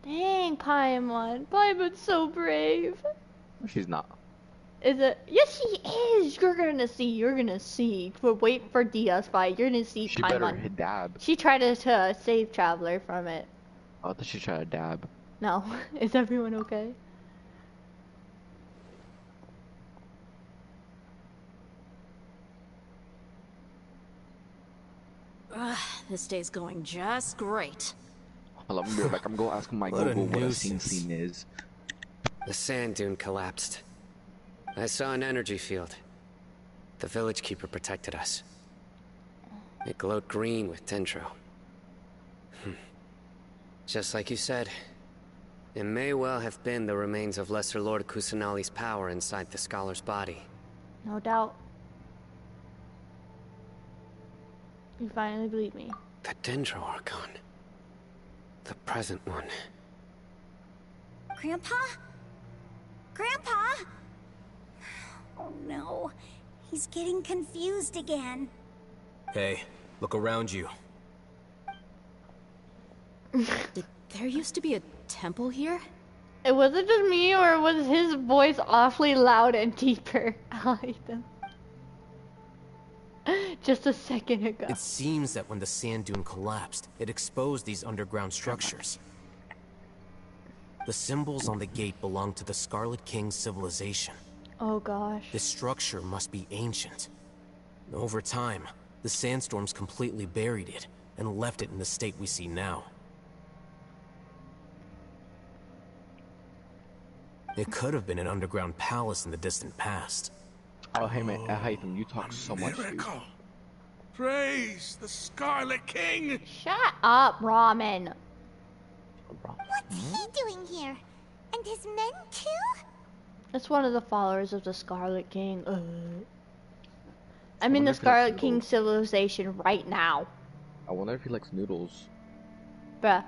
Dang, Paimon. Paimon's so brave. She's not. Is it? Yes, she is. You're gonna see. But wait for Diaz fight. You're gonna see She Paimon. better hit dab. She tried to save Traveler from it. Oh, I thought she tried to dab. No. Is everyone okay? This day's going just great. Hold up, I'm be right back. I'm going to ask my What a Google what a nuisance. scene is. The sand dune collapsed. I saw an energy field. The village keeper protected us. It glowed green with dendro. Just like you said, it may well have been the remains of Lesser Lord Kusanali's power inside the scholar's body. No doubt. You finally believe me. The Dendro Archon. The present one. Grandpa? Grandpa? Oh no. He's getting confused again. Hey, look around you. There used to be a temple here? It wasn't just me, or was his voice awfully loud and deeper? I like them. Just a second ago. It seems that when the sand dune collapsed, it exposed these underground structures. The symbols on the gate belong to the Scarlet King's civilization. Oh gosh. This structure must be ancient. Over time, the sandstorms completely buried it and left it in the state we see now. It could have been an underground palace in the distant past. Oh, hey man, Haitham, you talk so much, dude. Miracle! Praise the Scarlet King! Shut up, Ramen. What's he doing here? And his men too? That's one of the followers of the Scarlet King. I'm in the Scarlet King civilization right now. I wonder if he likes noodles. Bruh.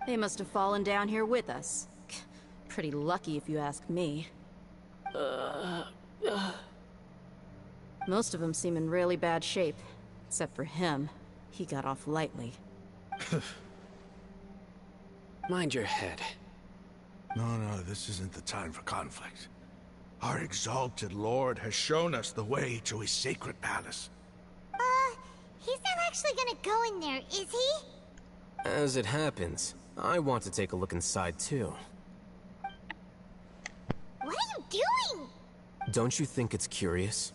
They must have fallen down here with us. Pretty lucky if you ask me. Most of them seem in really bad shape. Except for him. He got off lightly. Mind your head. No, this isn't the time for conflict. Our exalted lord has shown us the way to his sacred palace. He's not actually gonna go in there, is he? As it happens, I want to take a look inside too. What are you doing? Don't you think it's curious?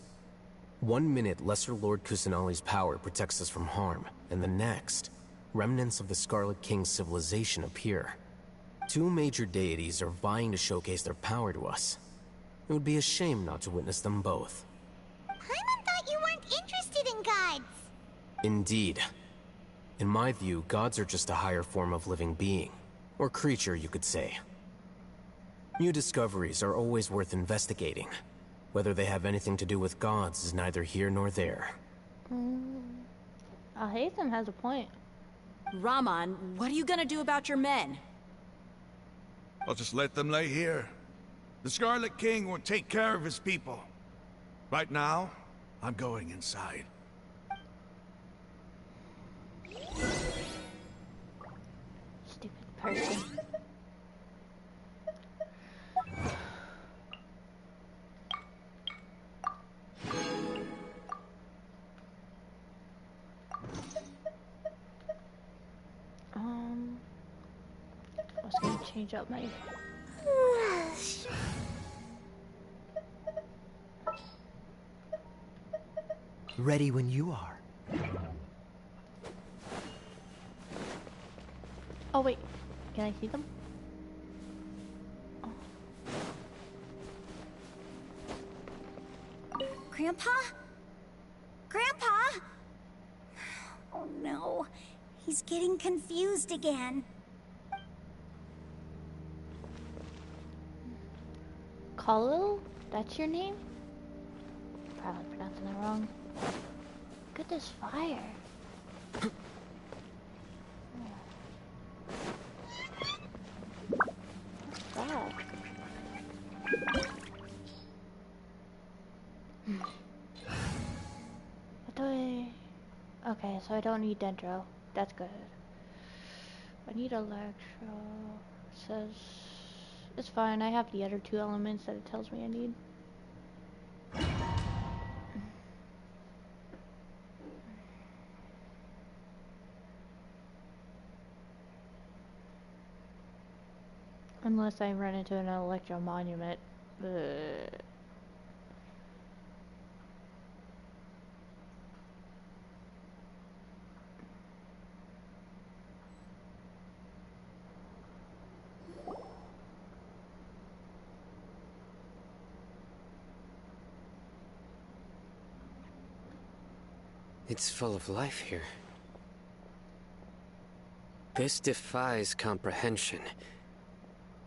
1 minute, Lesser Lord Kusanali's power protects us from harm, and the next, remnants of the Scarlet King's civilization appear. Two major deities are vying to showcase their power to us. It would be a shame not to witness them both. Paimon thought you weren't interested in gods. Indeed. In my view, gods are just a higher form of living being. Or creature, you could say. New discoveries are always worth investigating. Whether they have anything to do with gods is neither here nor there. Hatham has a point. Rahman, what are you gonna do about your men? I'll just let them lay here. The Scarlet King will take care of his people. Right now, I'm going inside. Stupid person. I was gonna change up my... Ready when you are. Oh wait, can I see them? Grandpa? Grandpa? Oh no, he's getting confused again. Khalil? That's your name? Probably pronouncing that wrong. Look at this fire. What's that? What do I... Okay, so I don't need Dendro. That's good. I need Electro. It says... It's fine, I have the other two elements that it tells me I need. Unless I run into an Electro Monument. Ugh. It's full of life here. This defies comprehension.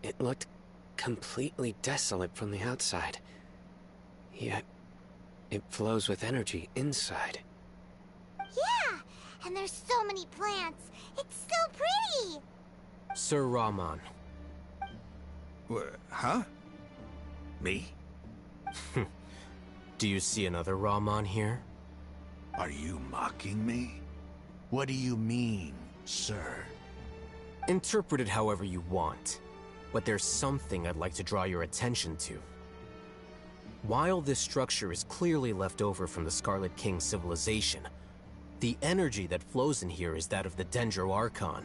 It looked completely desolate from the outside. Yet, it flows with energy inside. Yeah, and there's so many plants. It's so pretty. Sir Rahman. Huh? Me? Do you see another Rahman here? Are you mocking me? What do you mean, sir? Interpret it however you want. But there's something I'd like to draw your attention to. While this structure is clearly left over from the Scarlet King civilization, the energy that flows in here is that of the Dendro Archon.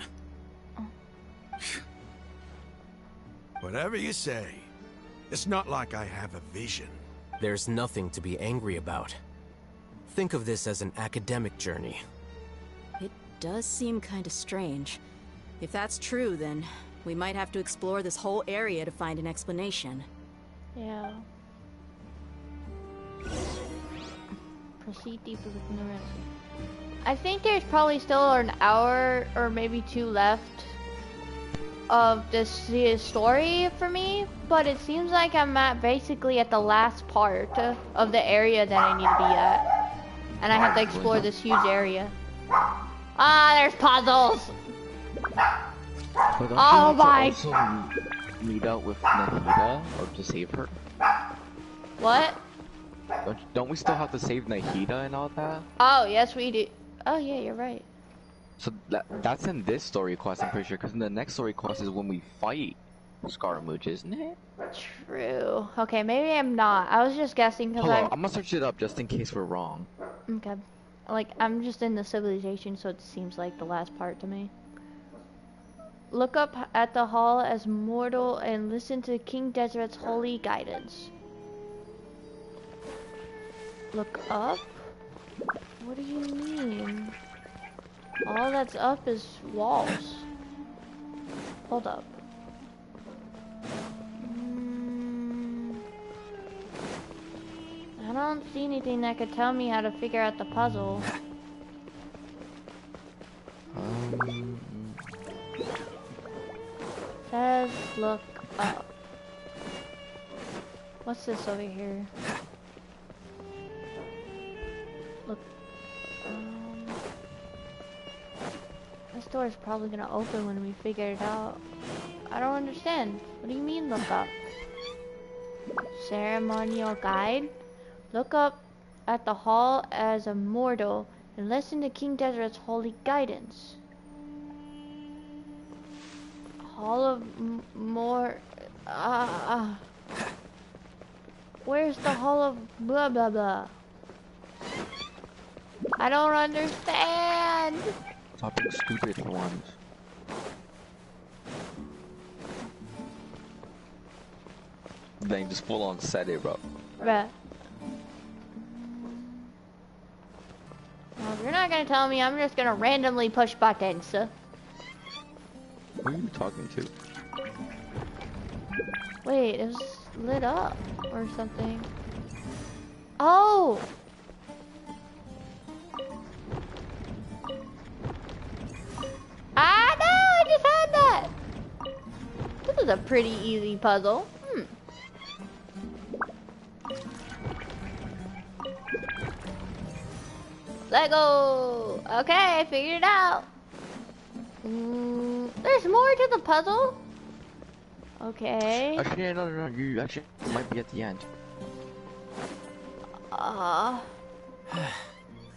Whatever you say. It's not like I have a vision. There's nothing to be angry about. Think of this as an academic journey. It does seem kind of strange. If that's true, then we might have to explore this whole area to find an explanation. Yeah. Proceed deeper with the rest. I think there's probably still an hour or maybe two left of this story for me, but it seems like I'm basically at the last part of the area that I need to be at. And I have to explore this huge area. Ah, there's puzzles! Oh my! Also meet out with Nahida or to save her. What? Don't we still have to save Nahida and all that? Oh yes, we do. Oh yeah, you're right. So that's in this story quest, I'm pretty sure, because in the next story quest is when we fight Scaramouche, isn't it? True. Okay, maybe I'm not. I was just guessing because I'm gonna search it up just in case we're wrong. Okay. Like, I'm just in the civilization, so it seems like the last part to me. Look up at the hall as mortal and listen to King Desret's holy guidance. Look up? What do you mean? All that's up is walls. Hold up. I don't see anything that could tell me how to figure out the puzzle. Says look up. What's this over here? Look. This door is probably gonna open when we figure it out. I don't understand. What do you mean look up? Ceremonial guide? Look up at the hall as a mortal and listen to King Deseret's holy guidance. Hall of where's the hall of blah blah blah? I don't understand. Stop being stupid for once. Then just full on said it, bro. Bruh. Well, if you're not gonna tell me, I'm just gonna randomly push buttons. Who are you talking to? Wait, it was lit up or something. Oh! Ah, no! I just had that! This is a pretty easy puzzle. Lego! Okay, I figured it out. There's more to the puzzle? Okay. Actually, no, you actually might be at the end.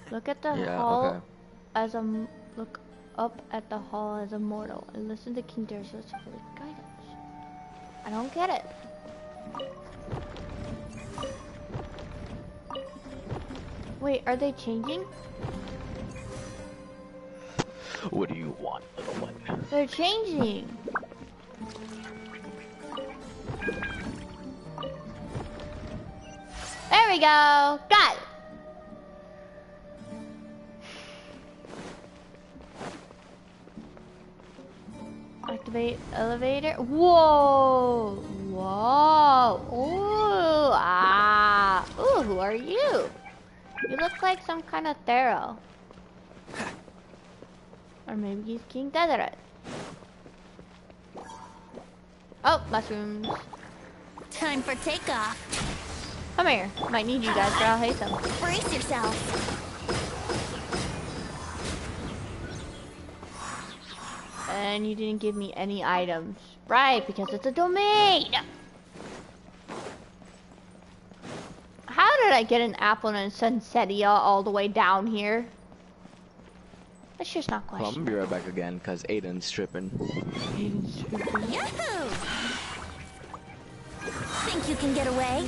Look at the hall as a look up at the hall as a mortal and listen to King Deseret's holy guidance. I don't get it. Wait, are they changing? What do you want, little one? They're changing. There we go. Got it. Activate elevator. Whoa. Whoa. Ooh. Ah. Ooh, who are you? You look like some kind of Thero. Or maybe he's King Deseret. Oh, mushrooms. Time for takeoff. Come here. Might need you guys, but I'll hate them. Brace yourself. And you didn't give me any items. Right, because it's a domain. How did I get an apple and a sunsetia all the way down here? Let's just not question. Well, I'm gonna be right back again, because Aiden's tripping. Yahoo! Think you can get away?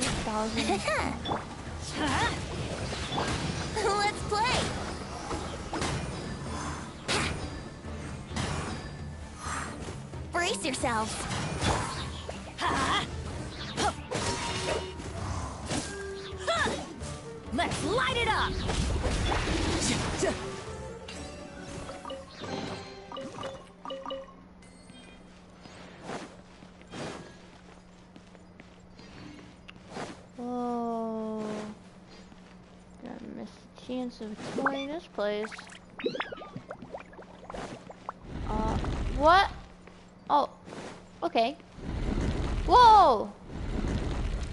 Let's play! Brace yourselves! Let's light it up! Whoa. Gonna miss the chance of exploring this place. What? Oh, okay. Whoa!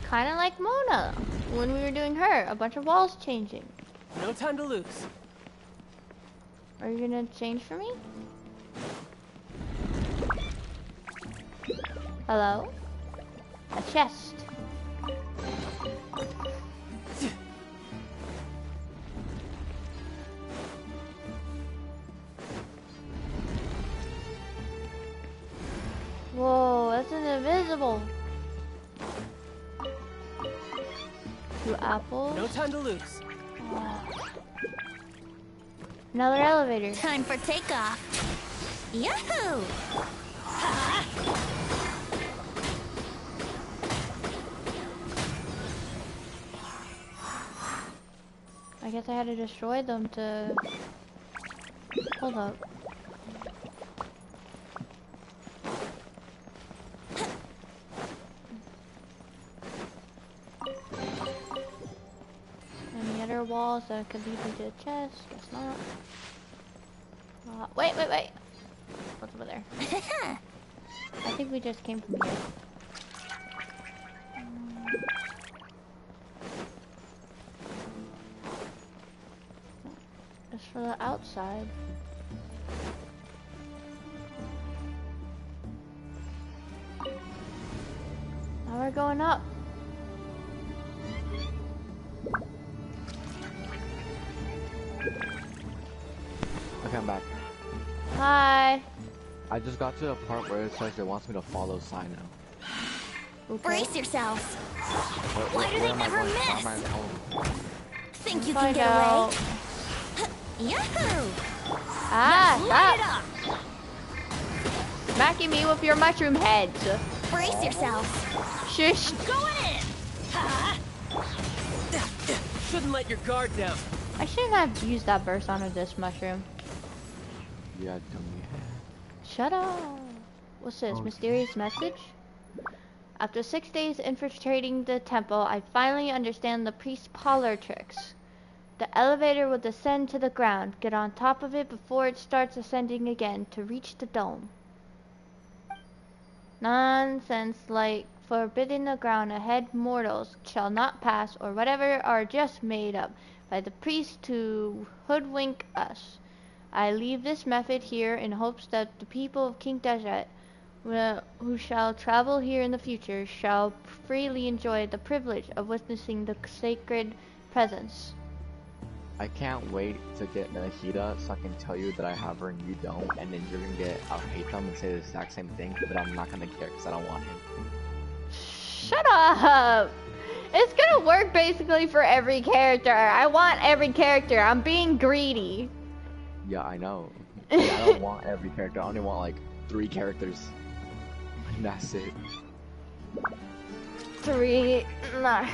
Kinda like Mona when we were doing her. A bunch of walls changing. No time to lose. Are you gonna change for me? Hello? A chest. Whoa, that's an invisible. 2 apples. No time to lose. Another elevator. Time for takeoff. Yahoo! I guess I had to destroy them to... Hold up. walls that could lead me to a chest. Guess not. Wait. What's over there? I think we just came from here. It's for the outside. Now we're going up. Okay, I'm back. Hi. I just got to the part where it says it wants me to follow Sino. Okay. Brace yourselves. Why do where they am I never going? Where miss? am I going? Think you can Find get out. away? Yahoo! Ah, Now light it stop. up. Smacking me with your mushroom heads. Brace yourselves. Shush. I'm going in. Ha! Shouldn't let your guard down. I shouldn't have used that burst onto this mushroom. Yeah, dummy. Shut up. What's this? Okay. Mysterious message? After 6 days infiltrating the temple, I finally understand the priest's parlor tricks. The elevator will descend to the ground. Get on top of it before it starts ascending again to reach the dome. Nonsense like forbidding the ground ahead mortals shall not pass or whatever are just made up by the priest to hoodwink us. I leave this method here in hopes that the people of King DESHRET who shall travel here in the future shall freely enjoy the privilege of witnessing the sacred presence. I can't wait to get Nahida so I can tell you that I have her and you don't, and then you're gonna get I'll hate them and say the exact same thing, but I'm not gonna care because I don't want him. Shut up! It's gonna work basically for every character. I want every character. I'm being greedy. Yeah, I know. Yeah, I don't want every character. I only want like 3 characters. And that's it. 3. Nah.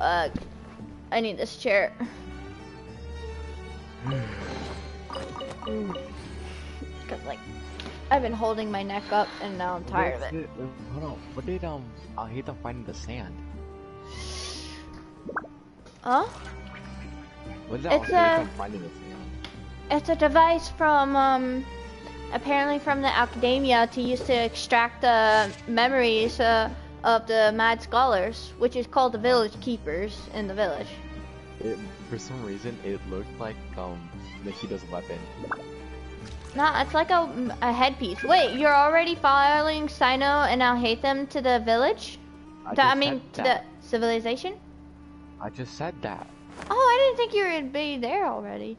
I need this chair. Cause like, I've been holding my neck up and now I'm tired of it. Hold on. What did I hate them finding the sand? Huh? What did It's them finding the sand? It's a device from apparently from the academia to use to extract the memories of the mad scholars, which is called the village keepers in the village. For some reason, it looked like Nahida's weapon. No, it's like a headpiece. Wait, you're already following Sino and Alhaitham to the village? To the civilization? I just said that. Oh, I didn't think you would be there already.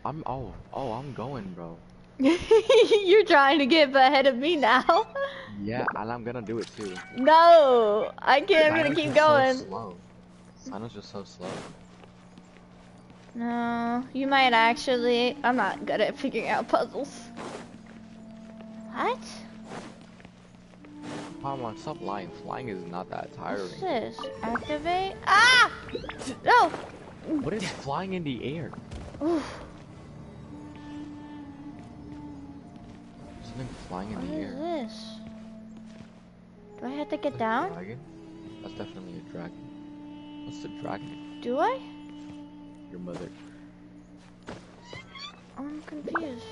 I'm going, bro. You're trying to get ahead of me now. Yeah, and I'm gonna do it too. No, I can't. I'm gonna keep going. So slow. Sino's just so slow. No, you might actually. I'm not good at figuring out puzzles. What? Come on, stop lying. Flying is not that tiring. What's this? Activate? Ah! No! What is flying in the air? Oof. Something flying in the air. What is this? Do I have to get down? Dragon? That's definitely a dragon. What's the dragon? Do I? Your mother. I'm confused.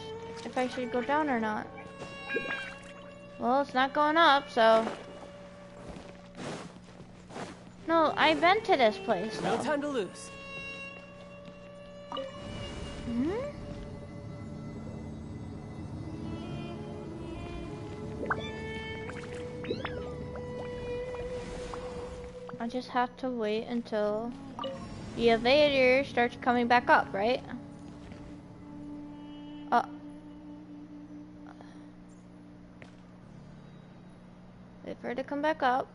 If I should go down or not. Well, it's not going up, so... No, I've been to this place, though. No time to lose. Hmm? I just have to wait until the elevator starts coming back up, right? Wait for it to come back up.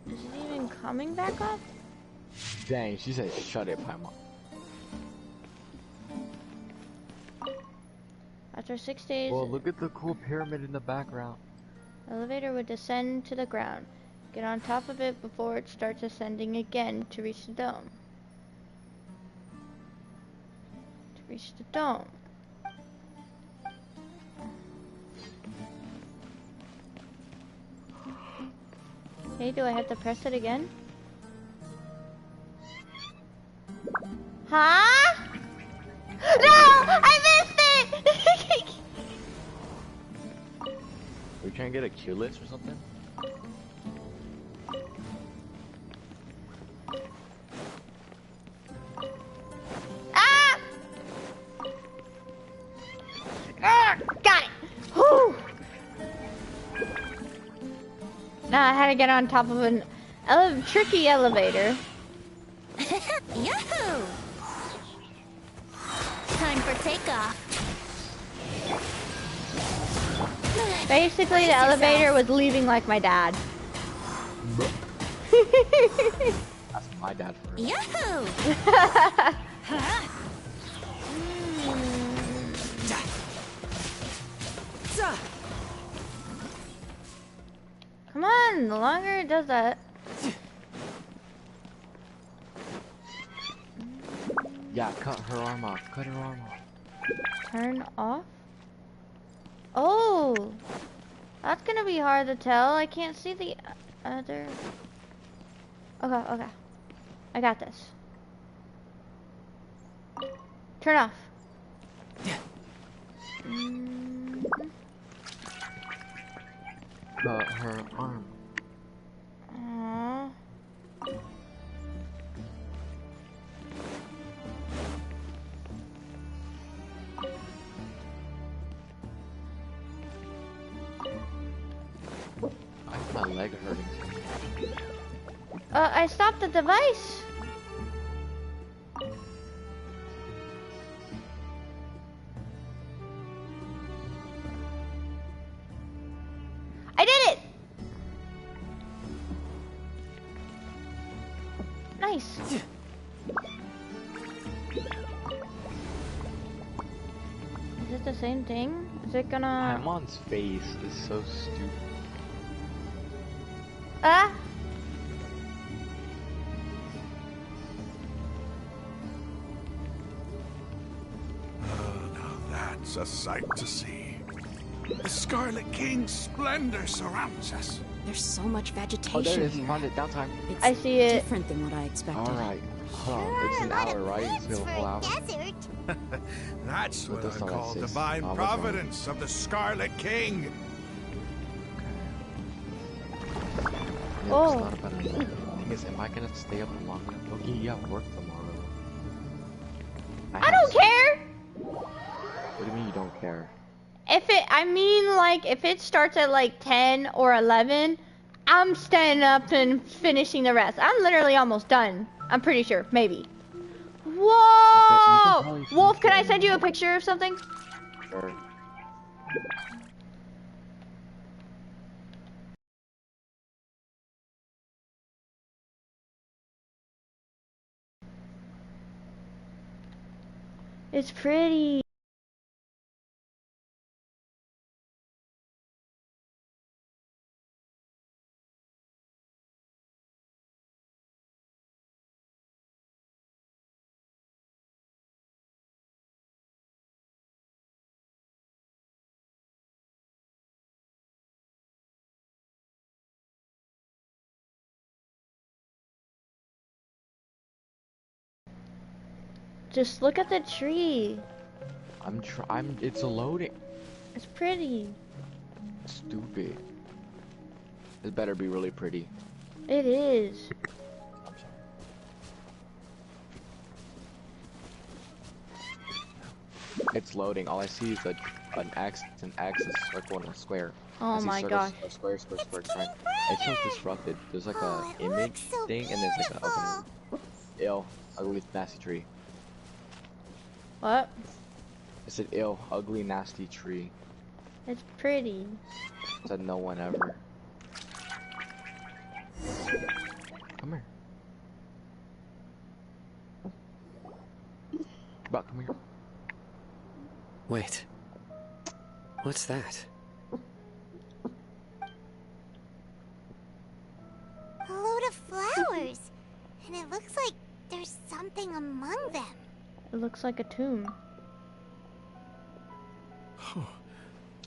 Is it even coming back up? Dang, she said shut it, Paimon. After 6 days, Well, look at the cool pyramid in the background. the elevator would descend to the ground. Get on top of it before it starts ascending again to reach the dome. To reach the dome. Okay, do I have to press it again? Huh? No! I missed it! We trying to get a Q list or something? Ah! Ah! Got it! Whew. Now I had to get on top of an tricky elevator. Yahoo! Time for takeoff. Basically, the elevator was leaving like my dad. That's my dad for real. Yahoo! Come on, the longer it does that. Yeah, cut her arm off. Cut her arm off. Turn off? Oh! That's gonna be hard to tell. I can't see the other... Okay, okay. I got this. Turn off. Cut her arm. Aww. My leg hurting. I stopped the device. I did it! Nice. Is it the same thing? Is it gonna... Paimon's face is so stupid. Ah! Now that's a sight to see. The Scarlet King's splendor surrounds us. There's so much vegetation Oh, there it is. here. Found it. Downtime. It's I see it. different than what I expected. Alright. Hold on. It's an hour, right? It's been a whole hour. Desert. That's What what does I all call that say? divine Oh, what's providence of the Scarlet King. Yeah, Oh. it's not about it. The thing is, am I gonna stay up long enough? Loki, you have work tomorrow. I don't care! What do you mean you don't care? I mean, like, if it starts at like 10 or 11, I'm standing up and finishing the rest. I'm literally almost done. I'm pretty sure. Maybe. Whoa! Wolf, can I send you a picture of something? Sure. It's pretty. Just look at the tree. It's loading. It's pretty. Stupid. It better be really pretty. It is. It's loading. All I see is an X, a circle, and a square. Oh my gosh. Square, right? It shows disrupted. There's like a image thing, and there's like a ill, ugly, nasty tree. What? It said ill, ugly, nasty tree. It's pretty. It said no one ever. Come here. Buck, come here. Wait. What's that? A load of flowers. And it looks like there's something among them. It looks like a tomb.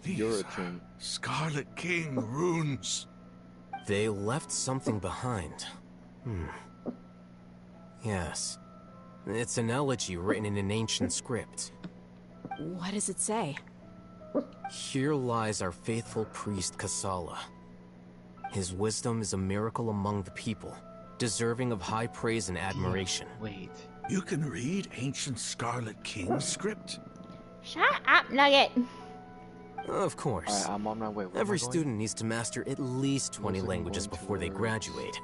These You're a tomb. Scarlet King runes. They left something behind. Yes. It's an elegy written in an ancient script. What does it say? Here lies our faithful priest Kasala. His wisdom is a miracle among the people, deserving of high praise and admiration. Wait. You can read ancient Scarlet King script? Shut up, Nugget. Of course. Alright, I'm on my way. Where Every am I going? student needs to master at least 20 languages before they graduate.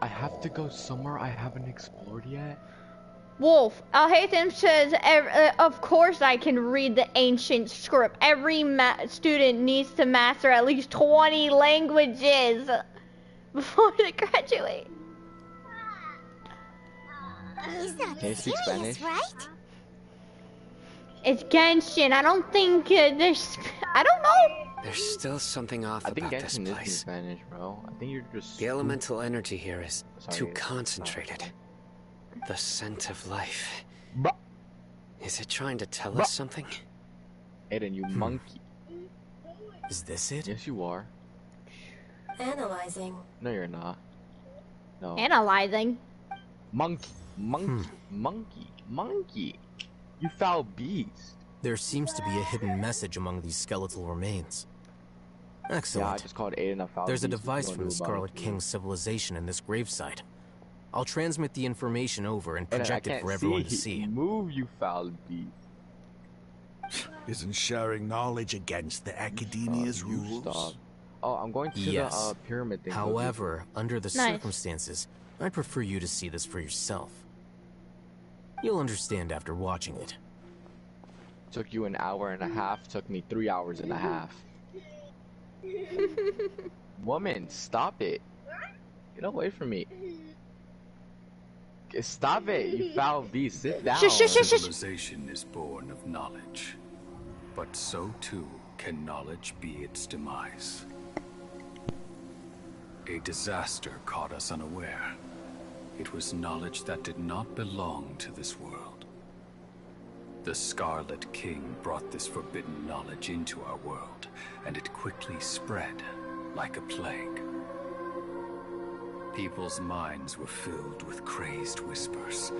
I have to go somewhere I haven't explored yet. Wolf, Hatham says, of course I can read the ancient script. Every student needs to master at least 20 languages before they graduate. He's not Can you speak serious, Spanish? right? It's Genshin. I don't think there's... I don't know. There's still something off I think about this Genshin is in place. Spanish, bro. I think you're just... The elemental energy here is Sorry, too it's- concentrated. The scent of life. Bah. Is it trying to tell Bah. us something? Aiden, you monkey. Is this it? Yes, you are. Analyzing. No, you're not. No. Analyzing. Monkey. Monkey. Monkey. Monkey. You foul beast. There seems to be a hidden message among these skeletal remains. Excellent. Yeah, I just called Aiden a foul There's a beast. device What from do the you wanna do about Scarlet it? King's civilization in this gravesite. I'll transmit the information over and Aiden, I project it can't for everyone to see. Move, you foul beast. Isn't sharing knowledge against the Academia's You rules? stop. Oh, I'm going to Yes. the pyramid thing. However, under the Nice. circumstances, I'd prefer you to see this for yourself. You'll understand after watching it. Took you an hour and a half. Took me 3 hours and a half. Woman, stop it. Get away from me. Stop it, you foul beast. Sit down. Civilization is born of knowledge, but so too can knowledge be its demise. A disaster caught us unaware. It was knowledge that did not belong to this world. The Scarlet King brought this forbidden knowledge into our world, and it quickly spread like a plague. People's minds were filled with crazed whispers.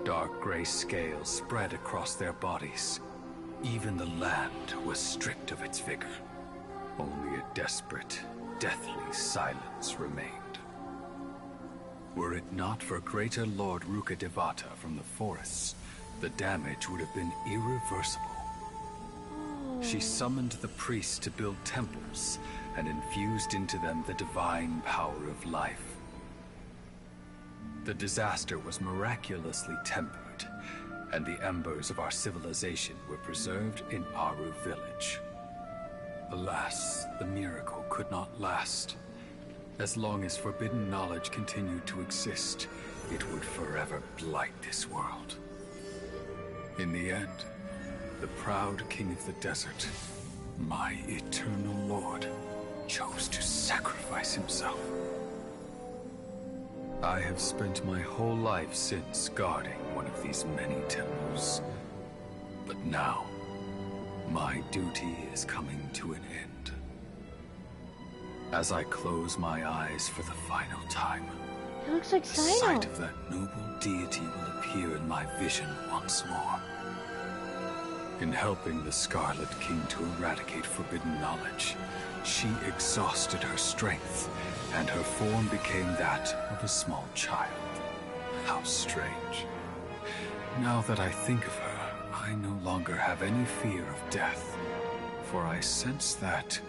Dark gray scales spread across their bodies. Even the land was stripped of its vigor. Only a desperate, deathly silence remained. Were it not for greater Lord Rukkhadevata from the forests, the damage would have been irreversible. She summoned the priests to build temples and infused into them the divine power of life. The disaster was miraculously tempered, and the embers of our civilization were preserved in Aru village. Alas, the miracle could not last. As long as forbidden knowledge continued to exist, it would forever blight this world. In the end, the proud king of the desert, my eternal lord, chose to sacrifice himself. I have spent my whole life since guarding one of these many temples. But now, my duty is coming to an end. As I close my eyes for the final time, It looks like the sight Sino. of that noble deity will appear in my vision once more. In helping the Scarlet King to eradicate forbidden knowledge, she exhausted her strength, and her form became that of a small child. How strange. Now that I think of her, I no longer have any fear of death, for I sense that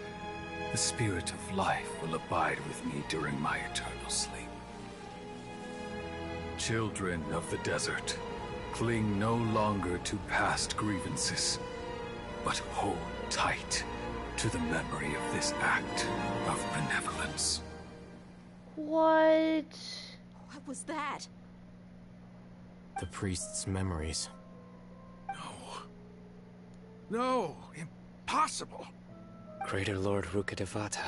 the spirit of life will abide with me during my eternal sleep. Children of the desert, cling no longer to past grievances, but hold tight to the memory of this act of benevolence. What? What was that? The priest's memories. No, impossible. Greater Lord Rukkhadevata.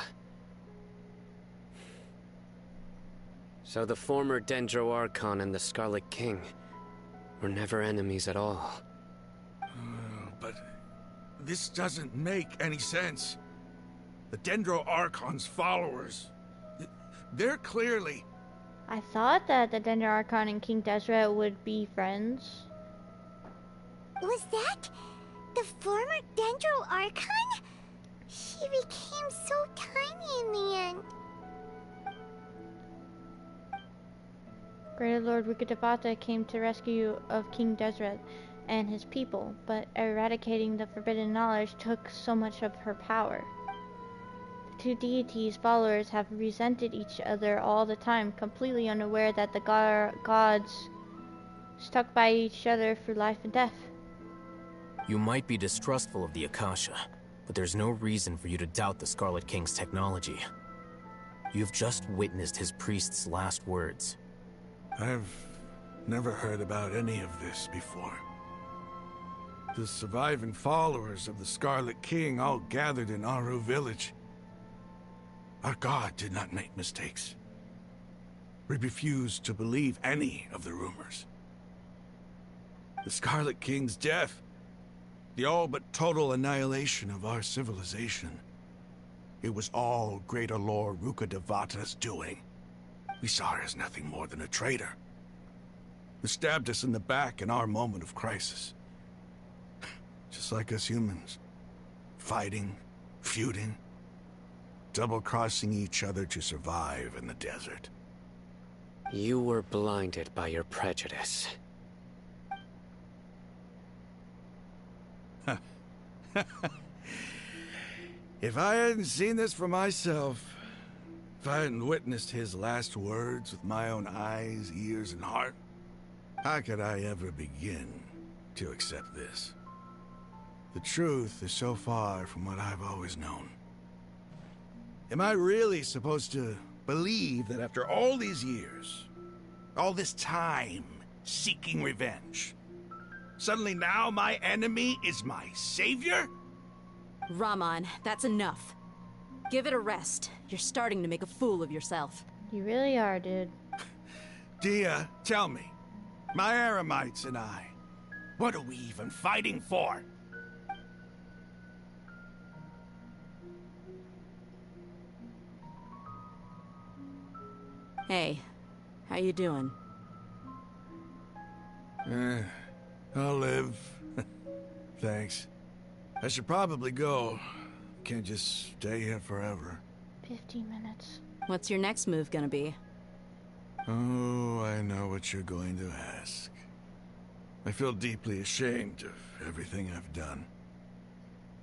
So the former Dendro Archon and the Scarlet King were never enemies at all. But this doesn't make any sense. The Dendro Archon's followers, They're clearly... I thought that the Dendro Archon and King Desret would be friends. Was that the former Dendro Archon? She became so tiny in the end. Greater Lord Rukkhadevata came to rescue of King Desret and his people, but eradicating the forbidden knowledge took so much of her power. The two deities' followers have resented each other all the time, completely unaware that the gods stuck by each other through life and death. You might be distrustful of the Akasha, but there's no reason for you to doubt the Scarlet King's technology. You've just witnessed his priest's last words. I've never heard about any of this before. The surviving followers of the Scarlet King all gathered in Aru village. Our god did not make mistakes. We refused to believe any of the rumors. The Scarlet King's death, the all but total annihilation of our civilization, it was all Greater Lord Rukkhadevata's doing. We saw her as nothing more than a traitor, who stabbed us in the back in our moment of crisis. Just like us humans. Fighting, feuding, double-crossing each other to survive in the desert. You were blinded by your prejudice. If I hadn't seen this for myself, if I hadn't witnessed his last words with my own eyes, ears, and heart, how could I ever begin to accept this? The truth is so far from what I've always known. Am I really supposed to believe that after all these years, all this time seeking revenge, suddenly now my enemy is my savior? Raman, that's enough. Give it a rest. You're starting to make a fool of yourself. You really are, dude. Dia, tell me, my Eremites and I, what are we even fighting for? Hey, how you doing? I'll live. Thanks. I should probably go. Can't just stay here forever. 15 minutes. What's your next move gonna be? Oh, I know what you're going to ask. I feel deeply ashamed of everything I've done.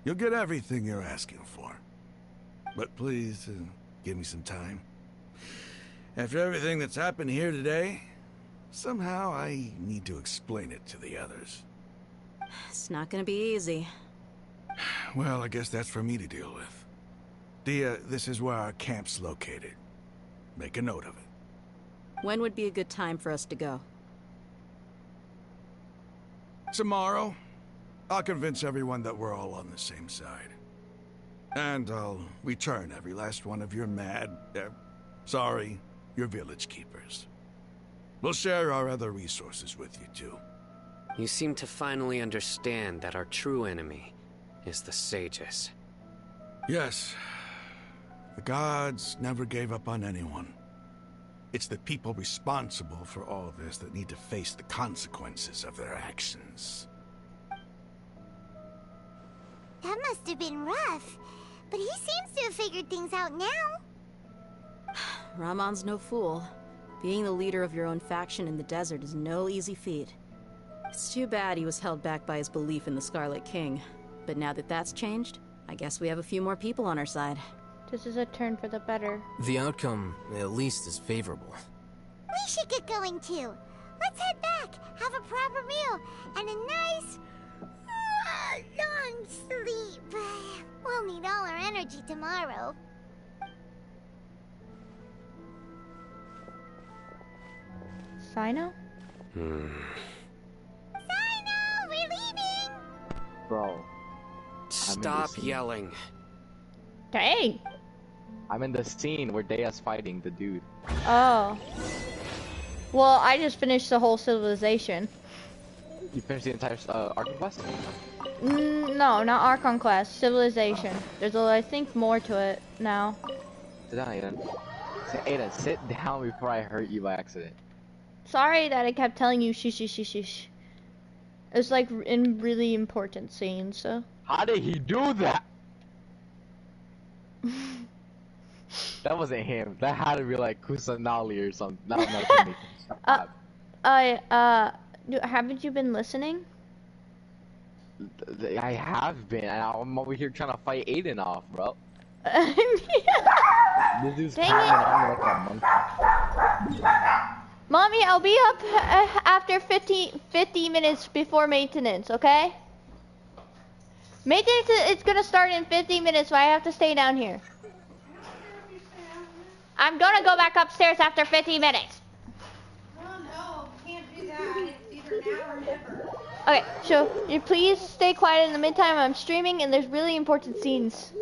You'll get everything you're asking for. But please, give me some time. After everything that's happened here today, somehow I need to explain it to the others. It's not gonna be easy. Well, I guess that's for me to deal with. Dia, this is where our camp's located. Make a note of it. When would be a good time for us to go? Tomorrow. I'll convince everyone that we're all on the same side. And I'll return every last one of your your village keepers. We'll share our other resources with you too. You seem to finally understand that our true enemy is the sages. Yes. The gods never gave up on anyone. It's the people responsible for all this that need to face the consequences of their actions. That must have been rough, but he seems to have figured things out now. Ramon's no fool. Being the leader of your own faction in the desert is no easy feat. It's too bad he was held back by his belief in the Scarlet King. But now that that's changed, I guess we have a few more people on our side. This is a turn for the better. The outcome, at least, is favorable. We should get going too. Let's head back, have a proper meal, and a nice, long sleep. We'll need all our energy tomorrow. Sino? Sino, we're leaving! Bro. Stop yelling. Dang! I'm in the scene where Dea's fighting the dude. Oh. Well, I just finished the whole civilization. You finished the entire Archon quest? No, not Archon quest. Civilization. There's, I think, more to it now. Sit down, Aiden. Aiden, sit down before I hurt you by accident. Sorry that I kept telling you shh shh shh shh shh. It's like in really important scenes, so. How did he do that? That wasn't him. That had to be like Kusanali or something. Not haven't you been listening? I have been, and I'm over here trying to fight Aiden off, bro. This dude's climbing on me like a monkey. Mommy, I'll be up after 50 minutes before maintenance, okay? Maintenance is gonna start in 50 minutes, so I have to stay down here. I'm gonna go back upstairs after 50 minutes. Oh no, can't do that. It's either now or never. Okay, so you please stay quiet in the meantime. I'm streaming and there's really important scenes.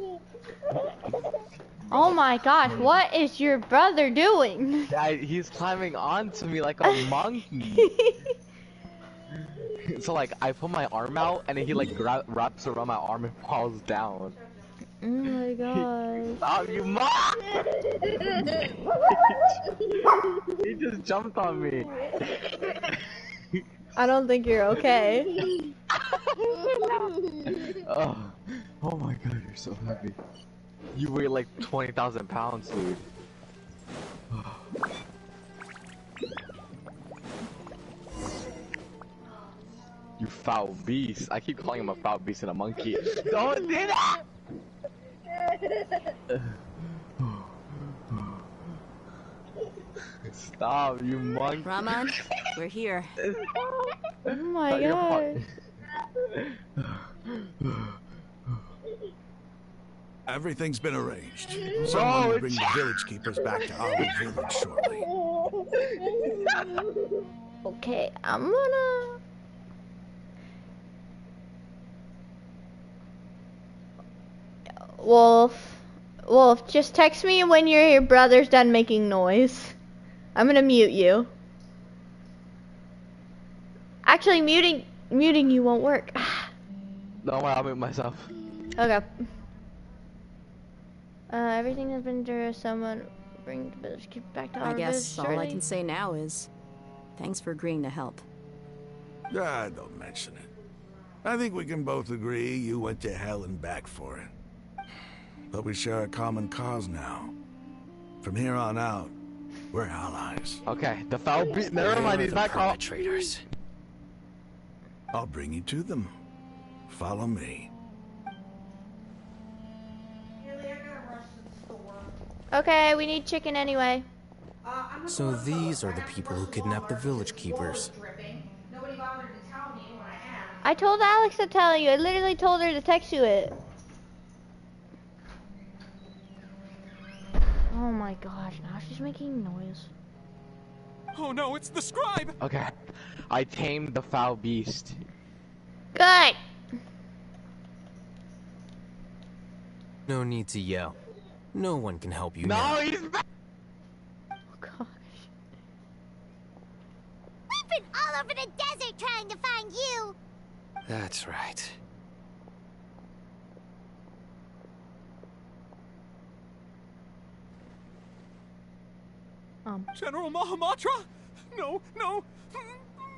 Oh my gosh, what is your brother doing? He's climbing onto me like a monkey. So like, I put my arm out and then he like wraps around my arm and falls down. Oh my god. Stop, you mom! He just jumped on me. I don't think you're okay. Oh my god, you're so heavy. You weigh like 20,000 pounds, dude. You foul beast. I keep calling him a foul beast and a monkey. Don't do that! Stop, you monkey. Raman, we're here. Oh my god. Everything's been arranged. Someone will bring the village keepers back to our village shortly. Okay, I'm gonna... Wolf, just text me when your brother's done making noise. I'm gonna mute you. Actually, muting you won't work. No, I'll mute myself. Okay. Everything has been through. Someone bring the village keep back to our village. I guess all I can say now is, thanks for agreeing to help. Don't mention it. I think we can both agree you went to hell and back for it. But we share a common cause now. From here on out, we're allies. Okay, the foul beast. Never mind, he's not called traitors. I'll bring you to them. Follow me. Okay, we need chicken anyway. So these are the people who kidnapped the village keepers. I told Alex to tell you. I literally told her to text you it. Oh my gosh, now she's making noise. Oh no, it's the scribe! Okay, I tamed the foul beast. Good! No need to yell. No one can help you no, now. He's back! Oh gosh. We've been all over the desert trying to find you! That's right. General Mahamatra? No, no!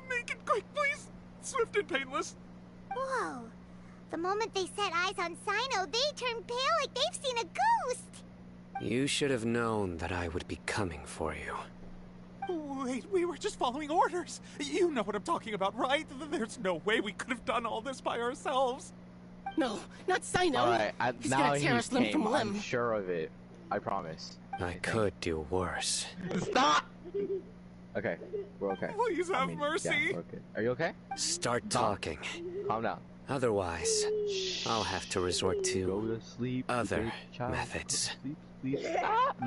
Make it quick, please! Swift and painless! Whoa. The moment they set eyes on Sino, they turned pale like they've seen a ghost! You should have known that I would be coming for you. Wait, we were just following orders! You know what I'm talking about, right? There's no way we could have done all this by ourselves! No, not Sino! Alright, he's now gonna tear he's us limb from tame. limb. I'm sure of it. I promise. I could do worse. Stop! Okay, we're okay. Please have mercy! Yeah, we're okay. Are you okay? Start talking. Calm down. Otherwise, I'll have to resort to other methods.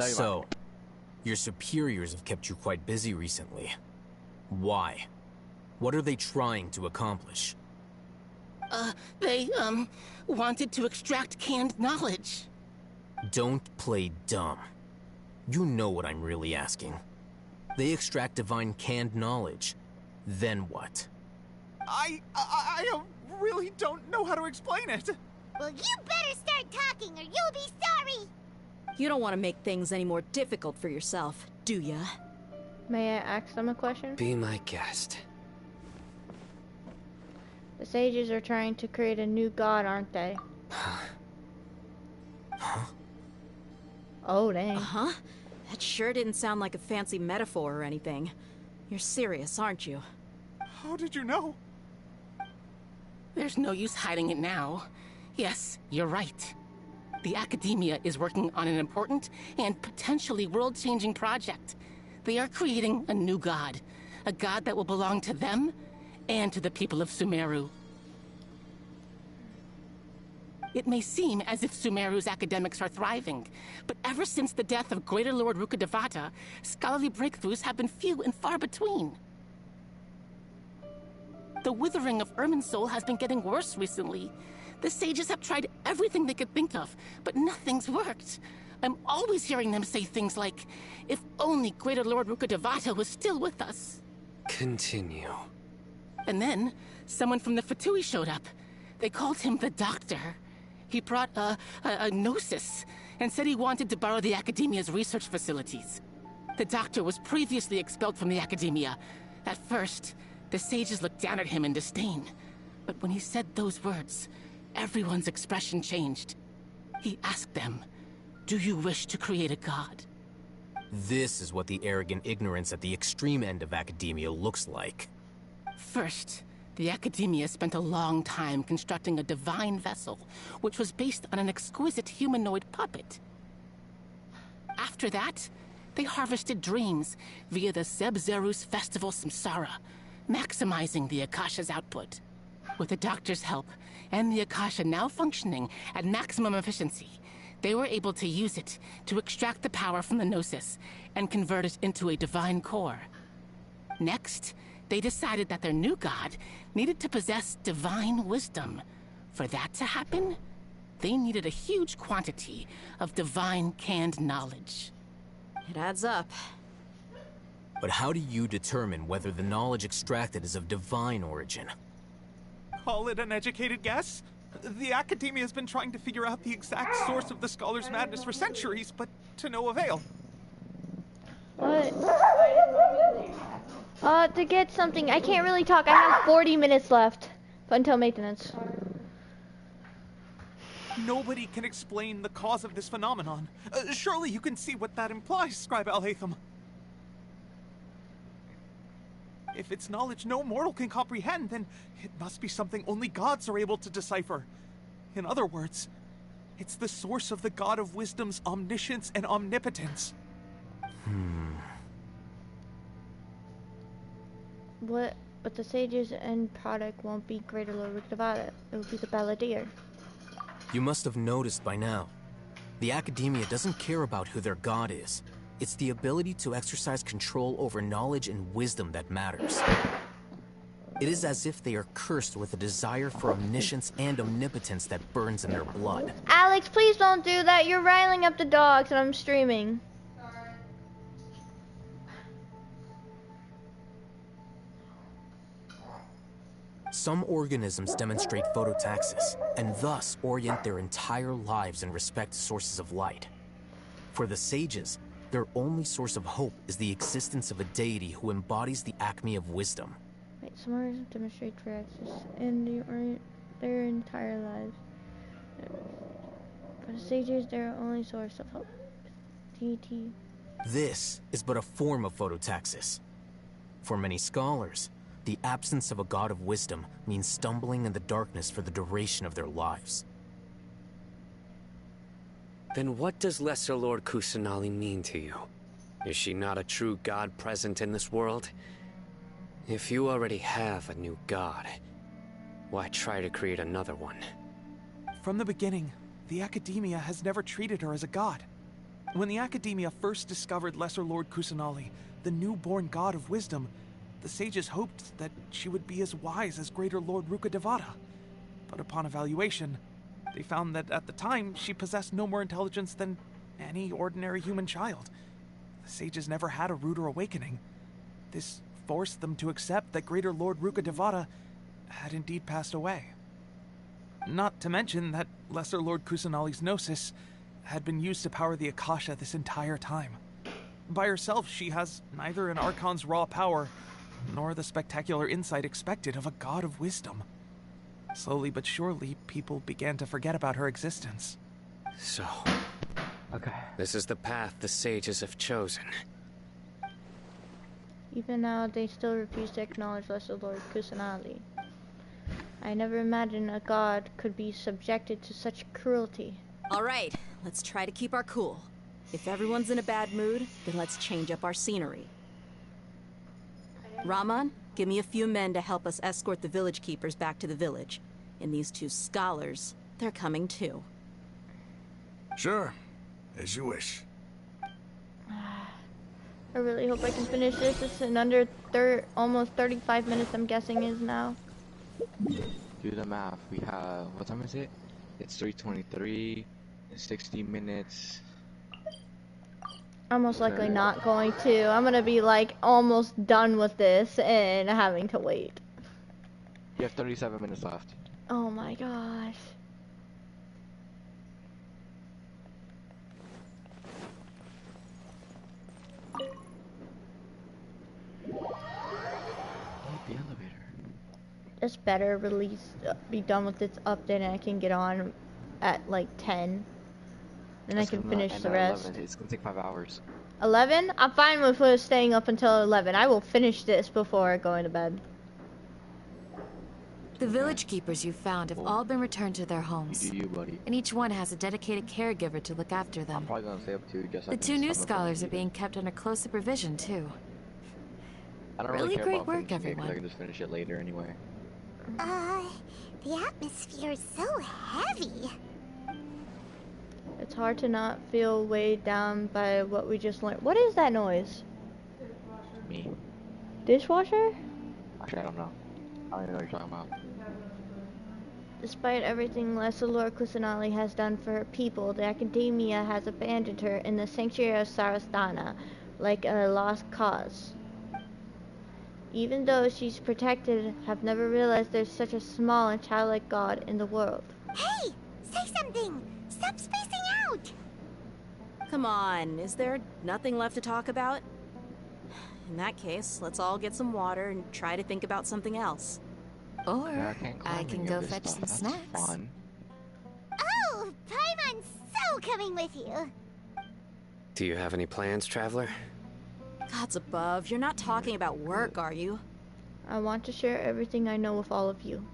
So, your superiors have kept you quite busy recently. Why? What are they trying to accomplish? They, wanted to extract canned knowledge. Don't play dumb. You know what I'm really asking. They extract divine canned knowledge. Then what? I really don't know how to explain it. Well, you better start talking or you'll be sorry! You don't want to make things any more difficult for yourself, do ya? May I ask them a question? Be my guest. The sages are trying to create a new god, aren't they? Huh? Oh, dang. Uh-huh. That sure didn't sound like a fancy metaphor or anything. You're serious, aren't you? How did you know? There's no use hiding it now. Yes, you're right. The Academia is working on an important and potentially world-changing project. They are creating a new god. A god that will belong to them and to the people of Sumeru. It may seem as if Sumeru's academics are thriving, but ever since the death of Greater Lord Rukkhadevata, scholarly breakthroughs have been few and far between. The withering of Irminsul has been getting worse recently. The sages have tried everything they could think of, but nothing's worked. I'm always hearing them say things like, if only Greater Lord Rukkhadevata was still with us. Continue. And then, someone from the Fatui showed up. They called him the Doctor. He brought a gnosis, and said he wanted to borrow the Academia's research facilities. The Doctor was previously expelled from the Academia. At first, the sages looked down at him in disdain. But when he said those words, everyone's expression changed. He asked them, do you wish to create a god? This is what the arrogant ignorance at the extreme end of academia looks like. First, the Academia spent a long time constructing a divine vessel, which was based on an exquisite humanoid puppet. After that, they harvested dreams via the Zeb-Zerus Festival Samsara, maximizing the Akasha's output. With the Doctor's help, and the Akasha now functioning at maximum efficiency, they were able to use it to extract the power from the Gnosis and convert it into a divine core. Next, they decided that their new god needed to possess divine wisdom. For that to happen, they needed a huge quantity of divine canned knowledge. It adds up. But how do you determine whether the knowledge extracted is of divine origin? Call it an educated guess? The Academia has been trying to figure out the exact source of the Scholar's madness for centuries, but to no avail. To get something, I can't really talk. I have 40 minutes left until maintenance. Nobody can explain the cause of this phenomenon. Surely you can see what that implies, Scribe Al-Haytham. If it's knowledge no mortal can comprehend, then it must be something only gods are able to decipher. In other words, it's the source of the God of Wisdom's omniscience and omnipotence. But the sage's end product won't be Greater Lord Rukkhadevata. It will be the Balladeer. You must have noticed by now. The Academia doesn't care about who their god is. It's the ability to exercise control over knowledge and wisdom that matters. It is as if they are cursed with a desire for omniscience and omnipotence that burns in their blood. Alex, please don't do that. You're riling up the dogs and I'm streaming. Some organisms demonstrate phototaxis, and thus orient their entire lives in respect to sources of light. For the sages, their only source of hope is the existence of a deity who embodies the acme of wisdom. Wait, some organisms demonstrate for access in their entire lives. For the sages, their only source of hope is deity. This is but a form of phototaxis. For many scholars, the absence of a god of wisdom means stumbling in the darkness for the duration of their lives. Then what does Lesser Lord Kusanali mean to you? Is she not a true god present in this world? If you already have a new god, why try to create another one? From the beginning, the Academia has never treated her as a god. When the Academia first discovered Lesser Lord Kusanali, the newborn god of wisdom, the sages hoped that she would be as wise as Greater Lord Rukkhadevata. But upon evaluation, they found that at the time, she possessed no more intelligence than any ordinary human child. The sages never had a ruder awakening. This forced them to accept that Greater Lord Rukkhadevata had indeed passed away. Not to mention that Lesser Lord Kusanali's gnosis had been used to power the Akasha this entire time. By herself, she has neither an Archon's raw power, nor the spectacular insight expected of a god of wisdom. Slowly but surely, people began to forget about her existence. So, okay. This is the path the sages have chosen. Even now, they still refuse to acknowledge Lesser Lord Kusanali. I never imagined a god could be subjected to such cruelty. All right, let's try to keep our cool. If everyone's in a bad mood, then let's change up our scenery. Raman, give me a few men to help us escort the village keepers back to the village. And these 2 scholars, they're coming too. Sure, as you wish. I really hope I can finish this. It's in under almost 35 minutes, I'm guessing is now. Do the math. We have, what time is it? It's 3:23 in 60 minutes. I'm most likely not going to. I'm gonna be like almost done with this and having to wait. You have 37 minutes left. Oh my gosh. The elevator. It's better release, be done with this update and I can get on at like 10. And I can finish the rest. 11. It's gonna take 5 hours. 11? I'm fine with staying up until 11. I will finish this before going to bed. The village keepers you found have all been returned to their homes. You do you, buddy. And each one has a dedicated caregiver to look after them. I'm probably gonna stay up too. The 2 new scholars are being kept under close supervision too. I don't really care great about work, finishing it, 'cause everyone. I can just finish it later anyway. The atmosphere is so heavy. It's hard to not feel weighed down by what we just learned. What is that noise? Me. Dishwasher? Actually, I don't know. I don't even know what you're talking about. Despite everything Lesser Lord Kusanali has done for her people, the Academia has abandoned her in the sanctuary of Sarasthana, like a lost cause. Even though she's protected, have never realized there's such a small and childlike god in the world. Hey! Say something! Stop spacing out! Come on, is there nothing left to talk about? In that case, let's all get some water and try to think about something else. Or I can go fetch some snacks. Fun. Oh! Paimon's so coming with you! Do you have any plans, traveler? Gods above, you're not talking about work, are you? I want to share everything I know with all of you.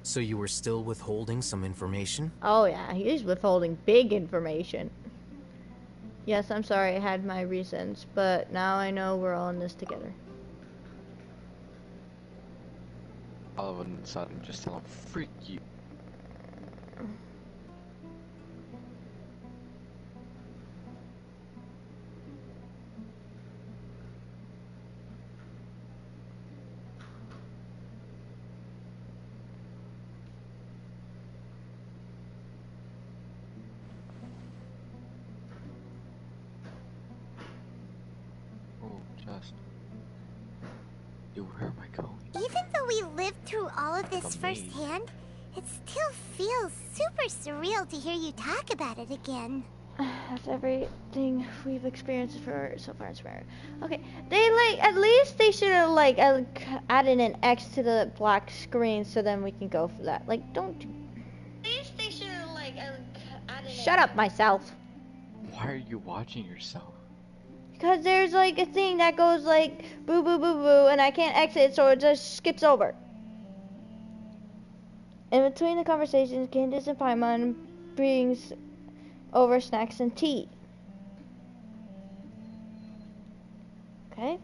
So you were still withholding some information? Oh yeah, he's withholding big information. Yes, I'm sorry, I had my reasons, but now I know we're all in this together. All of a sudden, just tell him, freak you. Where am I going? Even though we lived through all of this firsthand, it still feels super surreal to hear you talk about it again. That's everything we've experienced for so far in Swear. Okay, they like, at least they should have like added an X to the black screen so then we can go for that. Like, don't do... At least they should have like added Shut up, myself. Why are you watching yourself? Because there's like a thing that goes like boo boo boo boo and I can't exit, so it just skips over. In between the conversations, Candace and Paimon brings over snacks and tea. Okay.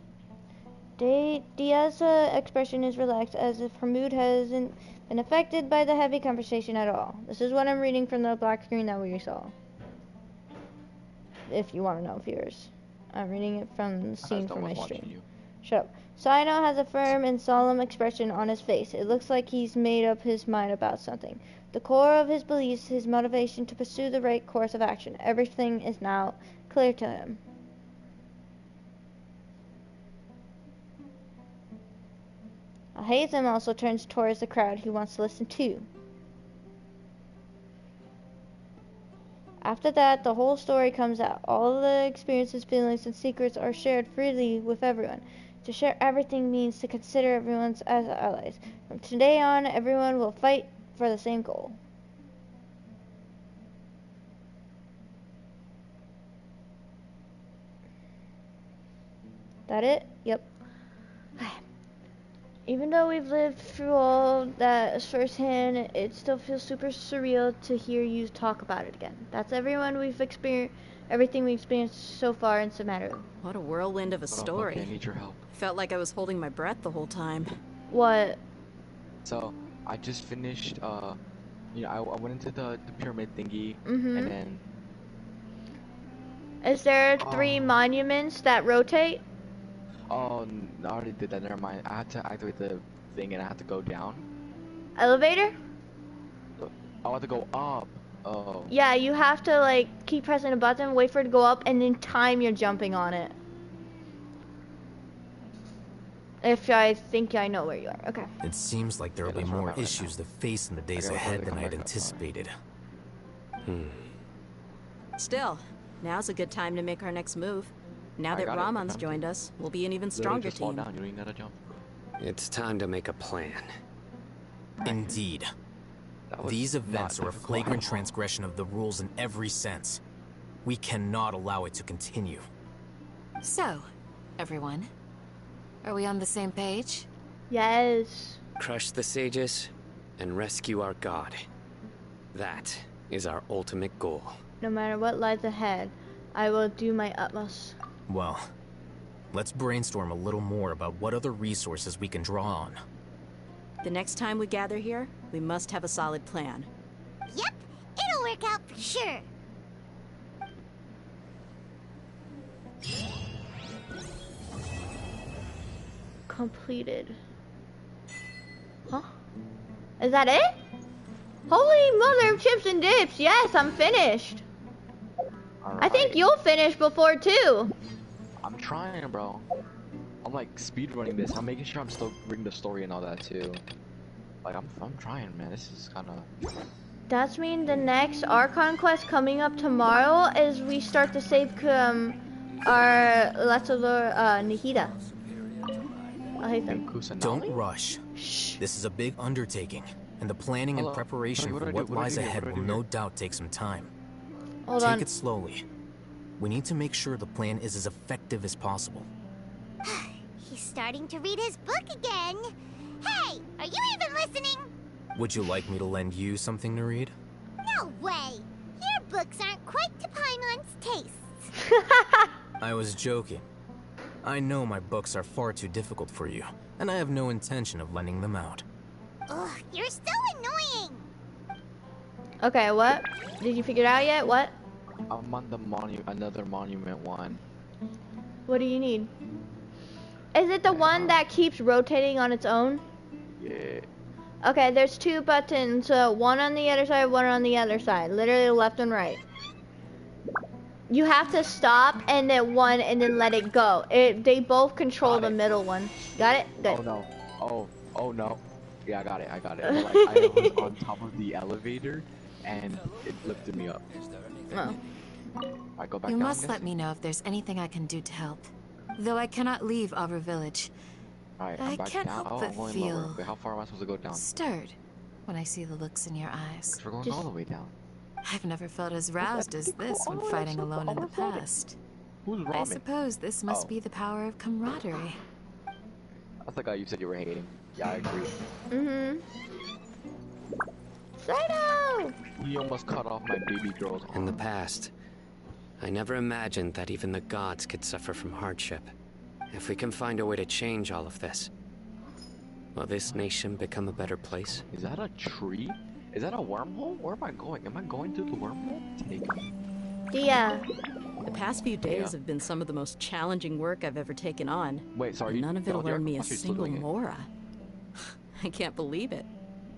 Dia's expression is relaxed as if her mood hasn't been affected by the heavy conversation at all. This is what I'm reading from the black screen that we saw. If you want to know, viewers. I'm reading it from the scene from my stream. Shut up. Sino has a firm and solemn expression on his face. It looks like he's made up his mind about something. The core of his beliefs, his motivation to pursue the right course of action. Everything is now clear to him. Hazem also turns towards the crowd he wants to listen to. After that, the whole story comes out. All the experiences, feelings, and secrets are shared freely with everyone. To share everything means to consider everyone as allies. From today on, everyone will fight for the same goal. That it? Yep. Even though we've lived through all that firsthand, it still feels super surreal to hear you talk about it again. That's everyone we've experienced, everything we've experienced so far in Sumeru. What a whirlwind of a story. I need your help. Felt like I was holding my breath the whole time. What? So, I just finished, you know, I went into the pyramid thingy, Mm-hmm. and then... Is there 3 monuments that rotate? Oh, I already did that, never mind. I had to activate the thing and I had to go down. Elevator? I had to go up. Oh. Yeah, you have to like keep pressing a button, wait for it to go up, and then time you're jumping on it. If I think I know where you are. Okay. It seems like there will be more issues to face in the days ahead than I had anticipated. Still, now's a good time to make our next move. Now that Ramon's joined us, we'll be an even stronger team. Down. You don't even gotta jump. It's time to make a plan. Indeed. These events are a flagrant transgression of the rules in every sense. We cannot allow it to continue. So, everyone, are we on the same page? Yes. Crush the sages and rescue our god. That is our ultimate goal. No matter what lies ahead, I will do my utmost. Well, let's brainstorm a little more about what other resources we can draw on. The next time we gather here, we must have a solid plan. Yep, it'll work out for sure. Completed. Huh? Is that it? Holy mother of chips and dips! Yes, I'm finished. I think you'll finish before too. I'm trying, bro. I'm like speedrunning this. I'm making sure I'm still reading the story and all that too. Like I'm trying, man. This is kind of. That's mean the next Archon quest coming up tomorrow is we start to save our Lesser Lord Nihida. I hate them. Don't rush. Shh. This is a big undertaking, and the planning and preparation for what lies ahead will no doubt take some time. Take it slowly. We need to make sure the plan is as effective as possible. He's starting to read his book again. Hey, are you even listening? Would you like me to lend you something to read? No way. Your books aren't quite to Paimon's tastes. I was joking. I know my books are far too difficult for you, and I have no intention of lending them out. Ugh, you're so annoying. Okay, what? Did you figure it out yet? What? I'm on the another monument one. What do you need? Is it the one that keeps rotating on its own? Yeah. Okay, there's 2 buttons, one on the other side, one on the other side, literally left and right. You have to stop and then one and then let it go. They both control the middle one. Got it? Good. Oh no. Oh no. Yeah, I got it. Like, I was on top of the elevator and it lifted me up. Oh. I go back You down, must let me know if there's anything I can do to help. Though I cannot leave our village. Alright, I I'm back can't down. help but I'm going feel lower. Wait, how far am I supposed to go down? stirred when I see the looks in your eyes. We're going all the way down. I've never felt as roused as this when fighting alone in the past. Who's I ramen? suppose this must be the power of camaraderie. That's like how you said you were hating. Yeah, I agree. Mm-hmm. Saito! You almost cut off my baby girl's arm. In the past, I never imagined that even the gods could suffer from hardship. If we can find a way to change all of this, will this nation become a better place? Is that a tree? Is that a wormhole? Where am I going? Am I going through the wormhole? Take me. Yeah. The past few days have been some of the most challenging work I've ever taken on. Wait, sorry. None of it'll earn me a Must be still single doing it. mora. I can't believe it.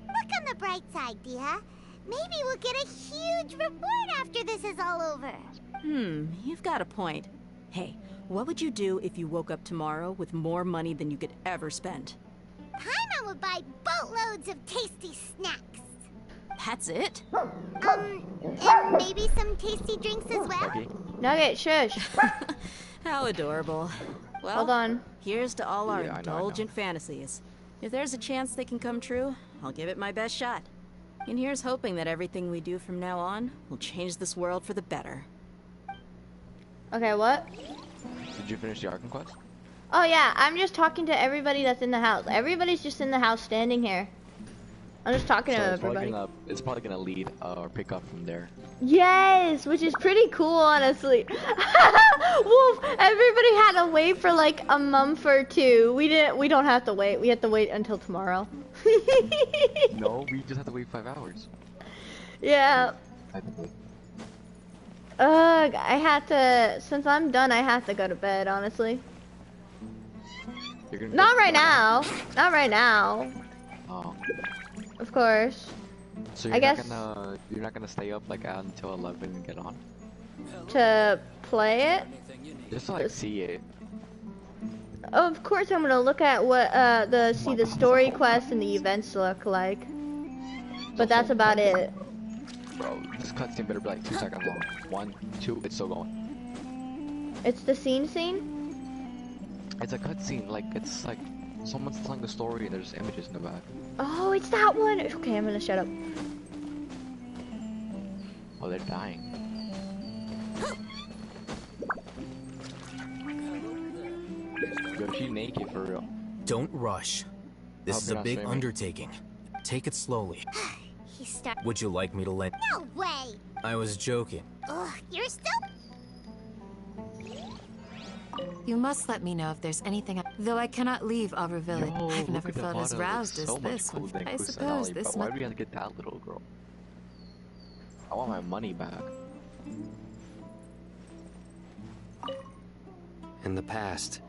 Look on the bright side, Dia. Maybe we'll get a huge reward after this is all over. You've got a point. Hey, what would you do if you woke up tomorrow with more money than you could ever spend? Paimon would buy boatloads of tasty snacks. That's it? And maybe some tasty drinks as well? Nugget, shush. How adorable. Well, Hold on. Here's to all our Yeah, I know. indulgent fantasies. If there's a chance they can come true, I'll give it my best shot. And here's hoping that everything we do from now on will change this world for the better. Okay, what? Did you finish the Arkham quest? Oh yeah, I'm just talking to everybody that's in the house. Everybody's just in the house standing here. I'm just talking to everybody. It's probably gonna lead or pick up from there. Yes, which is pretty cool, honestly. Wolf, everybody had to wait for like a month or two. We don't have to wait. We have to wait until tomorrow. No, we just have to wait 5 hours. Yeah. Ugh, I had to, since I'm done, I have to go to bed, honestly. Not right now. Not right now. Oh. Of course. So I guess you're not gonna stay up like until 11 and get on? To play it? Just to like see it. Of course I'm gonna look at what see the story quests and the events look like. But that's about it. Bro, this cutscene better be like 2 seconds long. 1, 2, it's still going. It's the scene? It's a cutscene, like it's like someone's telling the story and there's images in the back. Oh, it's that one. Okay, I'm gonna shut up. Oh, they're dying. Yo, she's naked for real. Don't rush. This is a big undertaking. Take it slowly. Would you like me to let... No way! I was joking. Ugh, you're still... You must let me know if there's anything. Though I cannot leave our village, I've never felt as roused as this one. I suppose this why do we have to get that little girl? I want my money back. In the past,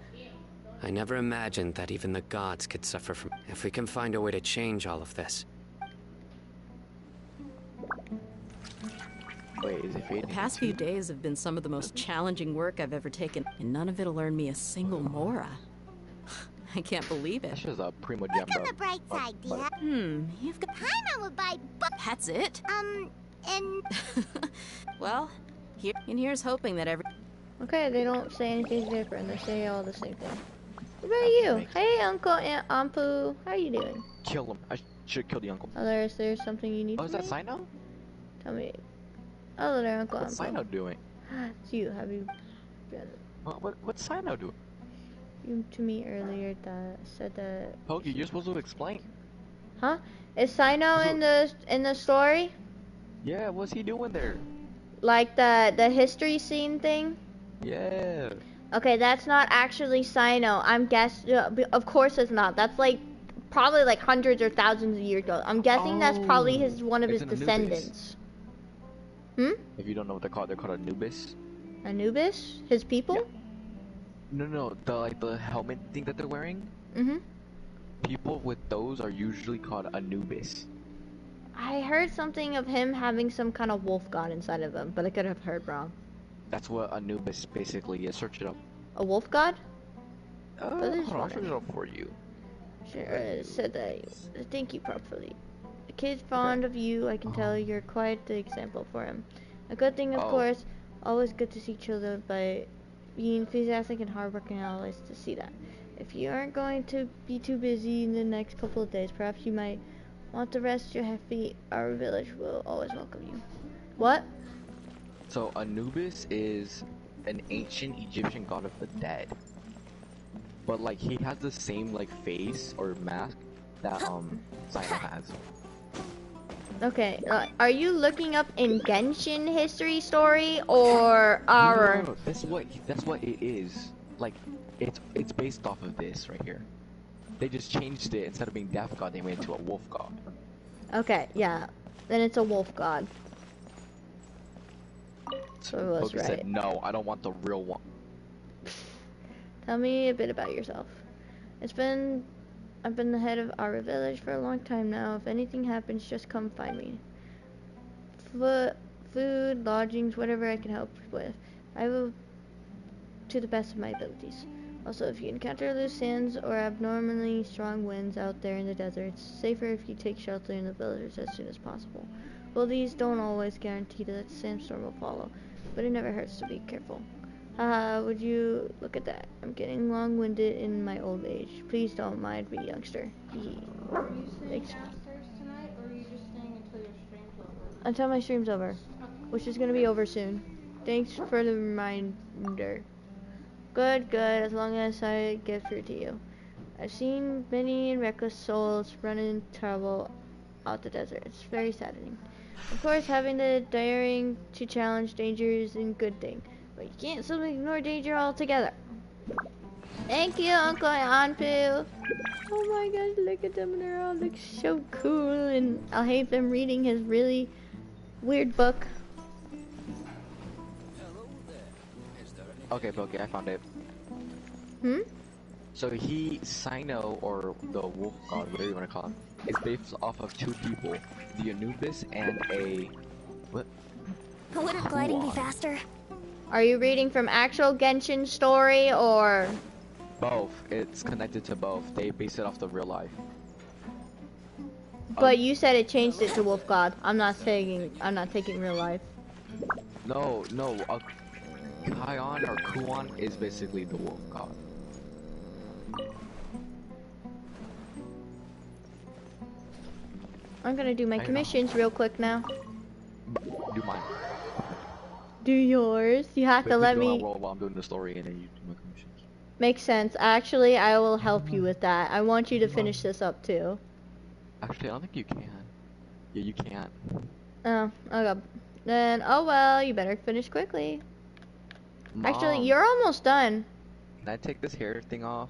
I never imagined that even the gods could suffer from. If we can find a way to change all of this. Wait, is it fading? The past few days have been some of the most challenging work I've ever taken, and none of it'll earn me a single mora. I can't believe it. That's just a primo gem. Look on the bright side, dear. You've got... Paimon would buy That's it? And... Well, here's hoping that Okay, they don't say anything different. They say all the same thing. What about you? Hey, Uncle Aunt Ampu. How are you doing? Kill him. I should kill the uncle. Oh, is there something you need? Oh, is that Sino? Tell me. Oh, there, Uncle Ampu. What's Sino doing? It's you. Have you been... What's Sino doing? You to me earlier that said that... Pokey, you're supposed to explain. Huh? Is Sino in the story? Yeah, what's he doing there? Like the history scene thing? Yeah. Okay, that's not actually Sino. I'm guessing. Of course it's not. That's like probably like hundreds or thousands of years ago. I'm guessing that's probably one of his descendants. If you don't know what they're called Anubis. Anubis? His people? Yeah. No, the helmet thing that they're wearing. People with those are usually called Anubis. I heard something of him having some kind of wolf god inside of him, but I could have heard wrong. That's what Anubis basically is. Search it up. A wolf god? Hold on, I'll search it up for you. Sure, said that. Thank you properly. The kid's fond of you. I can tell you're quite the example for him. A good thing, of course. Always good to see children by being enthusiastic and hardworking. I always to see that. If you aren't going to be too busy in the next couple of days, perhaps you might want to rest your feet. Our village will always welcome you. What? So Anubis is an ancient Egyptian god of the dead. But like he has the same like face or mask that Sino has. Okay, are you looking up in Genshin history story or our? No, that's what it is. Like it's based off of this right here. They just changed it. Instead of being death god, they made it into a wolf god. Okay, yeah. Then it's a wolf god. So it was right. Said, no, I don't want the real one. Tell me a bit about yourself. I've been the head of our village for a long time now. If anything happens, just come find me. Food, lodgings, whatever I can help with. I will to the best of my abilities. Also, if you encounter loose sands or abnormally strong winds out there in the desert, it's safer if you take shelter in the villages as soon as possible. Well, these don't always guarantee that a sandstorm will follow, but it never hurts to be careful. Haha, would you look at that? I'm getting long-winded in my old age. Please don't mind me, youngster. Are you staying downstairs tonight, or are you just staying until your stream's over? Until my stream's over, Okay. which is gonna be over soon. Thanks for the reminder. Good, good, as long as I get through to you. I've seen many reckless souls run in trouble out the desert. It's very saddening. Of course, having the daring to challenge danger is a good thing, but you can't simply ignore danger altogether. Thank you, Uncle Anpu. Oh my gosh, look at them, they all look so cool, and I'll hate them reading his really weird book. Okay, Pokey, I found it. Hmm? So Sino, or the wolf god, whatever you want to call him, is based off of two people, the Anubis and a... what? Wouldn't gliding be faster? Are you reading from actual Genshin story, or...? Both. It's connected to both. They base it off the real life. But you said it changed it to wolf god. I'm not taking real life. No, Kion or Kuon is basically the wolf god. I'm gonna do my commissions real quick now. Do mine. Do yours. You have to let me. Roll while I'm doing the story, and then you do my commissions. Makes sense. Actually, I will help you with that. I want you to finish this up too. Actually, I don't think you can. Yeah, you can't. Oh, okay. Then, oh well, you better finish quickly. Mom, Actually, you're almost done. can I take this hair thing off?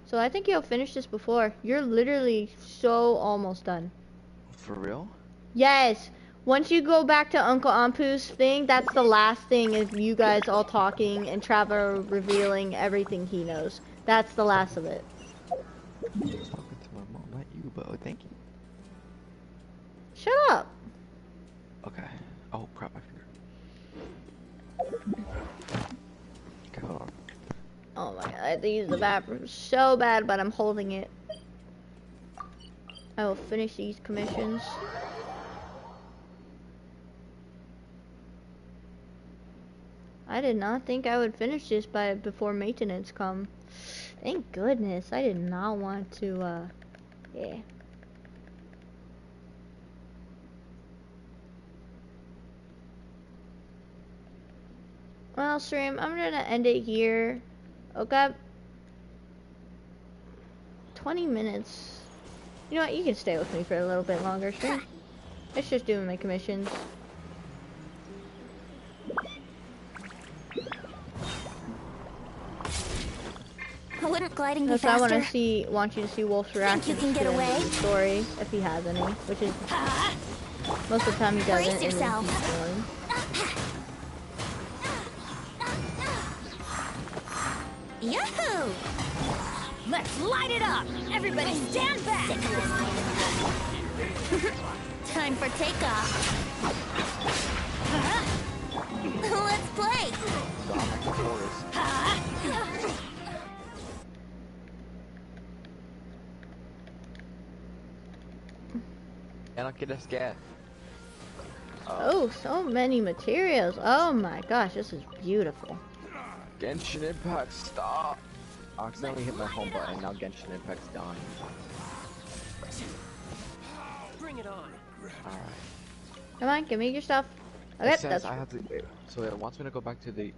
So I think you'll finish this before. You're literally so almost done. For real? Yes. Once you go back to Uncle Ampu's thing, that's the last thing is you guys all talking and Trevor revealing everything he knows. That's the last of it. I was talking to my mom, not you, but thank you. Shut up. Okay. Oh crap, my finger. Okay, hold on. Oh my god, I have to use the bathroom so bad, but I'm holding it. I will finish these commissions. I did not think I would finish this before maintenance come. Thank goodness, I did not want to, yeah. Well, stream, I'm gonna end it here. Okay. 20 minutes. You know what, you can stay with me for a little bit longer, stream. It's just doing my commissions. Wouldn't gliding be That's why I faster? want you to see Wolf's reaction you can get to away? the story, if he has any, which is most of the time he doesn't. Brace yourself. And he's annoying. Yahoo! Let's light it up! Everybody stand back! Time for takeoff. Let's play. And I'll get us gas. Oh, so many materials. Oh my gosh, this is beautiful. Genshin Impact, stop! I accidentally hit my home button, now Genshin Impact's dying. Bring it on. Alright. Come on, give me your stuff. Okay, It says that's I have to, so it wants me to go back to the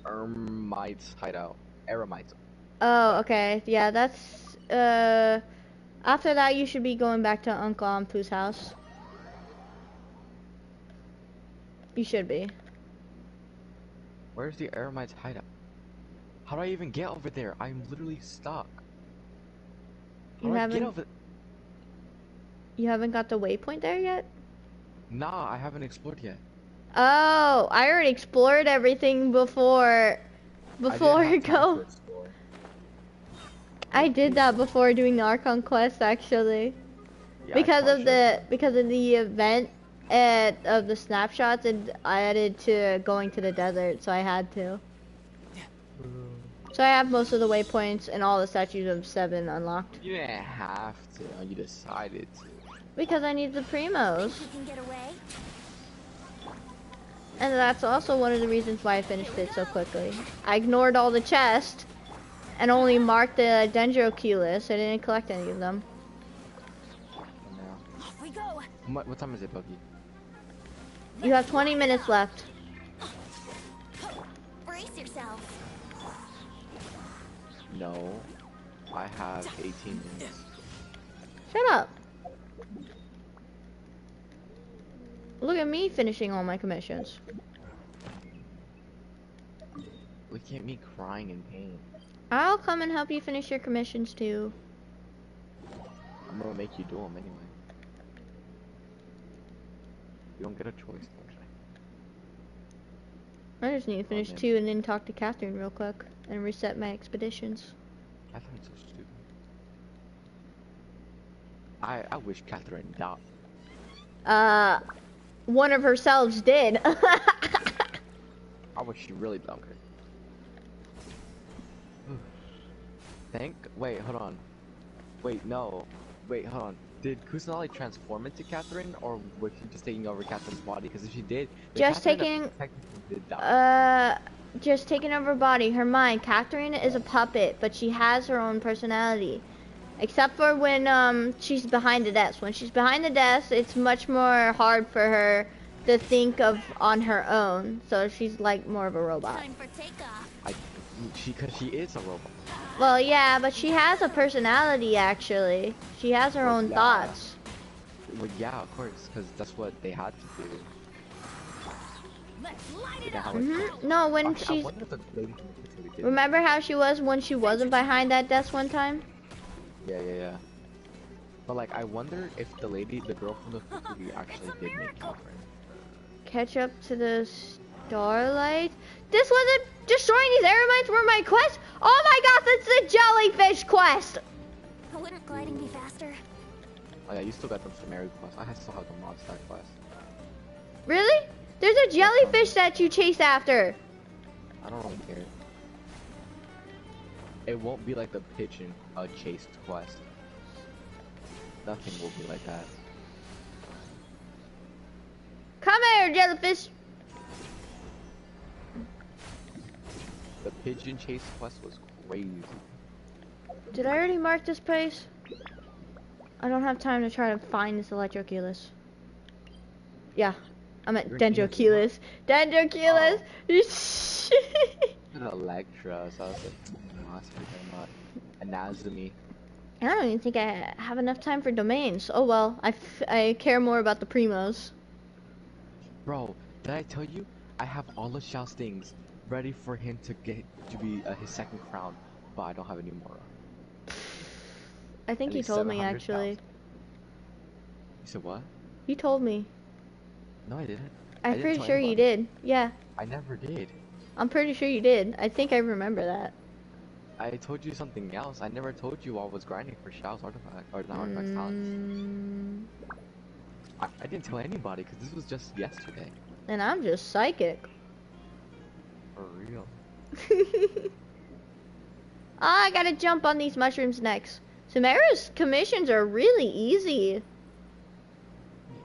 Eremites hideout. Eremites. Oh, okay. Yeah, that's after that you should be going back to Uncle Ampu's house. You should be. Where's the Eremites hideout? How do I even get over there? I'm literally stuck. How You do I haven't get over? You haven't got the waypoint there yet? Nah, I haven't explored yet. Oh, I already explored everything before go. I did that before doing the Archon quest actually. Yeah, because of the event of the snapshots, and I added to going to the desert, so I had to. So I have most of the waypoints and all the statues of 7 unlocked. You didn't have to. You decided to. Because I need the primos. Think you can get away? And that's also one of the reasons why I finished it so quickly. I ignored all the chests and only marked the Dendroculus. I didn't collect any of them. Off we go. What time is it, Buggy? You have 20 minutes left. Brace yourself. No. I have 18 minutes. Shut up. Look at me finishing all my commissions. Look at me crying in pain. I'll come and help you finish your commissions too. I'm gonna make you do them anyway. You don't get a choice, don't you? I just need to finish 2 and then talk to Catherine real quick and reset my expeditions. Catherine's so stupid. I wish Catherine died. One of herselves did. I wish she really dunked her. Wait, hold on. Wait, no. Wait, hold on. Did Kusanali transform into Catherine, or was she just taking over Catherine's body? Because if she did, just taking, just taking over her body, her mind. Catherine is a puppet, but she has her own personality. Except for when she's behind the desk. When she's behind the desk, it's much more hard for her to think of on her own. So she's like more of a robot. Time for takeoff. Because she is a robot. Well, yeah, but she has a personality actually. She has her own thoughts. Well, yeah, of course, because that's what they had to do. Let's light it up. No, when she's... Remember how she was when she wasn't behind that desk one time? Yeah. But like, I wonder if the girl from the Fukugi actually did make Catherine. Catch up to the starlight. This wasn't destroying these aeromites were my quest. Oh my god, that's the jellyfish quest. Wouldn't gliding be faster? Oh yeah, you still got the Sumeru quest. I still have the monster quest. Really? There's a jellyfish that you chase after. I don't really care. It won't be like the pigeon chased quest. Nothing will be like that. Come here, jellyfish. The pigeon chase quest was crazy. Did I already mark this place? I don't have time to try to find this Electroculus. Yeah, I'm at Dendroculus. Dendroculus! An Electra, so I was like, Anazumi. I don't even think I have enough time for domains. Oh well, I care more about the primos. Bro, did I tell you? I have all of Xiao's things ready for him to get to be his second crown, but I don't have any more. I think you told me actually. You said what? You told me. No, I didn't. I'm pretty sure you did. Yeah. I never did. I'm pretty sure you did. I think I remember that. I told you something else. I never told you I was grinding for Xiao's artifact or the artifact talents. I didn't tell anybody because this was just yesterday. And I'm just psychic. For real. I gotta jump on these mushrooms next. Sumeru's commissions are really easy.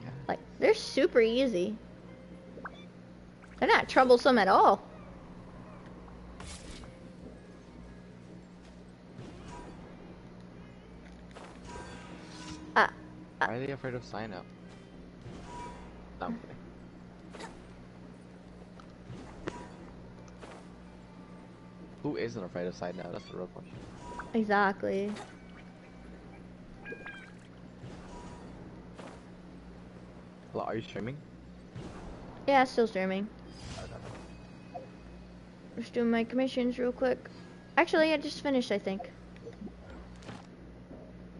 Yeah. Like, they're super easy. They're not troublesome at all. Why are they afraid of sign up? No, I'm kidding. Who isn't afraid of sign up? That's the real question. Exactly. Hello, are you streaming? Yeah, still streaming. Just doing my commissions real quick. Actually, I just finished, I think.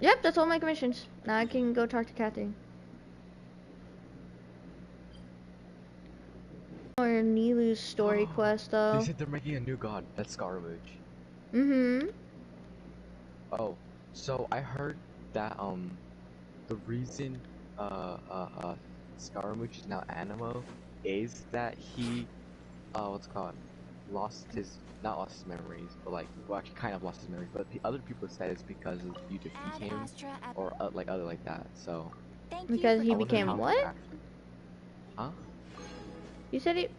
Yep, that's all my commissions. Now I can go talk to Catherine. Or Nilu's story quest, though. They said they're making a new god. That's Scaramouche. Mm-hmm. Oh, so I heard that the reason Scaramouche is now Animo is that he what's it called? not lost his memories, but like, well, actually kind of lost his memories, but the other people said it's because of you defeat him, or like other like that, so. Because he I wonder became how what? Huh? You said it.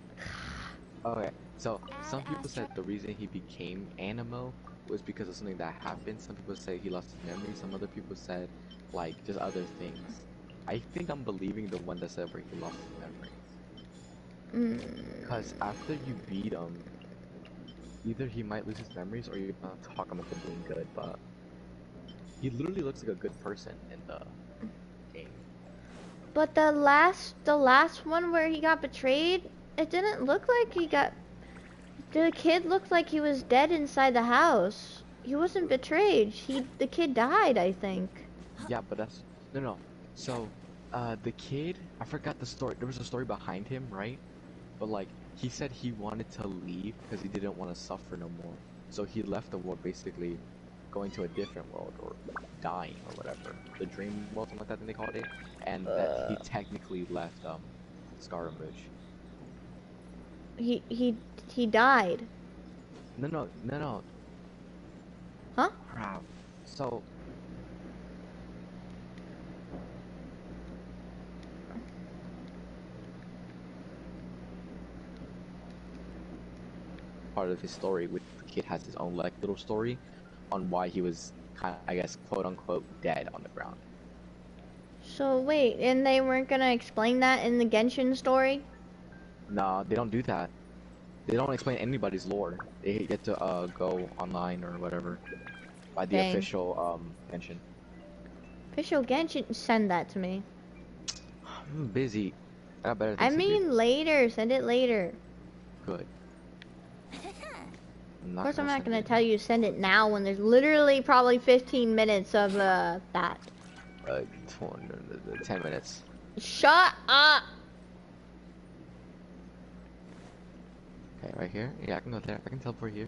Okay, so some people said the reason he became Animo was because of something that happened. Some people say he lost his memory. Some other people said like just other things. I think I'm believing the one that said where he lost his memories. Because after you beat him, either he might lose his memories or you might talk him into being good. But he literally looks like a good person in the game. But the last one where he got betrayed, it didn't look like he got. The kid looked like he was dead inside the house. He wasn't betrayed. The kid died, I think. Yeah, but that's no. So, the kid, I forgot the story. There was a story behind him, right? But like, he said he wanted to leave because he didn't want to suffer no more. So he left the world, basically going to a different world or dying or whatever, the dream world, something like that. I think they called it, and that he technically left Scaramouche. He died. No. Huh? Crap. So. Part of his story, which the kid has his own like little story on why he was kind of, I guess, quote unquote, dead on the ground. So wait, and they weren't gonna explain that in the Genshin story? No, they don't do that. They don't explain anybody's lore. They get to go online or whatever by the official Genshin. Official Genshin, send that to me. I'm busy. I got better things I to mean do. later, send it later. Good. Of course, I'm not gonna tell you to send it now when there's literally probably 15 minutes of that. 10 minutes. Shut up! Okay, right here? Yeah, I can go there. I can teleport here.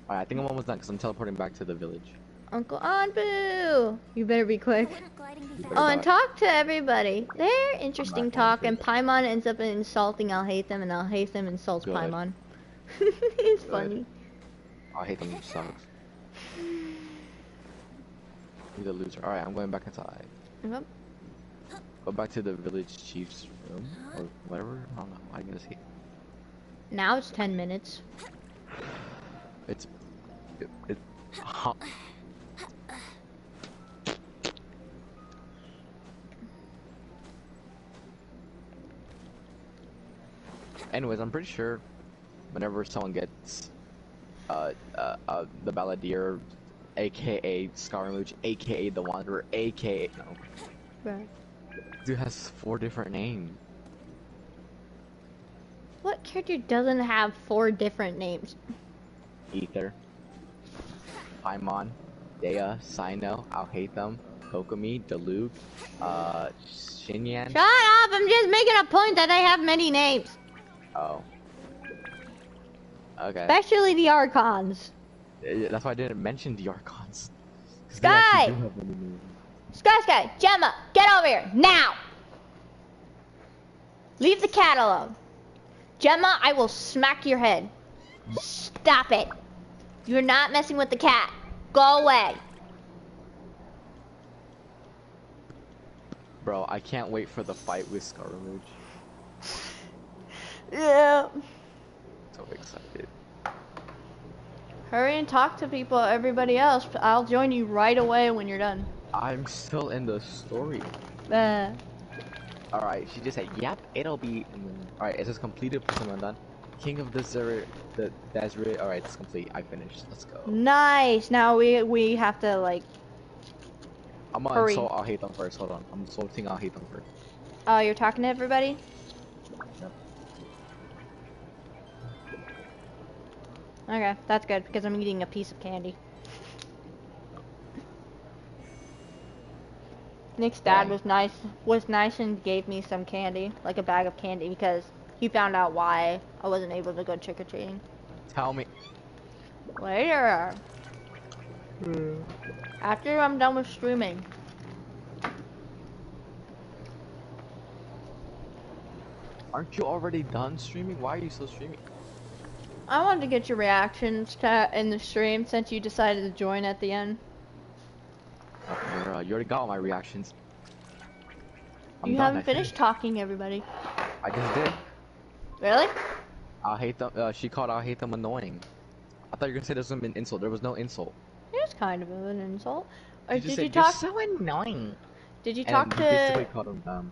Alright, I think I'm almost done because I'm teleporting back to the village. Uncle Anbu! You better be quick. Oh, and talk to everybody. They're interesting talk, and Paimon ends up insulting I'll hate them, and I'll hate them insults Paimon. It's funny. I hate them sucks. He's a loser. Alright, I'm going back inside. Yep. Go back to the village chief's room, or whatever. I don't know. I guess he... Now it's 10 minutes. It's Anyways, I'm pretty sure whenever someone gets the Balladeer, aka Scaramouche, aka the Wanderer, aka Right. Dude has 4 different names. What character doesn't have 4 different names? Ether, Paimon, Dea, Sino, I'll hate them, Kokomi, Deluge, Shinyan. Shut up! I'm just making a point that I have many names. Oh. Okay. Especially the Archons. That's why I didn't mention the Archons. Sky! Sky! Gemma! Get over here! Now! Leave the cat alone. Gemma, I will smack your head. Stop it. You're not messing with the cat. Go away. Bro, I can't wait for the fight with Scaramouche. Yeah. So excited. Hurry and talk to people, everybody else. I'll join you right away when you're done. I'm still in the story. Alright, she just said, yep, it'll be... Alright, is this completed? Please I'm done. King of the Desert. Alright, it's complete. I finished. Let's go. Nice. Now we have to, like... I'm gonna insult I'll hate them first. Hold on. I'm insulting I'll hate them first. Oh, you're talking to everybody? Yep. Okay, that's good, because I'm eating a piece of candy. Nick's dad was nice and gave me some candy, like a bag of candy, because he found out why I wasn't able to go trick-or-treating. Tell me. Later. After I'm done with streaming. Aren't you already done streaming? Why are you still streaming? I wanted to get your reactions to in the stream since you decided to join at the end. You already got all my reactions. You haven't finished talking, everybody. I just did. Really? I hate them. She called I hate them annoying. I thought you were gonna say there's an insult. There was no insult. It was kind of an insult. Or Did you talk? You're so annoying. Did you talk to? Basically called him dumb.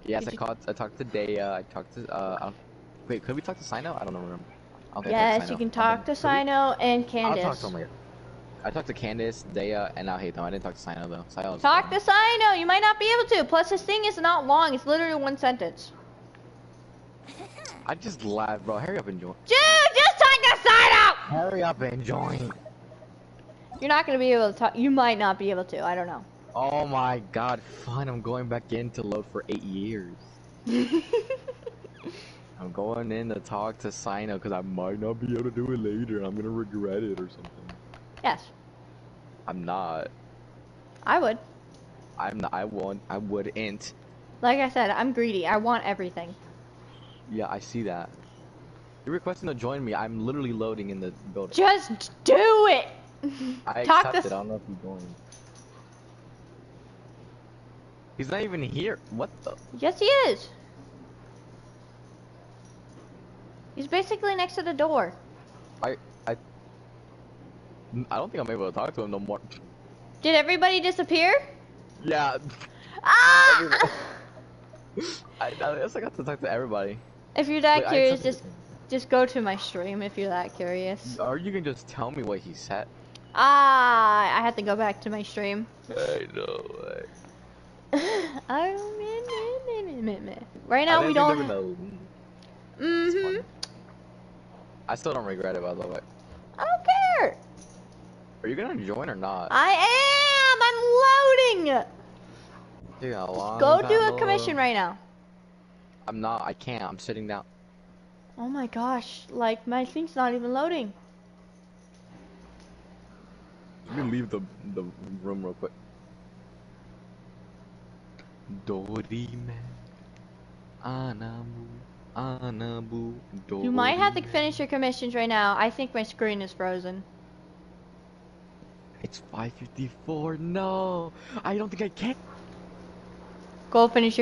Yes, I talked to Daya. I talked to wait, could we talk to Sino? I don't remember. Yes, you can talk to Sino and Candace. I'll talk to him later. I talked to Candace, Daya, and I hate them. I didn't talk to Sino though. Talk to Sino. You might not be able to. Plus, this thing is not long. It's literally one sentence. I just laughed, bro. Hurry up and join. Dude, just talk to Sino. Hurry up and join. You're not gonna be able to talk. You might not be able to. I don't know. Oh my God! Fine, I'm going back in to load for 8 years. I'm going in to talk to Sino because I might not be able to do it later, and I'm gonna regret it or something. Yes. I'm not. I would. I'm not. I wouldn't. Like I said, I'm greedy. I want everything. Yeah, I see that. You're requesting to join me. I'm literally loading in the building. Just do it. I accepted. I don't know if he's going. He's not even here. What the? Yes, he is. He's basically next to the door. I don't think I'm able to talk to him no more. Did everybody disappear? Yeah. Ah! I guess I got to talk to everybody. If you're that curious, just go to my stream if you're that curious. Or you can just tell me what he said. Ah, I have to go back to my stream. I know. Right now we don't. I still don't regret it, by the way. I don't care. Are you gonna join or not? I am. I'm loading. Dude, go do a commission right now. I'm not. I can't. I'm sitting down. Oh my gosh! Like my thing's not even loading. Let me leave the room real quick. Dorime, Anabu, You might have to finish your commissions right now. I think my screen is frozen. It's 5:54. No, I don't think I can. Go finish your